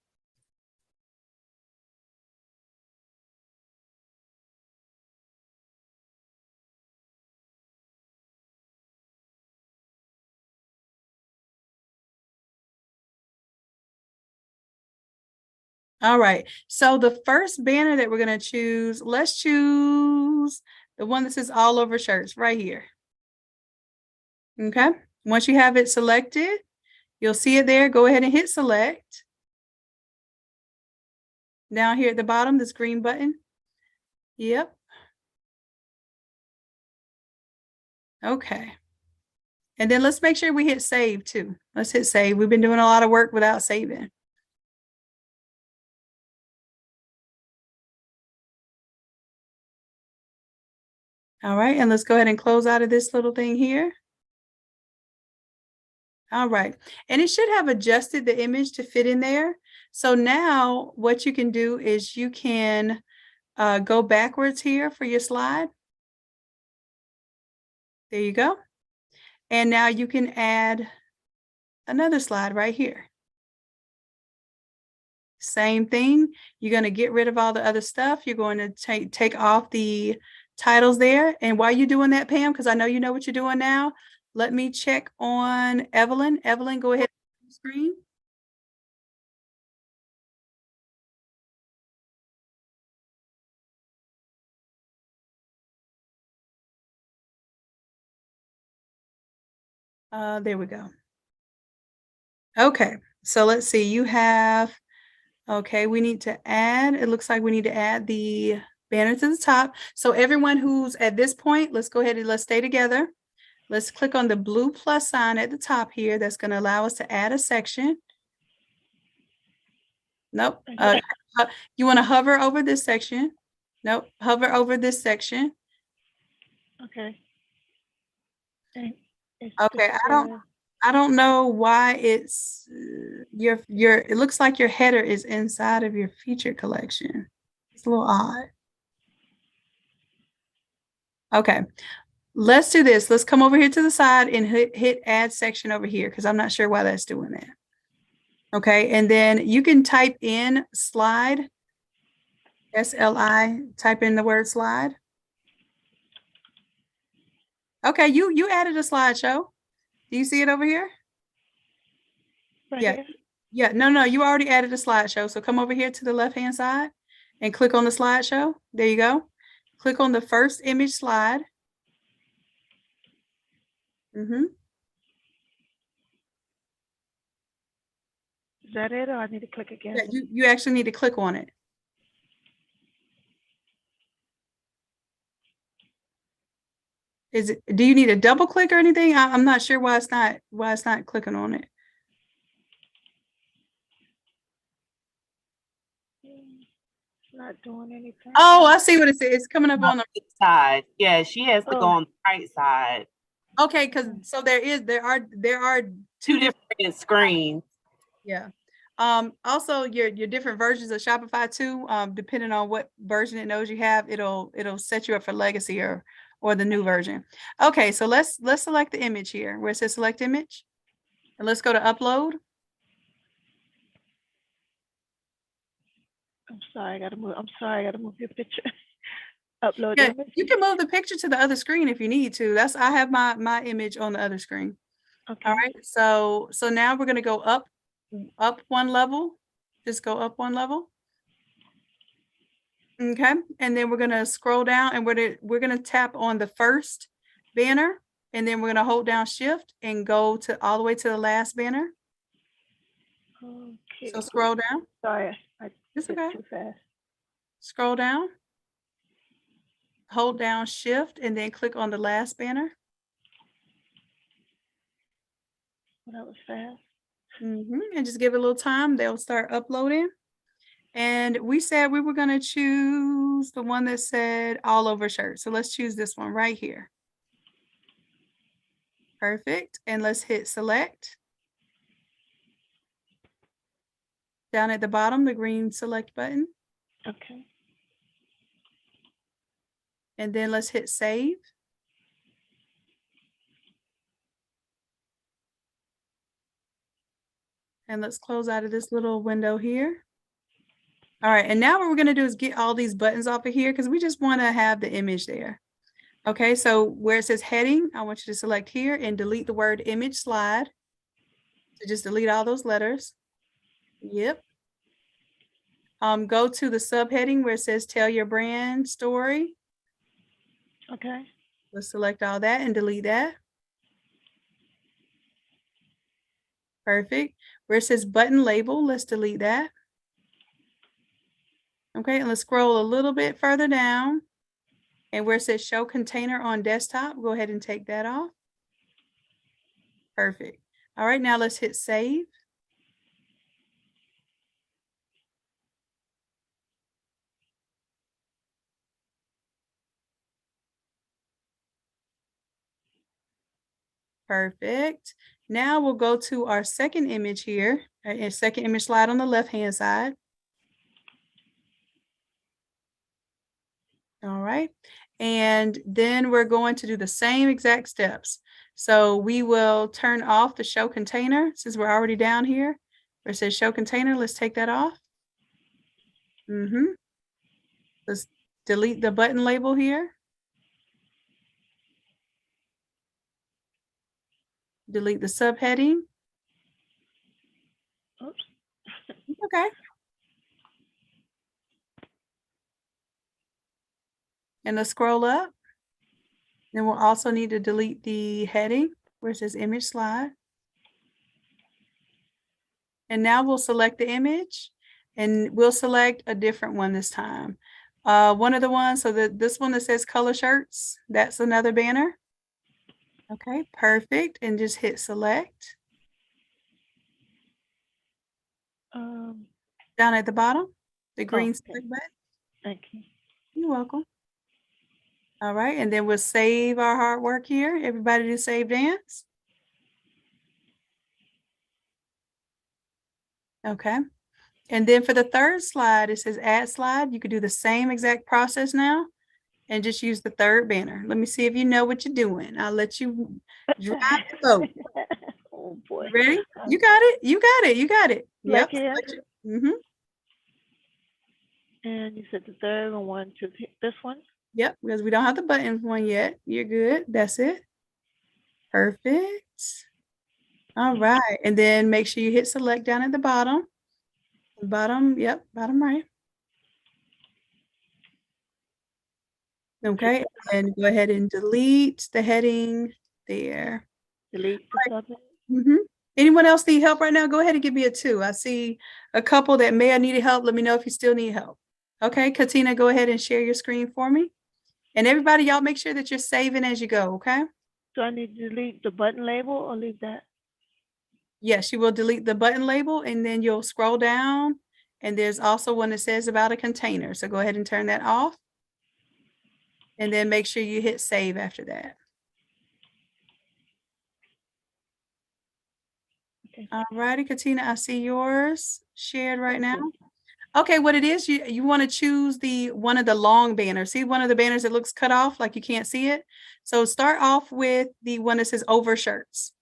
All right, so the first banner that we're going to choose, let's choose the one that says all over shirts right here. Okay, once you have it selected, you'll see it there. Go ahead and hit select. Down here at the bottom, this green button. Yep. Okay. And then let's make sure we hit save too. Let's hit save. We've been doing a lot of work without saving. All right, and let's go ahead and close out of this little thing here. All right, and it should have adjusted the image to fit in there. So now what you can do is you can go backwards here for your slide. There you go. And now you can add another slide right here. Same thing. You're going to get rid of all the other stuff. You're going to take off the titles there. And while you're doing that, Pam, because I know you know what you're doing now, let me check on Evelyn. Evelyn, go ahead on the screen. There we go. Okay, so let's see. You have, okay, we need to add, it looks like we need to add the banner to the top. So everyone who's at this point, let's go ahead and let's stay together. Let's click on the blue plus sign at the top here. That's going to allow us to add a section. Nope. You want to hover over this section. Nope. Hover over this section. Okay. Okay. I don't know why it's it looks like your header is inside of your feature collection. It's a little odd. Okay. Let's do this. Let's come over here to the side and hit add section over here because I'm not sure why that's doing that. Okay, and then you can type in slide, S-L-I, type in the word slide. Okay, you added a slideshow. Do you see it over here? Right yeah. here? Yeah, no, you already added a slideshow. So come over here to the left-hand side and click on the slideshow. There you go. Click on the first image slide. Is that it, or I need to click again? Yeah, you actually need to click on it. Do you need a double click or anything? I'm not sure why it's not clicking on it. Not doing anything. Oh, I see what it says. It's coming up on the side. Yeah, she has to go on the right side. Okay, because so there are two different screens. Yeah. Also your different versions of Shopify too, depending on what version it knows you have, it'll set you up for legacy or the new version. Okay, so let's select the image here where it says select image, and let's go to upload. I'm sorry, I gotta move your picture. Upload Yeah, image. you can move the picture to the other screen if you need to. I have my image on the other screen. Okay. All right, so now we're gonna go up one level. Just go up one level. Okay, and then we're gonna scroll down, and we're gonna tap on the first banner, and then we're gonna hold down Shift and go to all the way to the last banner. Okay. So scroll down. Sorry, I It's did okay. too fast. Scroll down. Hold down Shift and then click on the last banner. That was fast. And just give it a little time. They'll start uploading. And we said we were going to choose the one that said all over shirt. So let's choose this one right here. Perfect. And let's hit select. Down at the bottom, the green select button. Okay. And then let's hit save. And let's close out of this little window here. All right, and now what we're gonna do is get all these buttons off of here because we just wanna have the image there. Okay, so where it says heading, I want you to select here and delete the word image slide. So just delete all those letters. Yep. Go to the subheading where it says tell your brand story. Okay. Let's select all that and delete that. Perfect. Where it says button label, let's delete that. Okay, and let's scroll a little bit further down. And where it says show container on desktop, go ahead and take that off. Perfect. All right, now let's hit save. Perfect. Now we'll go to our second image here, a second image slide on the left-hand side. All right. And then we're going to do the same exact steps. So we will turn off the show container since we're already down here where it says show container. Let's take that off. Let's delete the button label here. Delete the subheading. Oops. Okay. And let's scroll up. Then we'll also need to delete the heading where it says image slide. And now we'll select the image and we'll select a different one this time. One of the ones, so this one that says color shirts, that's another banner. Okay, perfect. And just hit select. Down at the bottom, the green select button. Thank you. You're welcome. All right, and then we'll save our hard work here. Everybody do save dance. Okay. And then for the third slide, it says add slide. You could do the same exact process now and just use the third banner. Let me see if you know what you're doing. I'll let you drive the boat. Oh boy. Ready? You got it. You got it. You got it. Yep. And you said the third one to this one? Yep, because we don't have the button one yet. You're good. That's it. Perfect. All right. And then make sure you hit select down at the bottom. Bottom, yep, bottom right. Okay, and go ahead and delete the heading there. Delete the subheading. Anyone else need help right now? Go ahead and give me a 2. I see a couple that may have needed help. Let me know if you still need help. Okay, Katina, go ahead and share your screen for me. And everybody, y'all make sure that you're saving as you go, okay? Do I need to delete the button label or leave that? Yes, you will delete the button label and then you'll scroll down and there's also one that says about a container. So go ahead and turn that off. And then make sure you hit save after that. Okay. All righty, Katina, I see yours shared right now. Okay, what it is, you want to choose one of the long banners. See one of the banners that looks cut off, like you can't see it? So start off with the one that says over shirts.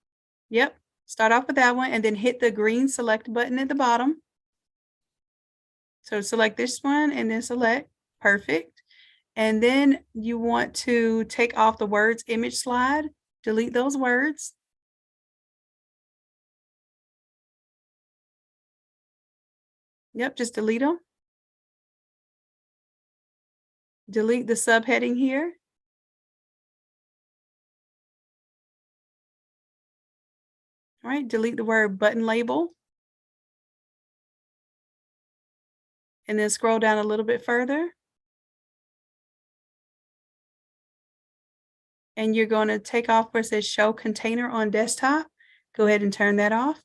Yep, start off with that one and then hit the green select button at the bottom. So select this one and then select, perfect. And then you want to take off the words image slide, delete those words. Yep, just delete them. Delete the subheading here. All right, delete the word button label. And then scroll down a little bit further. And you're going to take off where it says show container on desktop. Go ahead and turn that off.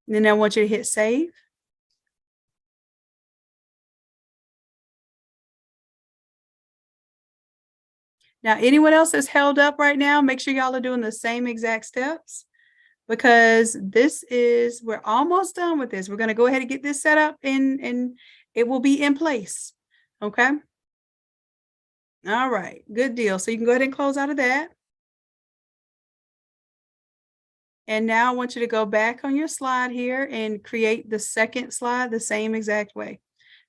And then I want you to hit save. Now, anyone else that's held up right now, make sure y'all are doing the same exact steps because we're almost done with this. We're going to go ahead and get this set up and it will be in place. Okay. All right, good deal. So you can go ahead and close out of that. And now I want you to go back on your slide here and create the second slide the same exact way.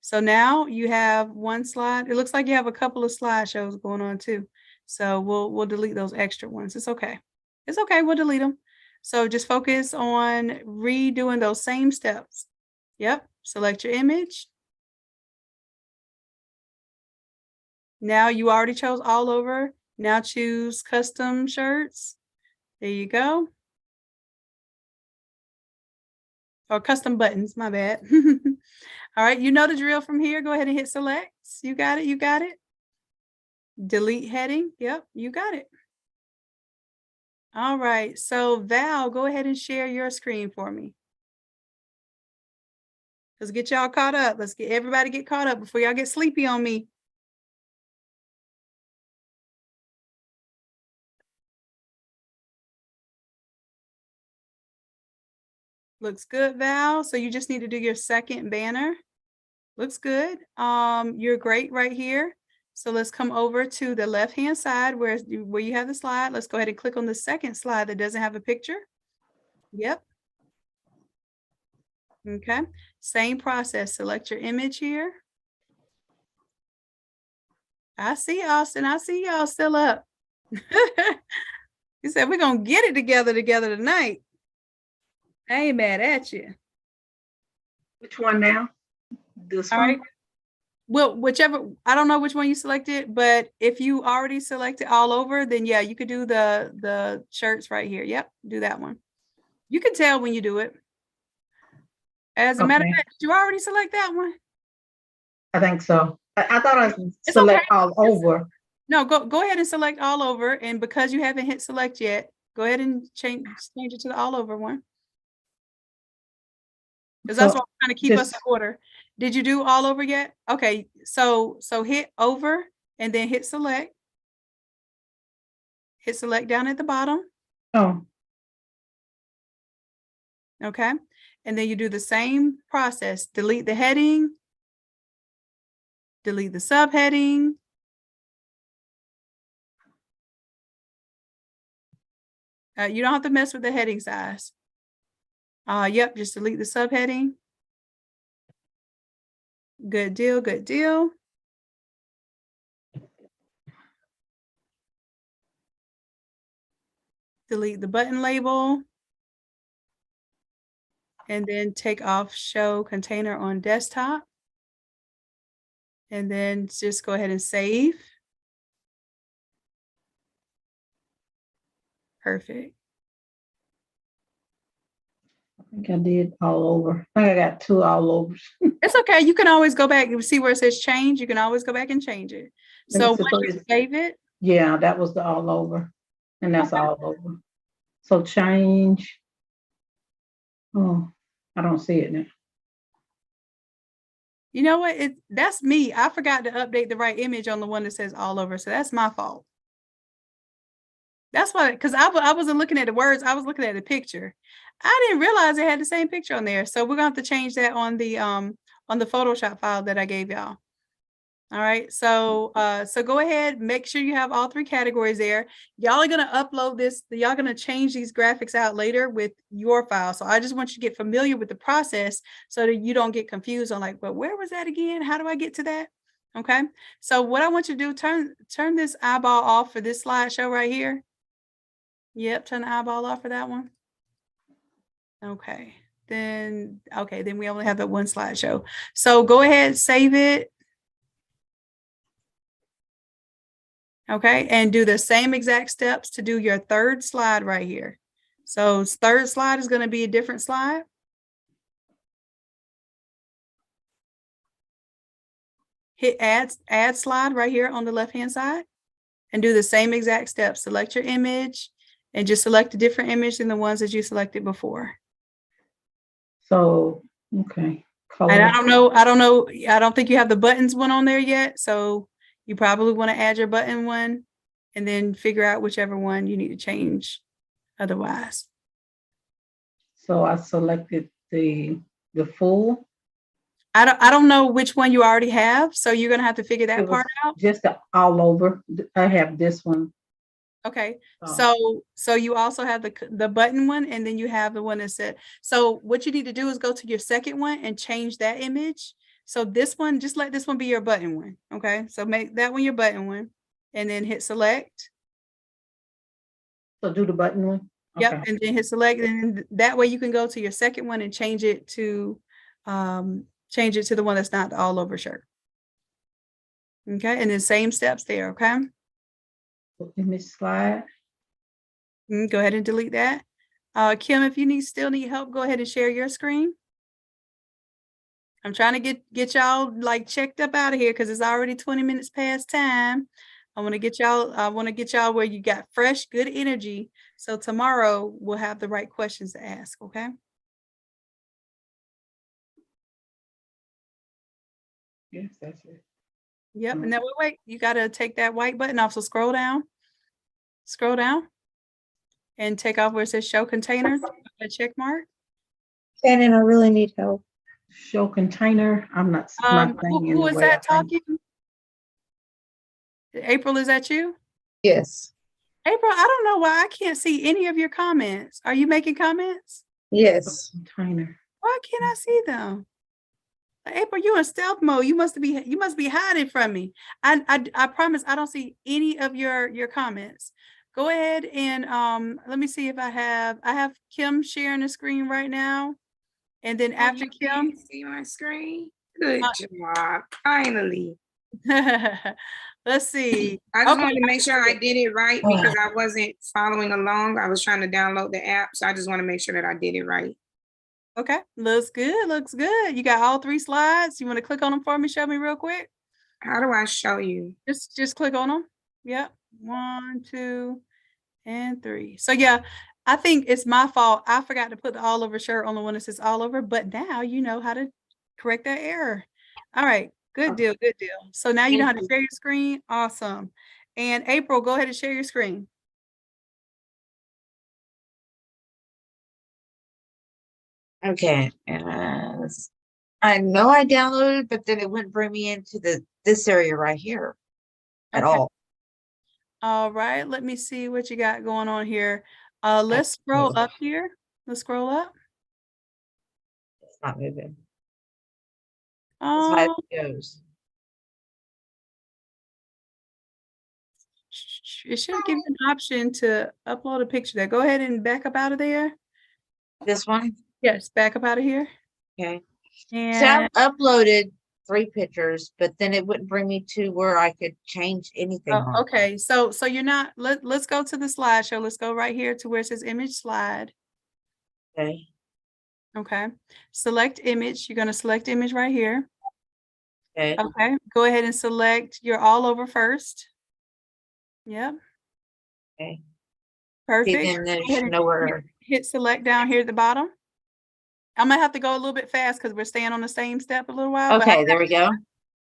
So now you have one slide. It looks like you have a couple of slideshows going on too. So we'll delete those extra ones. It's okay. It's okay, we'll delete them. So just focus on redoing those same steps. Yep, select your image. Now you already chose all over. Now choose custom shirts. There you go. Or custom buttons, my bad. All right, you know the drill from here. Go ahead and hit select. You got it, you got it. Delete heading. Yep, you got it. All right, so Val, go ahead and share your screen for me. Let's get y'all caught up. Let's get everybody get caught up before y'all get sleepy on me. Looks good, Val. So you just need to do your second banner. Looks good. You're great right here. So let's come over to the left-hand side where you have the slide. Let's go ahead and click on the second slide that doesn't have a picture. Yep. Okay. Same process. Select your image here. I see Austin. I see y'all still up. He said, we're going to get it together tonight. I ain't mad at you. Which one now? This All one? right. Well, whichever, I don't know which one you selected, but if you already selected all over, then yeah, you could do the shirts right here. Yep, do that one. You can tell when you do it. As a matter of fact, did you already select that one? I think so. I thought I select all over. No, go ahead and select all over. And because you haven't hit select yet, go ahead and change it to the all over one. Because that's what I'm trying to keep us in order. Did you do all over yet? Okay, so hit over and then hit select. Hit select down at the bottom. Oh. Okay, and then you do the same process. Delete the heading. Delete the subheading. You don't have to mess with the heading size. Yep, just delete the subheading. Good deal, good deal. Delete the button label. And then take off show container on desktop. And then just go ahead and save. Perfect. I think I did all over. I think I got 2 all overs. It's okay. You can always go back and see where it says change. You can always go back and change it. So It's a once you three. save it, Yeah, that was the all over, and that's okay. all over. So change. Oh, I don't see it now. You know what? That's me. I forgot to update the right image on the one that says all over. So that's my fault. That's why, because I wasn't looking at the words. I was looking at the picture. I didn't realize it had the same picture on there. So we're gonna have to change that on the Photoshop file that I gave y'all. All right. So so go ahead, make sure you have all three categories there. Y'all are gonna upload this. Y'all gonna change these graphics out later with your file. So I just want you to get familiar with the process so that you don't get confused on like, well, where was that again? How do I get to that? Okay. So what I want you to do, turn this eyeball off for this slideshow right here. Yep, turn the eyeball off for that one. Okay, then we only have that one slideshow. So go ahead, save it. Okay, and do the same exact steps to do your third slide right here. So third slide is going to be a different slide. Hit add slide right here on the left-hand side and do the same exact steps. Select your image and just select a different image than the ones that you selected before. So, okay. Color. And I don't think you have the buttons one on there yet. So you probably want to add your button one and then figure out whichever one you need to change otherwise. So I selected the full. I don't know which one you already have. So you're going to have to figure that part out. Just all over. I have this one. Okay, so you also have the button one, and then you have the one that said, so what you need to do is go to your second one and change that image. So this one, just let this one be your button one. Okay, so make that one your button one and then hit select. So do the button one? Yep, Okay. and then hit select, and that way you can go to your second one and change it to the one that's not the all over shirt. Okay, and then same steps there, okay? Image slide. Go ahead and delete that. Kim, if you still need help, go ahead and share your screen. I'm trying to get y'all like checked up out of here because it's already 20 minutes past time. I want to get y'all where you got fresh, good energy. So tomorrow we'll have the right questions to ask, okay? Yes, that's it. Yep, and that wait, you got to take that white button off. So scroll down and take off where it says show container, a check mark. Shannon, I really need help. Show container. I'm not. Who is that talking? April, is that you? Yes. April, I don't know why I can't see any of your comments. Are you making comments? Yes. Container. Why can't I see them? April, you in stealth mode. You must be hiding from me. I promise I don't see any of your comments. Go ahead and let me see if I have Kim sharing the screen right now. And then after Kim, see my screen. Good job. Finally. Let's see. I just wanted to make sure I did it right because I wasn't following along. I was trying to download the app. So I just want to make sure that I did it right. Okay, looks good. Looks good. You got all three slides. You want to click on them for me? Show me real quick. How do I show you? Just click on them. Yep. 1, 2, and 3. So yeah, I think it's my fault. I forgot to put the all over shirt on the one that says all over, but now you know how to correct that error. All right, good deal, good deal. So now you know how to share your screen. Awesome. And April, go ahead and share your screen. Okay, and I know I downloaded, but then it wouldn't bring me into this area right here at all. All right, let me see what you got going on here. Let's scroll up here. Let's scroll up. It's not moving. That's how it goes. It should give you an option to upload a picture there. Go ahead and back up out of there. This one? Yes, back up out of here. Okay. And so I've uploaded 3 pictures, but then it wouldn't bring me to where I could change anything. Okay, so you're not. Let's go to the slideshow. Let's go right here to where it says image slide. Okay. Okay. Select image. You're going to select image right here. Okay, go ahead and select your all over first. Yep. Okay. Perfect. Then there's nowhere. Hit select down here at the bottom. I'm gonna have to go a little bit fast because we're staying on the same step a little while. Okay, there we go.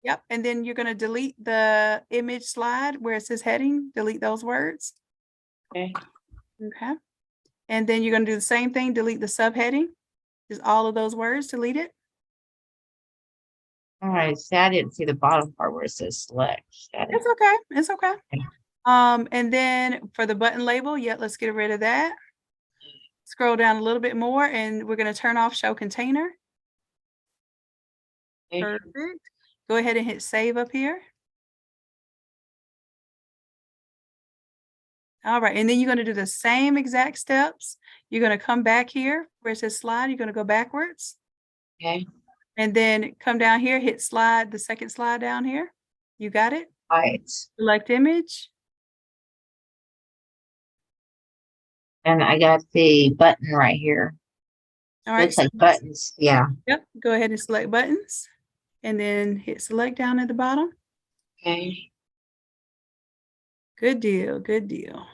Yep, and then you're gonna delete the image slide where it says heading, delete those words. Okay. Okay. And then you're gonna do the same thing, delete the subheading. Just all of those words, delete it. All right, so I didn't see the bottom part where it says select. It's okay, it's okay. And then for the button label, let's get rid of that. Scroll down a little bit more and we're gonna turn off show container. Okay. Perfect. Go ahead and hit save up here. All right, and then you're gonna do the same exact steps. You're gonna come back here where it says slide, you're gonna go backwards. Okay. And then come down here, hit slide, the second slide down here. You got it? All right. Select image. And I got the button right here. All right. Looks like buttons. Yeah. Yep. Go ahead and select buttons and then hit select down at the bottom. Okay. Good deal. Good deal.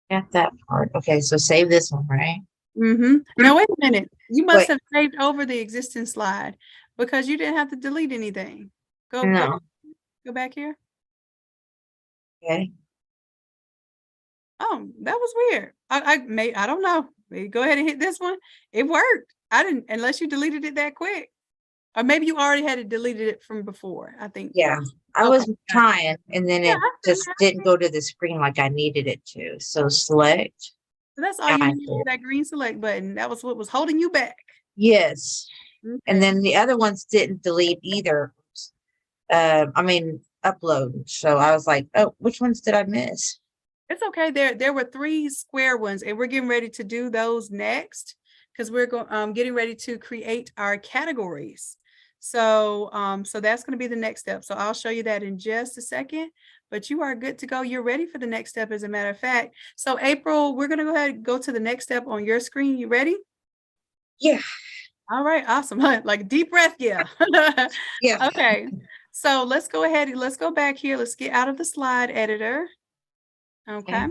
Got that part. Okay, so save this one, right? Mm-hmm. Now, wait a minute. You must have saved over the existing slide because you didn't have to delete anything. Go back here. Okay. Oh, that was weird. I don't know. Maybe go ahead and hit this one. It worked. I didn't, unless you deleted it that quick. Or maybe you already had it deleted it from before, I think. Yeah, I was trying and then it just didn't go to the screen like I needed it to. So select. So that's all you needed, that green select button. That was what was holding you back. Yes. Okay. And then the other ones didn't delete either. Upload. So I was like, oh, which ones did I miss? It's okay. There were 3 square ones, and we're getting ready to do those next because we're getting ready to create our categories. So so that's going to be the next step. So I'll show you that in just a second, but you are good to go. You're ready for the next step, as a matter of fact. So April, we're going to go ahead and go to the next step on your screen. You ready? Yeah. All right, awesome. Like deep breath, yeah. Yeah. Okay. So let's go ahead and let's go back here. Let's get out of the slide editor. Okay.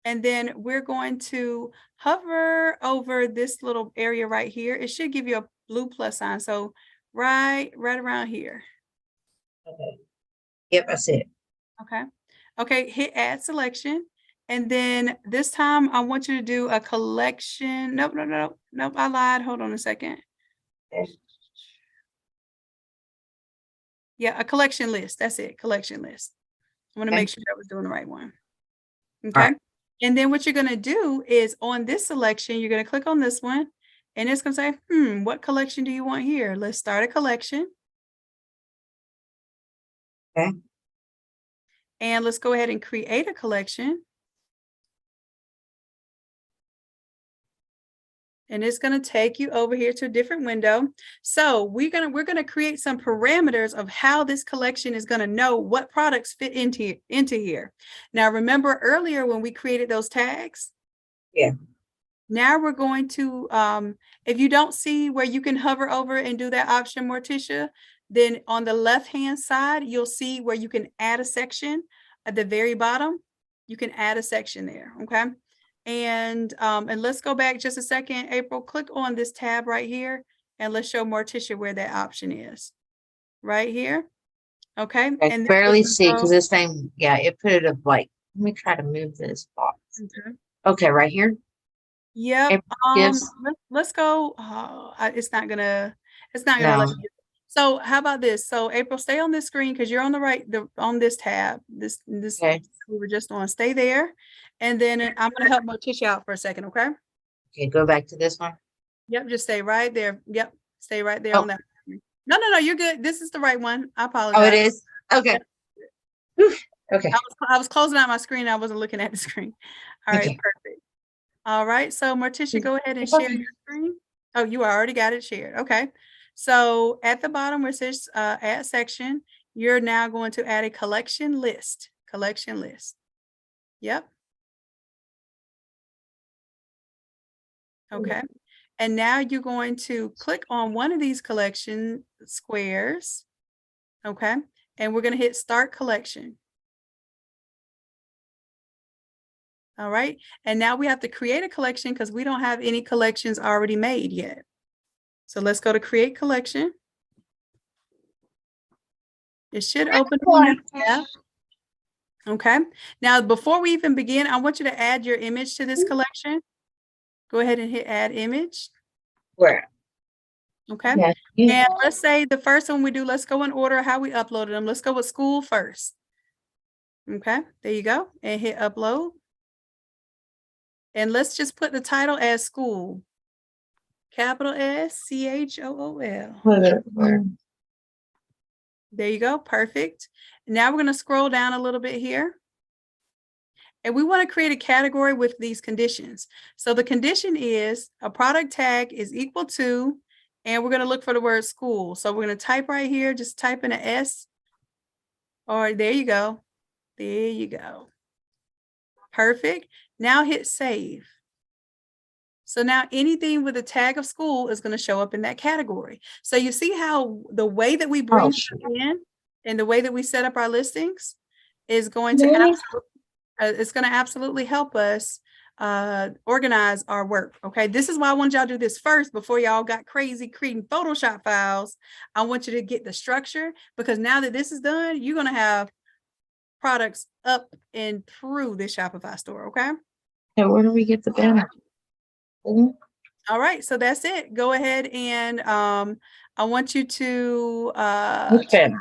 And then we're going to hover over this little area right here. It should give you a blue plus sign. So right around here. Okay. Yep, that's it. Okay. Okay, hit add selection. And then this time I want you to do a collection. Nope, I lied. Hold on a second. Yeah, a collection list. That's it, collection list. I want to make sure I was doing the right one. Okay. Right. And then what you're going to do is on this selection, you're going to click on this one and it's going to say, what collection do you want here? Let's start a collection. Okay. And let's go ahead and create a collection. And it's going to take you over here to a different window. So we're going to create some parameters of how this collection is going to know what products fit into here. Now, remember earlier when we created those tags? Yeah. Now we're going to, if you don't see where you can hover over and do that option, Morticia, then on the left-hand side, you'll see where you can add a section at the very bottom. You can add a section there, okay? And let's go back just a second. April, click on this tab right here and let's show Morticia where that option is. Right here. Okay. I and barely see because this thing, it put it up like, let me try to move this box. Okay, right here. Yep. Let's go. Oh, it's not gonna let you. So how about this? So April, stay on this screen because you're on the right, on this tab. This we were just on. Stay there. And then I'm going to help Morticia out for a second, okay? Okay, go back to this one. Yep, just stay right there. Yep, stay right there on that. No, you're good. This is the right one. I apologize. Oh, it is? Okay. Okay. I was closing out my screen. I wasn't looking at the screen. All right, perfect. All right, so Morticia, go ahead and share your screen. Oh, you already got it shared. Okay. So at the bottom where it says add section, you're now going to add a collection list. Collection list. Yep. Okay. And now you're going to click on one of these collection squares. Okay. And we're going to hit start collection. All right. And now we have to create a collection because we don't have any collections already made yet. So let's go to create collection. It should open a new tab. Okay. Now, before we even begin, I want you to add your image to this collection. Go ahead and hit add image. Where? Okay. And let's say the first one we do, let's go in order how we uploaded them. Let's go with school first. Okay. There you go. And hit upload. And let's just put the title as school. Capital SCHOOL. There you go. Perfect. Now we're going to scroll down a little bit here. And we want to create a category with these conditions. So the condition is a product tag is equal to, and we're going to look for the word school. So we're going to type right here, just type in an S. Or there you go. There you go. Perfect. Now hit save. So now anything with a tag of school is going to show up in that category. So you see how the way that we bring stuff in and the way that we set up our listings is going to absolutely help us organize our work. Okay, this is why I want y'all to do this first before y'all got crazy creating Photoshop files. I want you to get the structure, because now that this is done, you're going to have products up and through the Shopify store. Okay. Yeah, where do we get the banner? All right, so that's it. Go ahead and I want you to Which banner?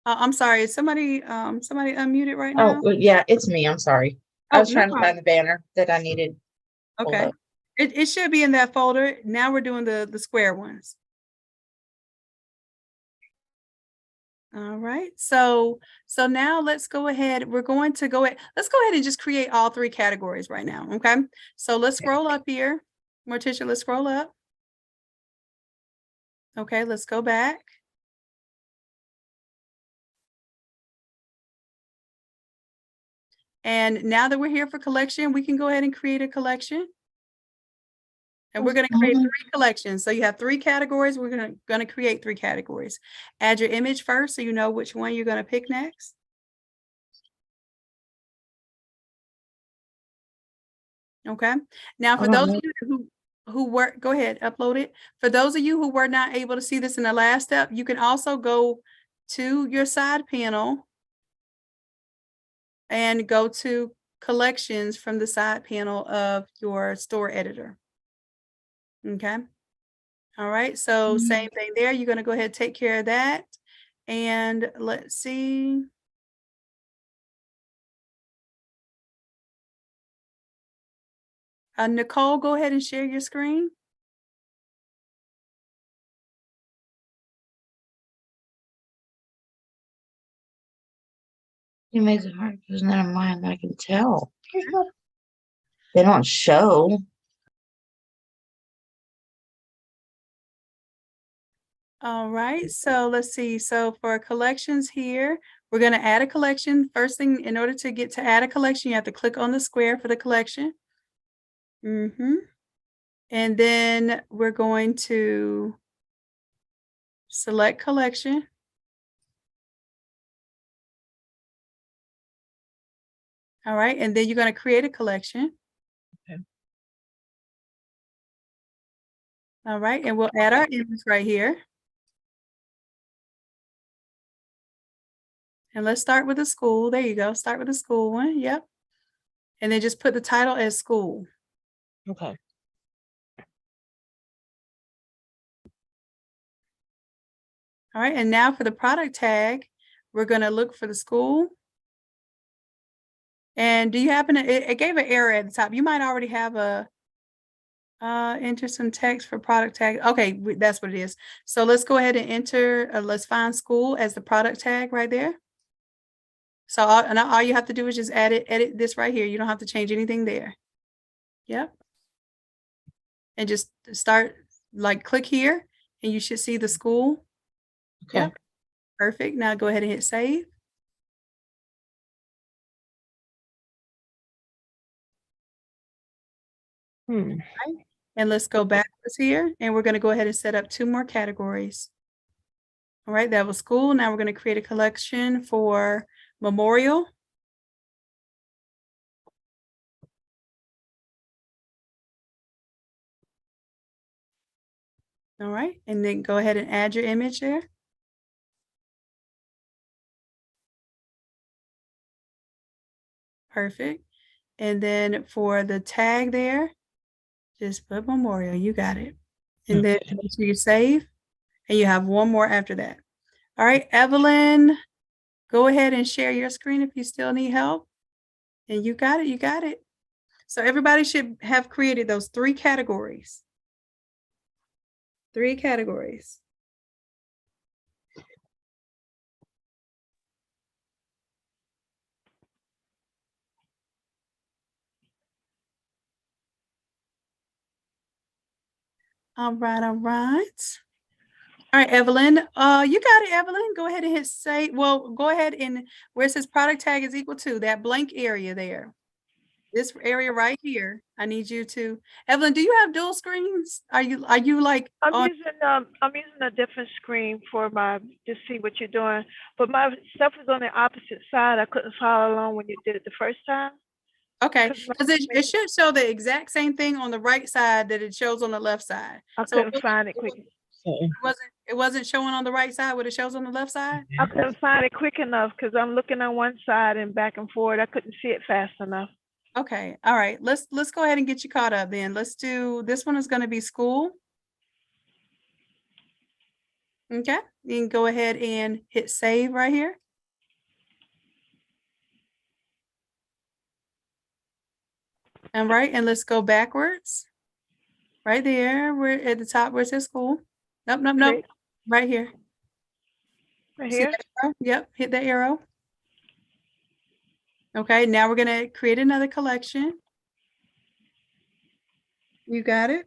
I'm sorry, somebody unmuted right now. Oh, yeah, it's me. I'm sorry. I was trying to find the banner that I needed. Okay. It should be in that folder. Now we're doing the square ones. All right. So now let's go ahead. Let's go ahead and just create all three categories right now. Okay. So let's scroll up here. Morticia, let's scroll up. Okay, let's go back. And now that we're here for collection, we can go ahead and create a collection. And we're going to create 3 collections. So you have 3 categories. We're going to create 3 categories. Add your image first so you know which one you're going to pick next. Okay. Now, for those of you who were, go ahead, upload it. For those of you who were not able to see this in the last step, you can also go to your side panel and go to collections from the side panel of your store editor. Okay. All right. So same thing there. You're going to go ahead and take care of that. And let's see. Nicole, go ahead and share your screen. You made it hard because none of mine I can tell. They don't show. All right, so let's see. So for collections here, we're going to add a collection. First thing, in order to get to add a collection, you have to click on the square for the collection. And then we're going to select collection. All right, and then you're going to create a collection. Okay. All right, and we'll add our image right here. And let's start with the school. There you go. Start with the school one. Yep. And then just put the title as school. Okay. All right, and now for the product tag, we're going to look for the school. And do you happen to, it gave an error at the top. You might already have a, enter some text for product tag. Okay, that's what it is. So let's go ahead and enter, let's find school as the product tag right there. So all you have to do is just edit this right here. You don't have to change anything there. Yep. And just start, like click here and you should see the school. Okay. Yep. Perfect. Now go ahead and hit save. Right. And let's go backwards here, and we're going to go ahead and set up 2 more categories. All right, that was school. Now we're going to create a collection for memorial. All right, and then go ahead and add your image there. Perfect. And then for the tag there, just put memorial. You got it. And then make sure you save. And you have one more after that. All right, Evelyn, go ahead and share your screen if you still need help. And you got it. You got it. So everybody should have created those 3 categories. 3 categories. All right, all right. All right, Evelyn, you got it, Evelyn. Go ahead and hit save. Well, go ahead and where it says product tag is equal to that blank area there. This area right here. I need you to, Evelyn, do you have dual screens? Are you like I'm using a different screen for to see what you're doing, but my stuff is on the opposite side. I couldn't follow along when you did it the first time. Okay, because it should show the exact same thing on the right side that it shows on the left side. I couldn't find it quick. It wasn't showing on the right side what it shows on the left side? I couldn't find it quick enough because I'm looking on one side and back and forth. I couldn't see it fast enough. Okay, all right. Let's go ahead and get you caught up then. Let's do this one is going to be school. Okay, you can go ahead and hit save right here. All right, and let's go backwards. Right there, we're at the top where it says school. Nope, nope, nope. Right here. Right here? Yep, hit the arrow. Okay, now we're going to create another collection. You got it.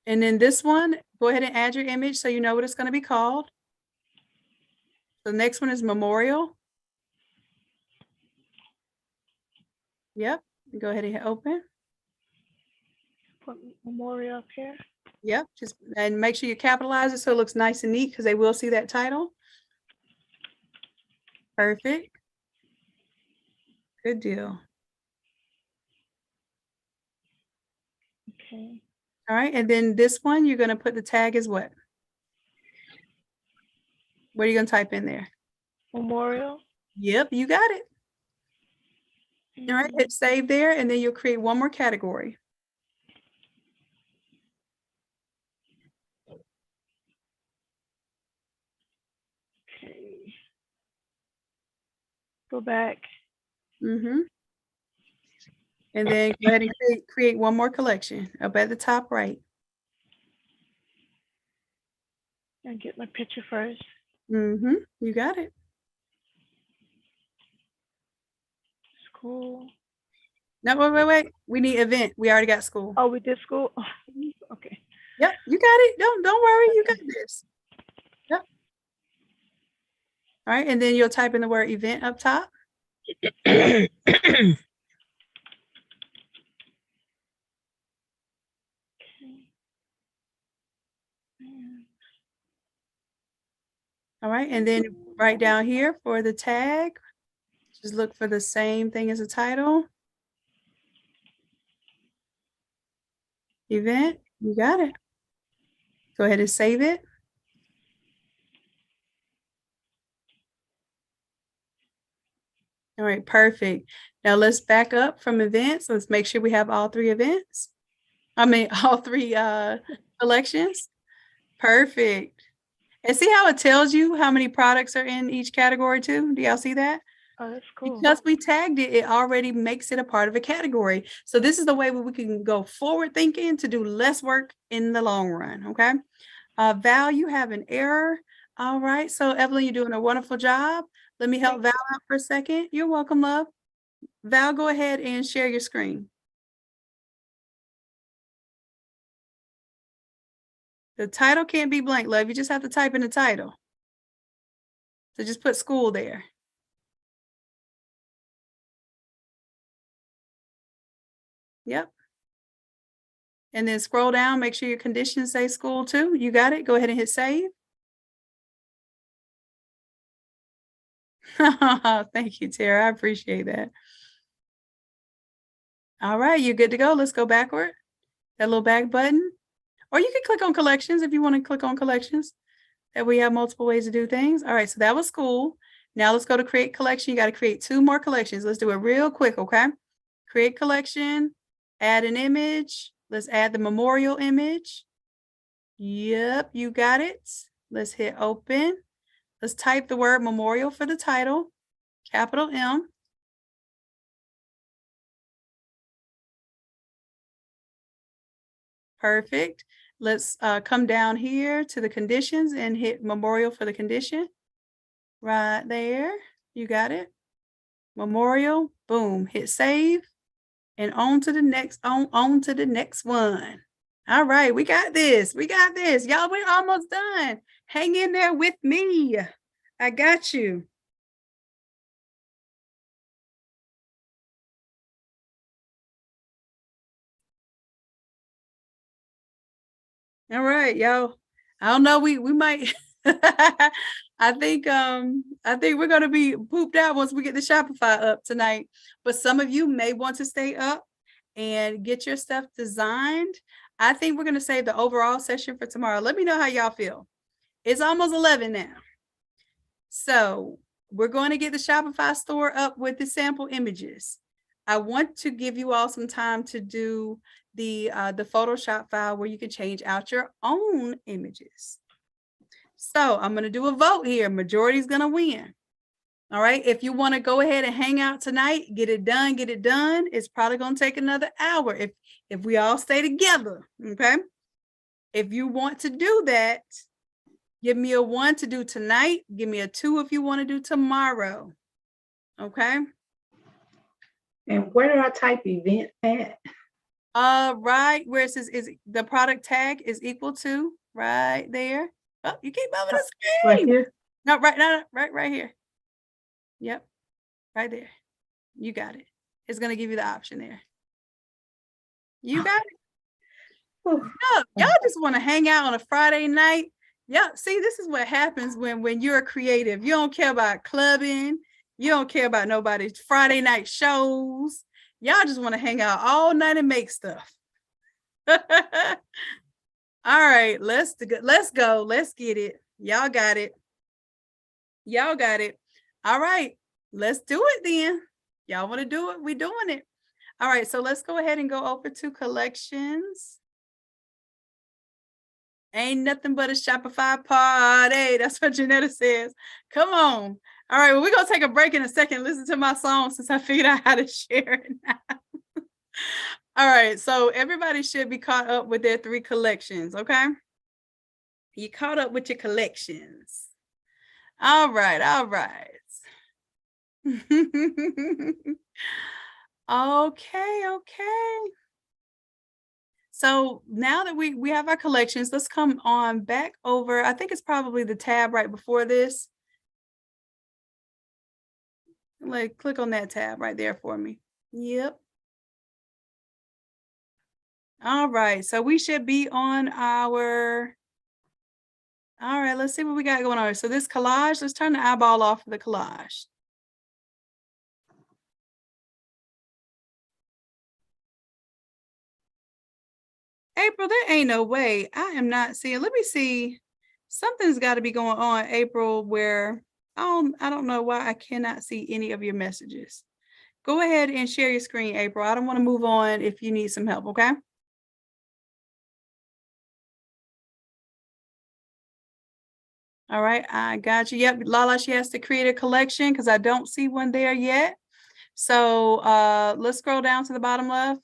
And then this one, go ahead and add your image so you know what it's going to be called. The next one is memorial. Yep, go ahead and hit open. Put memorial up here. Yep, just and make sure you capitalize it so it looks nice and neat because they will see that title. Perfect. Good deal. Okay. All right, and then this one, you're going to put the tag as what? What are you going to type in there? Memorial. Yep, you got it. All right, hit save there, and then you'll create one more category. Okay. Go back. Mm-hmm. And then go ahead and create one more collection up at the top right. And get my picture first. Mm-hmm. You got it. School. No, wait. We need event. We already got school. Oh, we did school? Okay. Yep, you got it. Don't worry, you got this. Yep. All right, and then you'll type in the word event up top. All right, and then right down here for the tag, just look for the same thing as the title. Event, you got it. Go ahead and save it. All right, perfect. Now let's back up from events. Let's make sure we have all 3 events. All 3 collections. Perfect. And see how it tells you how many products are in each category too? Do y'all see that? Oh, that's cool. Because we tagged it, it already makes it a part of a category. So this is the way we can go forward thinking to do less work in the long run, okay? Val, you have an error. All right, so Evelyn, you're doing a wonderful job. Let me help Val out for a second. You're welcome, love. Val, go ahead and share your screen. The title can't be blank, love. You just have to type in the title. So just put school there. Yep. And then scroll down, make sure your conditions say school too. You got it. Go ahead and hit save. Thank you, Tara. I appreciate that. All right, you're good to go. Let's go backward. That little back button. Or you can click on collections if you want to click on collections. That we have multiple ways to do things. All right, so that was school. Now let's go to create collection. You got to create 2 more collections. Let's do it real quick, okay? Create collection, add an image. Let's add the memorial image. Yep, you got it. Let's hit open. Let's type the word memorial for the title, capital M. Perfect. Let's come down here to the conditions and hit memorial for the condition. Right there. You got it. Memorial. Boom. Hit save. And on to the next, on to the next one. All right, we got this. We got this. Y'all, we're almost done. Hang in there with me. I got you. All right, y'all. I don't know. We might. I think we're gonna be pooped out once we get the Shopify up tonight. But some of you may want to stay up and get your stuff designed. I think we're gonna save the overall session for tomorrow. Let me know how y'all feel. It's almost 11 now. So we're going to get the Shopify store up with the sample images. I want to give you all some time to do the Photoshop file where you can change out your own images. So I'm going to do a vote here. Majority is going to win. All right. If you want to go ahead and hang out tonight, get it done, get it done. It's probably going to take another hour if we all stay together. Okay. If you want to do that, give me a 1 to do tonight. Give me a 2 if you want to do tomorrow. Okay. And where do I type event at? Right where it says is the product tag is equal to right there. Oh, you keep moving the screen. Right here? No, right here. Yep. Right there. You got it. It's gonna give you the option there. You got it. Look, y'all just want to hang out on a Friday night. Yeah, see, this is what happens when you're creative. You don't care about clubbing. You don't care about nobody's Friday night shows. Y'all just want to hang out all night and make stuff. All right, let's go. Let's get it. Y'all got it. Y'all got it. All right, let's do it then. Y'all want to do it? We're doing it. All right, so let's go ahead and go over to collections. Ain't nothing but a Shopify party. That's what Janetta says. Come on. All right, well, we're going to take a break in a second. Listen to my song since I figured out how to share it now. All right, so everybody should be caught up with their 3 collections, okay? You caught up with your collections. All right, all right. Okay. So now that we have our collections, let's come on back over. I think it's probably the tab right before this. Like, click on that tab right there for me. Yep. All right, so we should be on our, all right, let's see what we got going on. So this collage, let's turn the eyeball off of the collage. April, there ain't no way. I am not seeing, let me see. Something's got to be going on, April, where I don't know why I cannot see any of your messages. Go ahead and share your screen, April. I don't want to move on if you need some help, okay? All right, I got you. Yep, Lala, she has to create a collection because I don't see one there yet. So let's scroll down to the bottom left.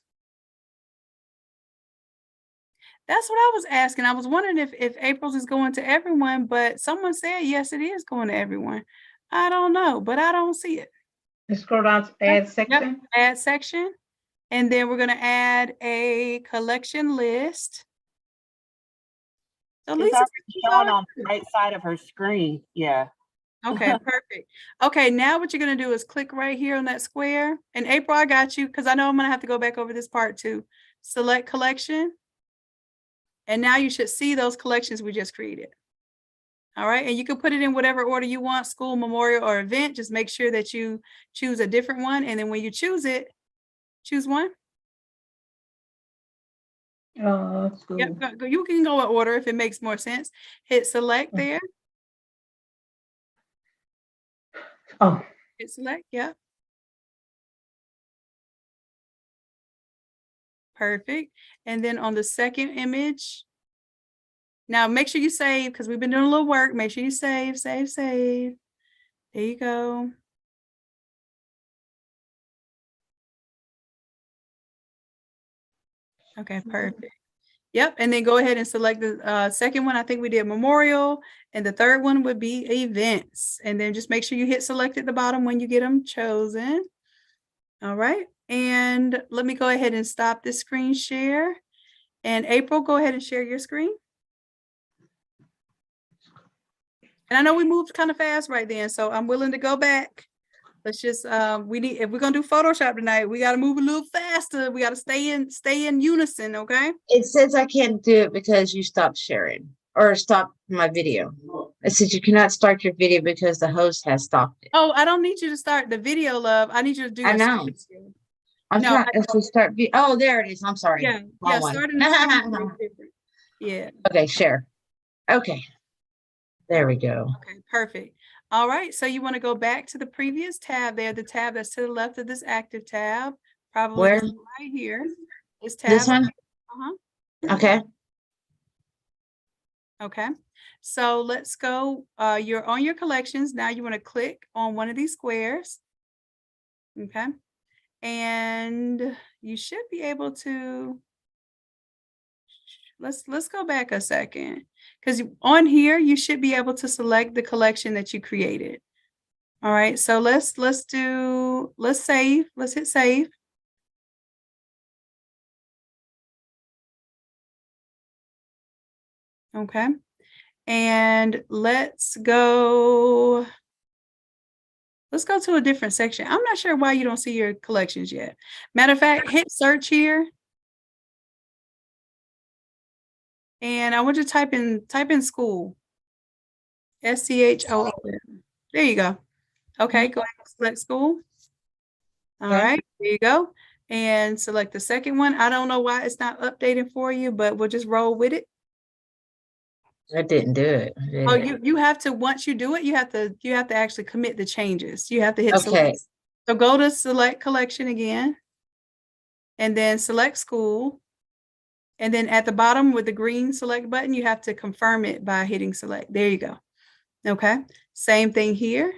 That's what I was asking. I was wondering if April's is going to everyone, but someone said, yes, it is going to everyone. I don't know, but I don't see it. Let's scroll down to add section. Yep, add section. And then we're going to add a collection list. So It's showing on the right side of her screen. Yeah. Okay, perfect. Okay, now what you're going to do is click right here on that square. And April, I got you because I know I'm going to have to go back over this part too. Select collection. And now you should see those collections we just created. All right, and you can put it in whatever order you want, school, memorial, or event. Just make sure that you choose a different one. And then when you choose it, choose one. School. Yep, you can go in order if it makes more sense. Hit select there. Oh. Hit select, yep. Perfect. And then on the second image, now make sure you save because we've been doing a little work. Make sure you save. There you go. Okay, perfect. Yep, and then go ahead and select the second one. I think we did memorial, and the third one would be events. And then just make sure you hit select at the bottom when you get them chosen. All right, and let me go ahead and stop this screen share. And April, go ahead and share your screen. And I know we moved kind of fast right then, so I'm willing to go back. Let's just if we're gonna do Photoshop tonight, we gotta move a little faster. We gotta stay in unison, okay? It says I can't do it because you stopped sharing or stopped my video. It says you cannot start your video because the host has stopped it. Oh, I don't need you to start the video, love. I need you to do. I know. I'm trying to start. Oh, there it is. I'm sorry. Yeah, Wrong starting one. Yeah. Okay, share. Okay. There we go. Okay, perfect. All right, so you want to go back to the previous tab there, the tab that's to the left of this active tab. Probably Where? right here. This tab. This one? Okay. Okay. So let's go. You're on your collections. Now you want to click on one of these squares. Okay. And you should be able to let's go back a second, because on here you should be able to select the collection that you created. All right, so let's save. Let's hit save. Okay, and let's go to a different section. I'm not sure why you don't see your collections yet. Matter of fact, hit search here. And I want you to type in school. SCHOOL. There you go. Okay, go ahead and select school. All right, there you go. And select the second one. I don't know why it's not updating for you, but we'll just roll with it. I didn't do it. Oh, you have to, once you do it, you have to actually commit the changes. You have to hit Okay. select. So go to select collection again, and then select school. And then at the bottom with the green select button, you have to confirm it by hitting select. There you go. Okay, same thing here.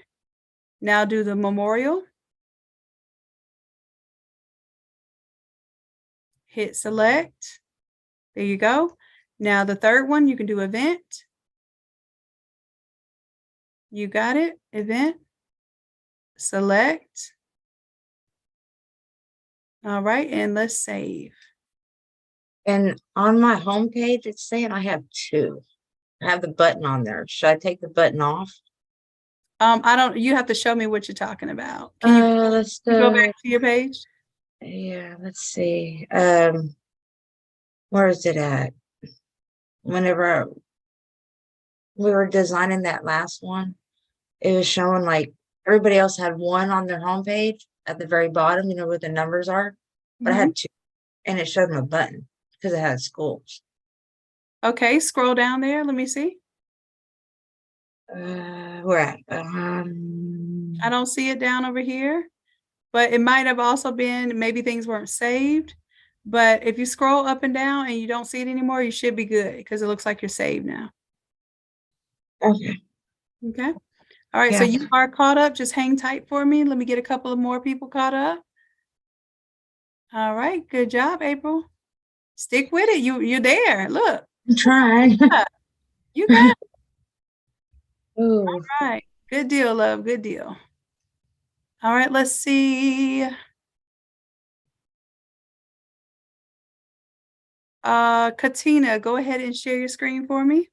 Now do the memorial. Hit select. There you go. Now the third one, you can do event. You got it, event. Select. All right, and let's save. And on my home page, it's saying I have two. I have the button on there. Should I take the button off? You have to show me what you're talking about. Can you Let's go back to your page? Yeah, let's see. Where is it at? Whenever we were designing that last one, it was showing like everybody else had one on their homepage at the very bottom, where the numbers are, but I had two, and it showed them a button because it had schools. Okay, scroll down there. Let me see. Where at? I don't see it down over here, but it might have also been maybe things weren't saved. But if you scroll up and down and you don't see it anymore, you should be good because it looks like you're saved now. Okay. Okay. All right. Yeah. So you are caught up. Just hang tight for me. Let me get a couple of more people caught up. All right. Good job, April. Stick with it. You're there. Look. I'm trying. You got it. Ooh. All right. Good deal, love. Good deal. All right. Let's see. Katina, go ahead and share your screen for me.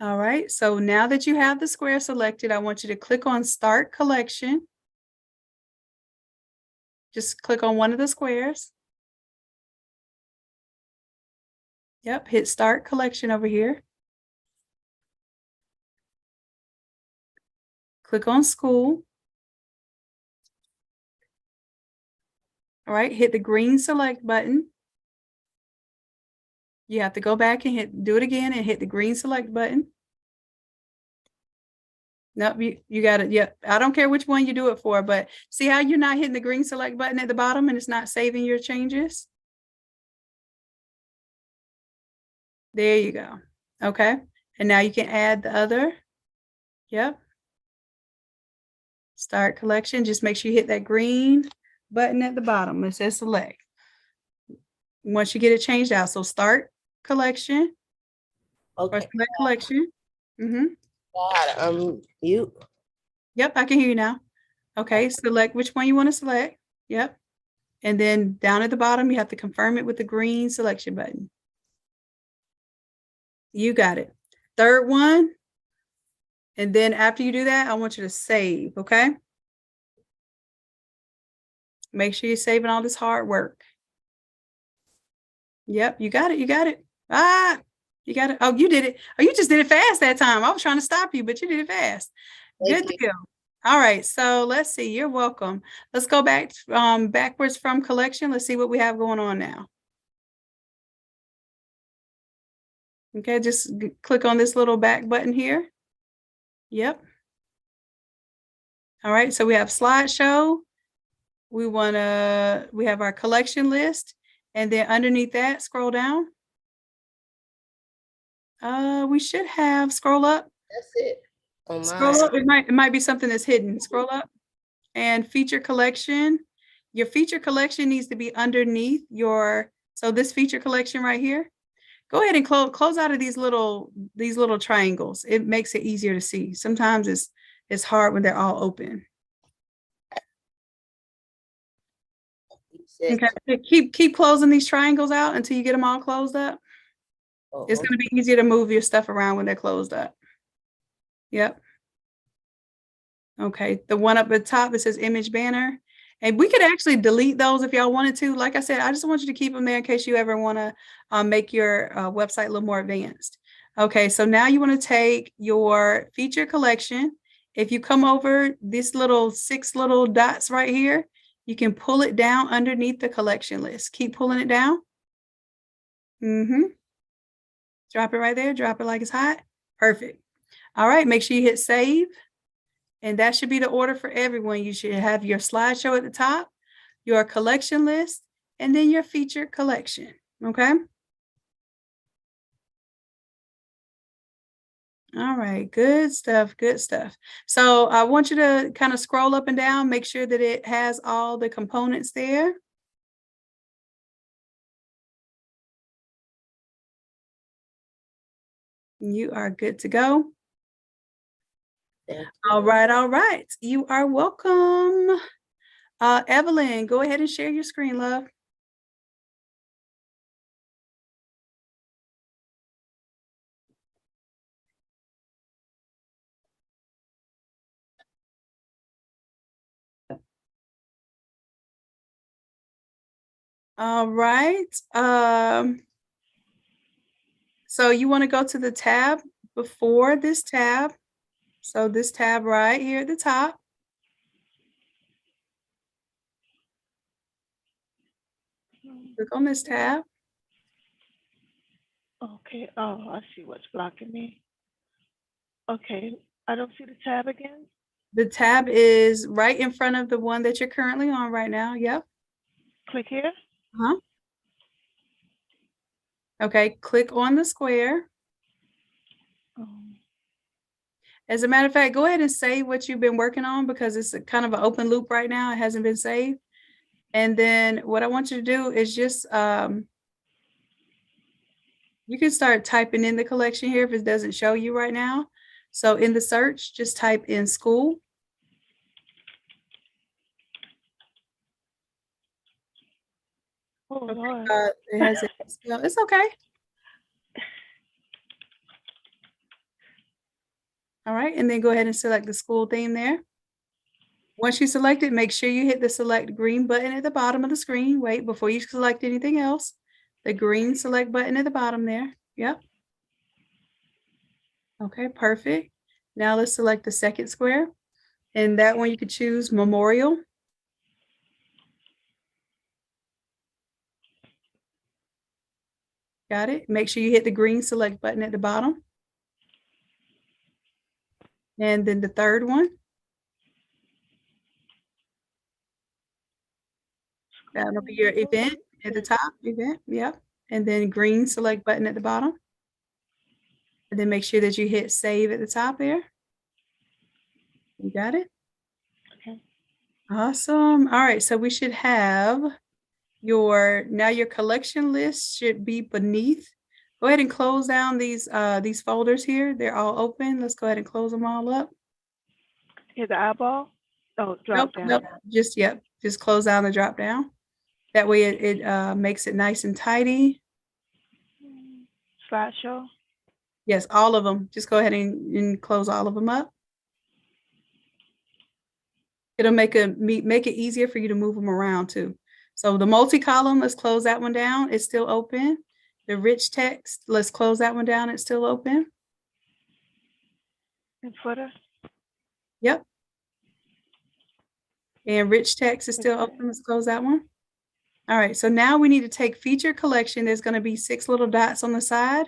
All right, so now that you have the square selected, I want you to click on Start Collection. Just click on one of the squares. Yep, hit Start Collection over here. Click on School. All right, hit the green Select button. You have to go back and do it again and hit the green Select button. Nope, you got it. Yep, I don't care which one you do it for, but see how you're not hitting the green Select button at the bottom and it's not saving your changes? There you go. Okay, and now you can add the other. Yep. Start collection. Just make sure you hit that green button at the bottom. It says select. Once you get it changed out, so start collection. Okay. Or select collection. Mute. Yep, I can hear you now. Okay, select which one you want to select. Yep. And then down at the bottom, you have to confirm it with the green selection button. You got it. Third one. And then after you do that, I want you to save, okay? Make sure you're saving all this hard work. Yep, you got it. You got it. Ah, you got it. Oh, you did it. Oh, you just did it fast that time. I was trying to stop you, but you did it fast. Good deal. All right, so let's see. You're welcome. Let's go back backwards from collection. Let's see what we have going on now. Okay, just click on this little back button here. Yep. All right, so we have slideshow. We have our collection list, and then underneath that, scroll down. We should have, scroll up. That's it. Scroll up. It might be something that's hidden. Scroll up and feature collection. Your feature collection needs to be underneath so this feature collection right here. Go ahead and close out of these little triangles. It makes it easier to see. Sometimes it's hard when they're all open. Okay, keep closing these triangles out until you get them all closed up. It's going to be easier to move your stuff around when they're closed up. Yep. Okay, the one up at the top that says image banner. And we could actually delete those if y'all wanted to. Like I said, I just want you to keep them there in case you ever want to make your website a little more advanced. Okay, so now you want to take your feature collection. If you come over this little 6 little dots right here, you can pull it down underneath the collection list. Keep pulling it down. Drop it right there. Drop it like it's hot. Perfect. All right, make sure you hit save. And that should be the order for everyone. You should have your slideshow at the top, your collection list, and then your featured collection. Okay. All right, good stuff, good stuff. So I want you to kind of scroll up and down, make sure that it has all the components there. You are good to go. All right. You are welcome. Evelyn, go ahead and share your screen, love. All right. So you want to go to the tab before this tab. So this tab right here at the top. Click on this tab. Okay. Oh, I see what's blocking me. Okay. I don't see the tab again. The tab is right in front of the one that you're currently on right now. Yep. Click here. Okay. Click on the square. As a matter of fact, go ahead and save what you've been working on because it's kind of an open loop right now. It hasn't been saved. And then what I want you to do is just, you can start typing in the collection here if it doesn't show you right now. So in the search, just type in school. Oh, okay. Lord. It has it's okay. All right, and then go ahead and select the school theme there. Once you select it, make sure you hit the select green button at the bottom of the screen. Wait, before you select anything else, the green select button at the bottom there. Yep. Okay, perfect. Now let's select the second square. And that one you could choose memorial. Got it. Make sure you hit the green select button at the bottom. And then the third one. That'll be your event at the top, event, yep. And then green select button at the bottom. And then make sure that you hit save at the top there. You got it? Okay. Awesome. All right, so we should have now your collection list should be beneath. Go ahead and close down these folders here. They're all open. Let's go ahead and close them all up. Hit the eyeball? Oh, drop down. Nope. Just close down the drop down. That way it makes it nice and tidy. Slideshow? Yes, all of them. Just go ahead and close all of them up. It'll make it easier for you to move them around too. So the multi-column, let's close that one down. It's still open. The rich text, let's close that one down. It's still open. And footer? Yep. And rich text is still open. Let's close that one. All right, so now we need to take feature collection. There's going to be 6 little dots on the side.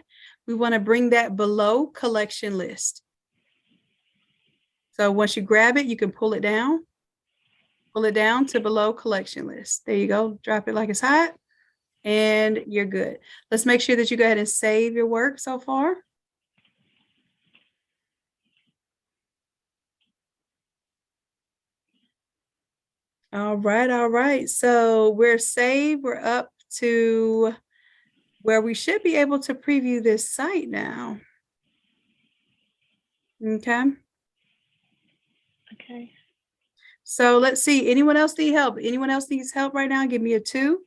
We want to bring that below collection list. So once you grab it, you can pull it down. Pull it down to below collection list. There you go. Drop it like it's hot. And you're good. Let's make sure that you go ahead and save your work so far. All right. So we're saved. We're up to where we should be able to preview this site now. Okay. Okay. So let's see. Anyone else need help? Anyone else needs help right now? Give me a 2.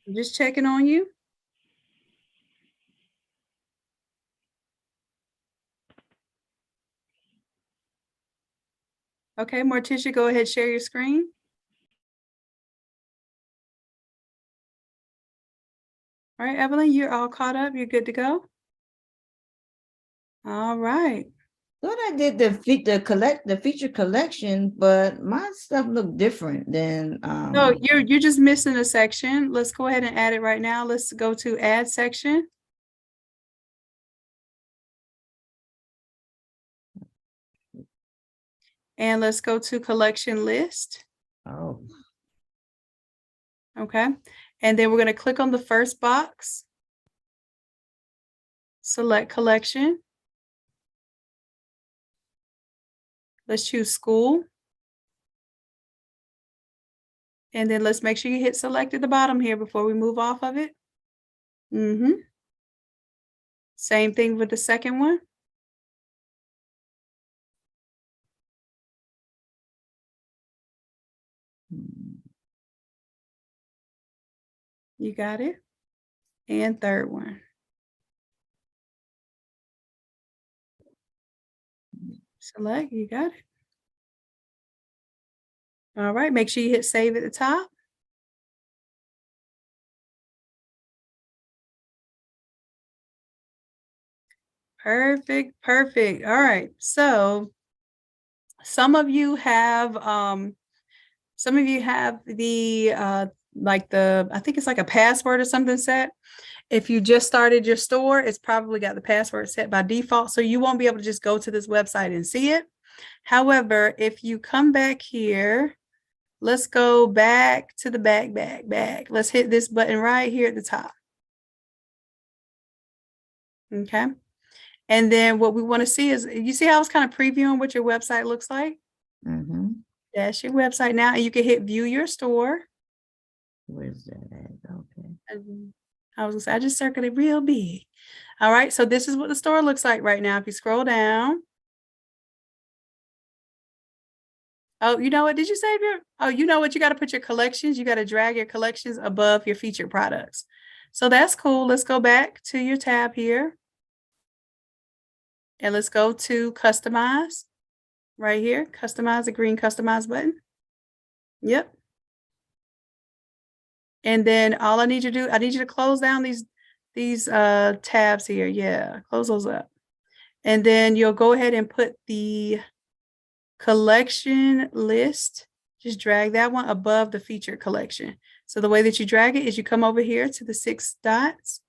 I'm just checking on you. Okay, Morticia, go ahead, share your screen. All right, Evelyn, you're all caught up. You're good to go. All right. Thought I did the feature collection, but my stuff looked different than No, you're just missing a section. Let's go ahead and add it right now. Let's go to add section. And let's go to collection list. Oh. Okay. And then we're going to click on the first box. Select collection. Let's choose school. And then let's make sure you hit select at the bottom here before we move off of it. Same thing with the second one. You got it. And third one. Select, you got it. All right, make sure you hit save at the top. Perfect. All right. So some of you have the I think it's like a password or something set. If you just started your store, it's probably got the password set by default, so you won't be able to just go to this website and see it. However, if you come back here, let's go back to the back. Let's hit this button right here at the top. Okay. And then what we want to see is, you see how it's kind of previewing what your website looks like? That's your website now, and you can hit view your store. Where's that at? Okay. I was gonna say, I just circled it real big. All right, so this is what the store looks like right now. If you scroll down. Oh, you know what? Did you save your? Oh, you know what? You got to put your collections. You got to drag your collections above your featured products. So that's cool. Let's go back to your tab here. And let's go to customize right here. Customize, the green customize button. Yep. And then all I need you to do, I need you to close down these tabs here. Yeah, close those up. And then you'll go ahead and put the collection list. Just drag that one above the featured collection. So the way that you drag it is you come over here to the 6 dots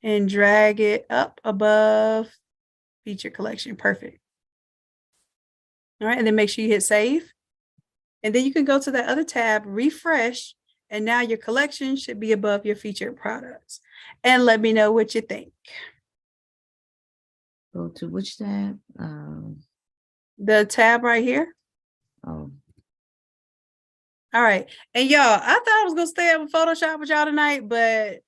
and drag it up above featured collection. Perfect. All right, and then make sure you hit save. And then you can go to that other tab, refresh, and now your collection should be above your featured products. And let me know what you think. Go to which tab? The tab right here. Oh. All right. And y'all, I thought I was gonna stay up with Photoshop with y'all tonight, but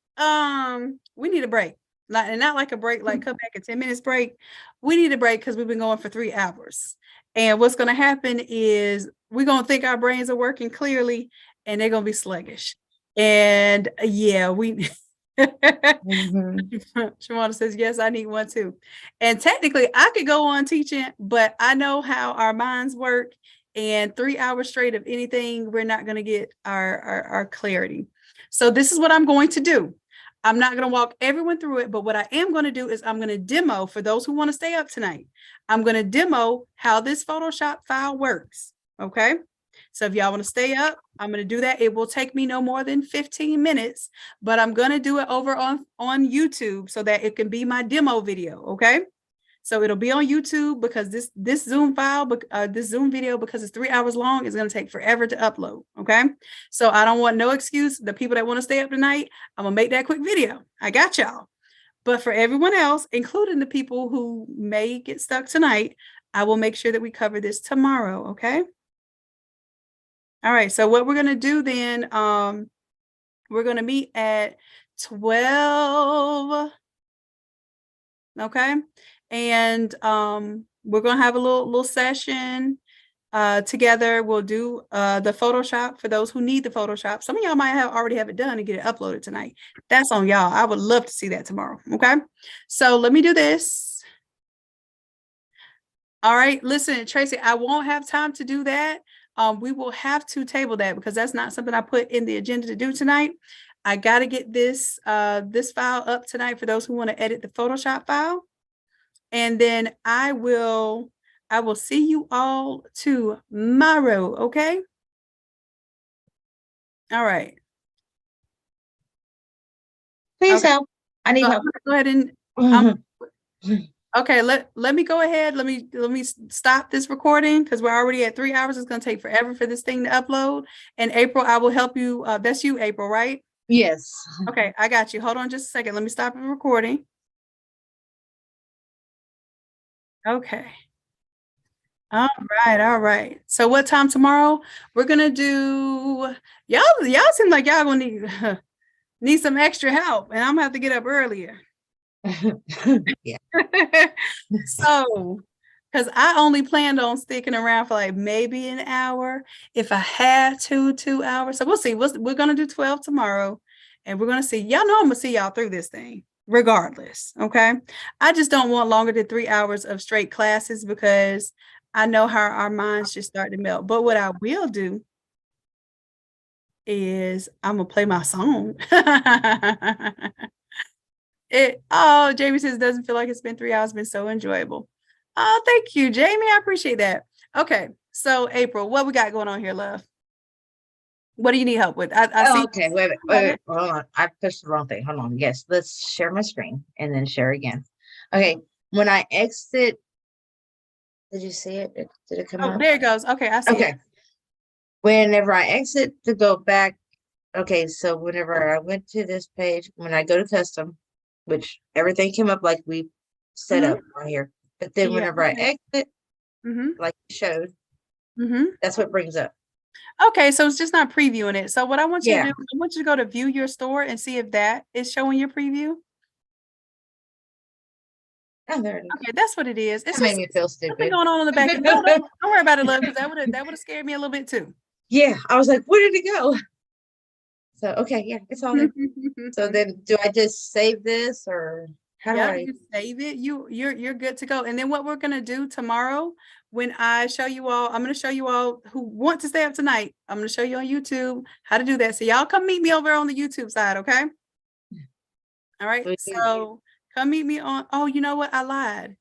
we need a break. Not like a break, like come back in 10 minutes break. We need a break because we've been going for 3 hours. And what's gonna happen is we're gonna think our brains are working clearly and they're gonna be sluggish. And yeah, we Shimona says, yes, I need one too. And technically I could go on teaching, but I know how our minds work, and 3 hours straight of anything, we're not going to get our clarity. So this is what I'm going to do. I'm not going to walk everyone through it, but what I am going to do is I'm going to demo for those who want to stay up tonight. I'm going to demo how this Photoshop file works. Okay. So if y'all want to stay up, I'm going to do that. It will take me no more than 15 minutes, but I'm going to do it over on YouTube so that it can be my demo video. Okay. So it'll be on YouTube because this Zoom file, this Zoom video, because it's 3 hours long, is going to take forever to upload. Okay. So I don't want no excuse. The people that want to stay up tonight, I'm going to make that quick video. I got y'all. But for everyone else, including the people who may get stuck tonight, I will make sure that we cover this tomorrow. Okay. All right. So what we're going to do then, we're going to meet at 12. Okay. And we're going to have a little session together. We'll do the Photoshop for those who need the Photoshop. Some of y'all might already have it done and get it uploaded tonight. That's on y'all. I would love to see that tomorrow. Okay. So let me do this. All right. Listen, Tracy, I won't have time to do that. We will have to table that because that's not something I put in the agenda to do tonight. I got to get this file up tonight for those who want to edit the Photoshop file. And then I will see you all tomorrow. Okay. All right. Please help. I need help. Go ahead and okay, let me go ahead. Let me stop this recording because we're already at 3 hours. It's going to take forever for this thing to upload. And April, I will help you. That's you, April, right? Yes. Okay, I got you. Hold on just a second. Let me stop the recording. Okay. All right. So what time tomorrow? We're gonna do y'all seem like y'all gonna need some extra help, and I'm gonna have to get up earlier. Yeah. So because I only planned on sticking around for like maybe an hour. If I had 2 hours. So we'll see. We're gonna do 12 tomorrow, and we're gonna see. Y'all know I'm gonna see y'all through this thing. Regardless, okay? I just don't want longer than 3 hours of straight classes because I know how our minds just start to melt. But what I will do is I'm gonna play my song. Jamie says it doesn't feel like it's been 3 hours, it's been so enjoyable. Oh, thank you, Jamie. I appreciate that. Okay, so April, what we got going on here, love? What do you need help with? I see. Okay, wait, hold on. I pushed the wrong thing. Hold on. Yes, let's share my screen and then share again. Okay, when I exit, did you see it? Did it come out? There it goes. Okay, I see it. Whenever I exit to go back, okay, so whenever I went to this page, when I go to custom, which everything came up like we set up right here, but then whenever I exit, like you showed, that's what brings up. Okay, so it's just not previewing it. So what I want you to do, I want you to go to view your store and see if that is showing your preview. Oh, there it is. Okay, that's what it is. It's that made me feel stupid. Something going on in the back. No, don't worry about it, love, because that would have scared me a little bit too. Yeah, I was like, where did it go? So okay, yeah, it's all there. So then do I just save this or How do Yeah, I? you save it. You're good to go. And then what we're gonna do tomorrow, when I show you all, I'm gonna show you all who want to stay up tonight. I'm gonna show you on YouTube how to do that. So y'all come meet me over on the YouTube side, okay? All right. So come meet me on. Oh, you know what? I lied.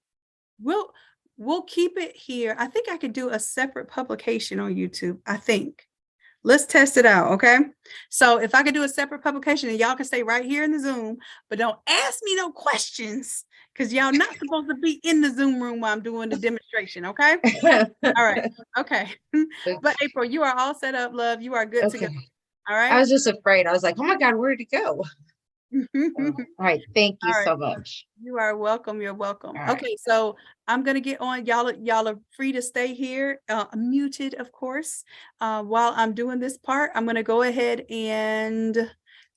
We'll keep it here. I think I could do a separate publication on YouTube. I think. Let's test it out, okay? So if I could do a separate publication and y'all can stay right here in the Zoom, but don't ask me no questions because y'all not supposed to be in the Zoom room while I'm doing the demonstration, okay? All right, okay. But April, you are all set up, love. You are good to go. All right. I was just afraid. I was like, oh my God, where did it go? All right. Thank you so much. You are welcome. You're welcome. All right. Okay, so I'm gonna get on. Y'all are free to stay here, muted, of course. While I'm doing this part, I'm gonna go ahead and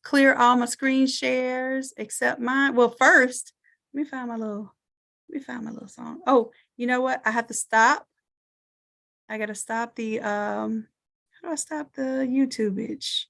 clear all my screen shares except mine. Well, first, let me find my little song. Oh, you know what? I have to stop. I gotta stop the how do I stop the YouTube itch?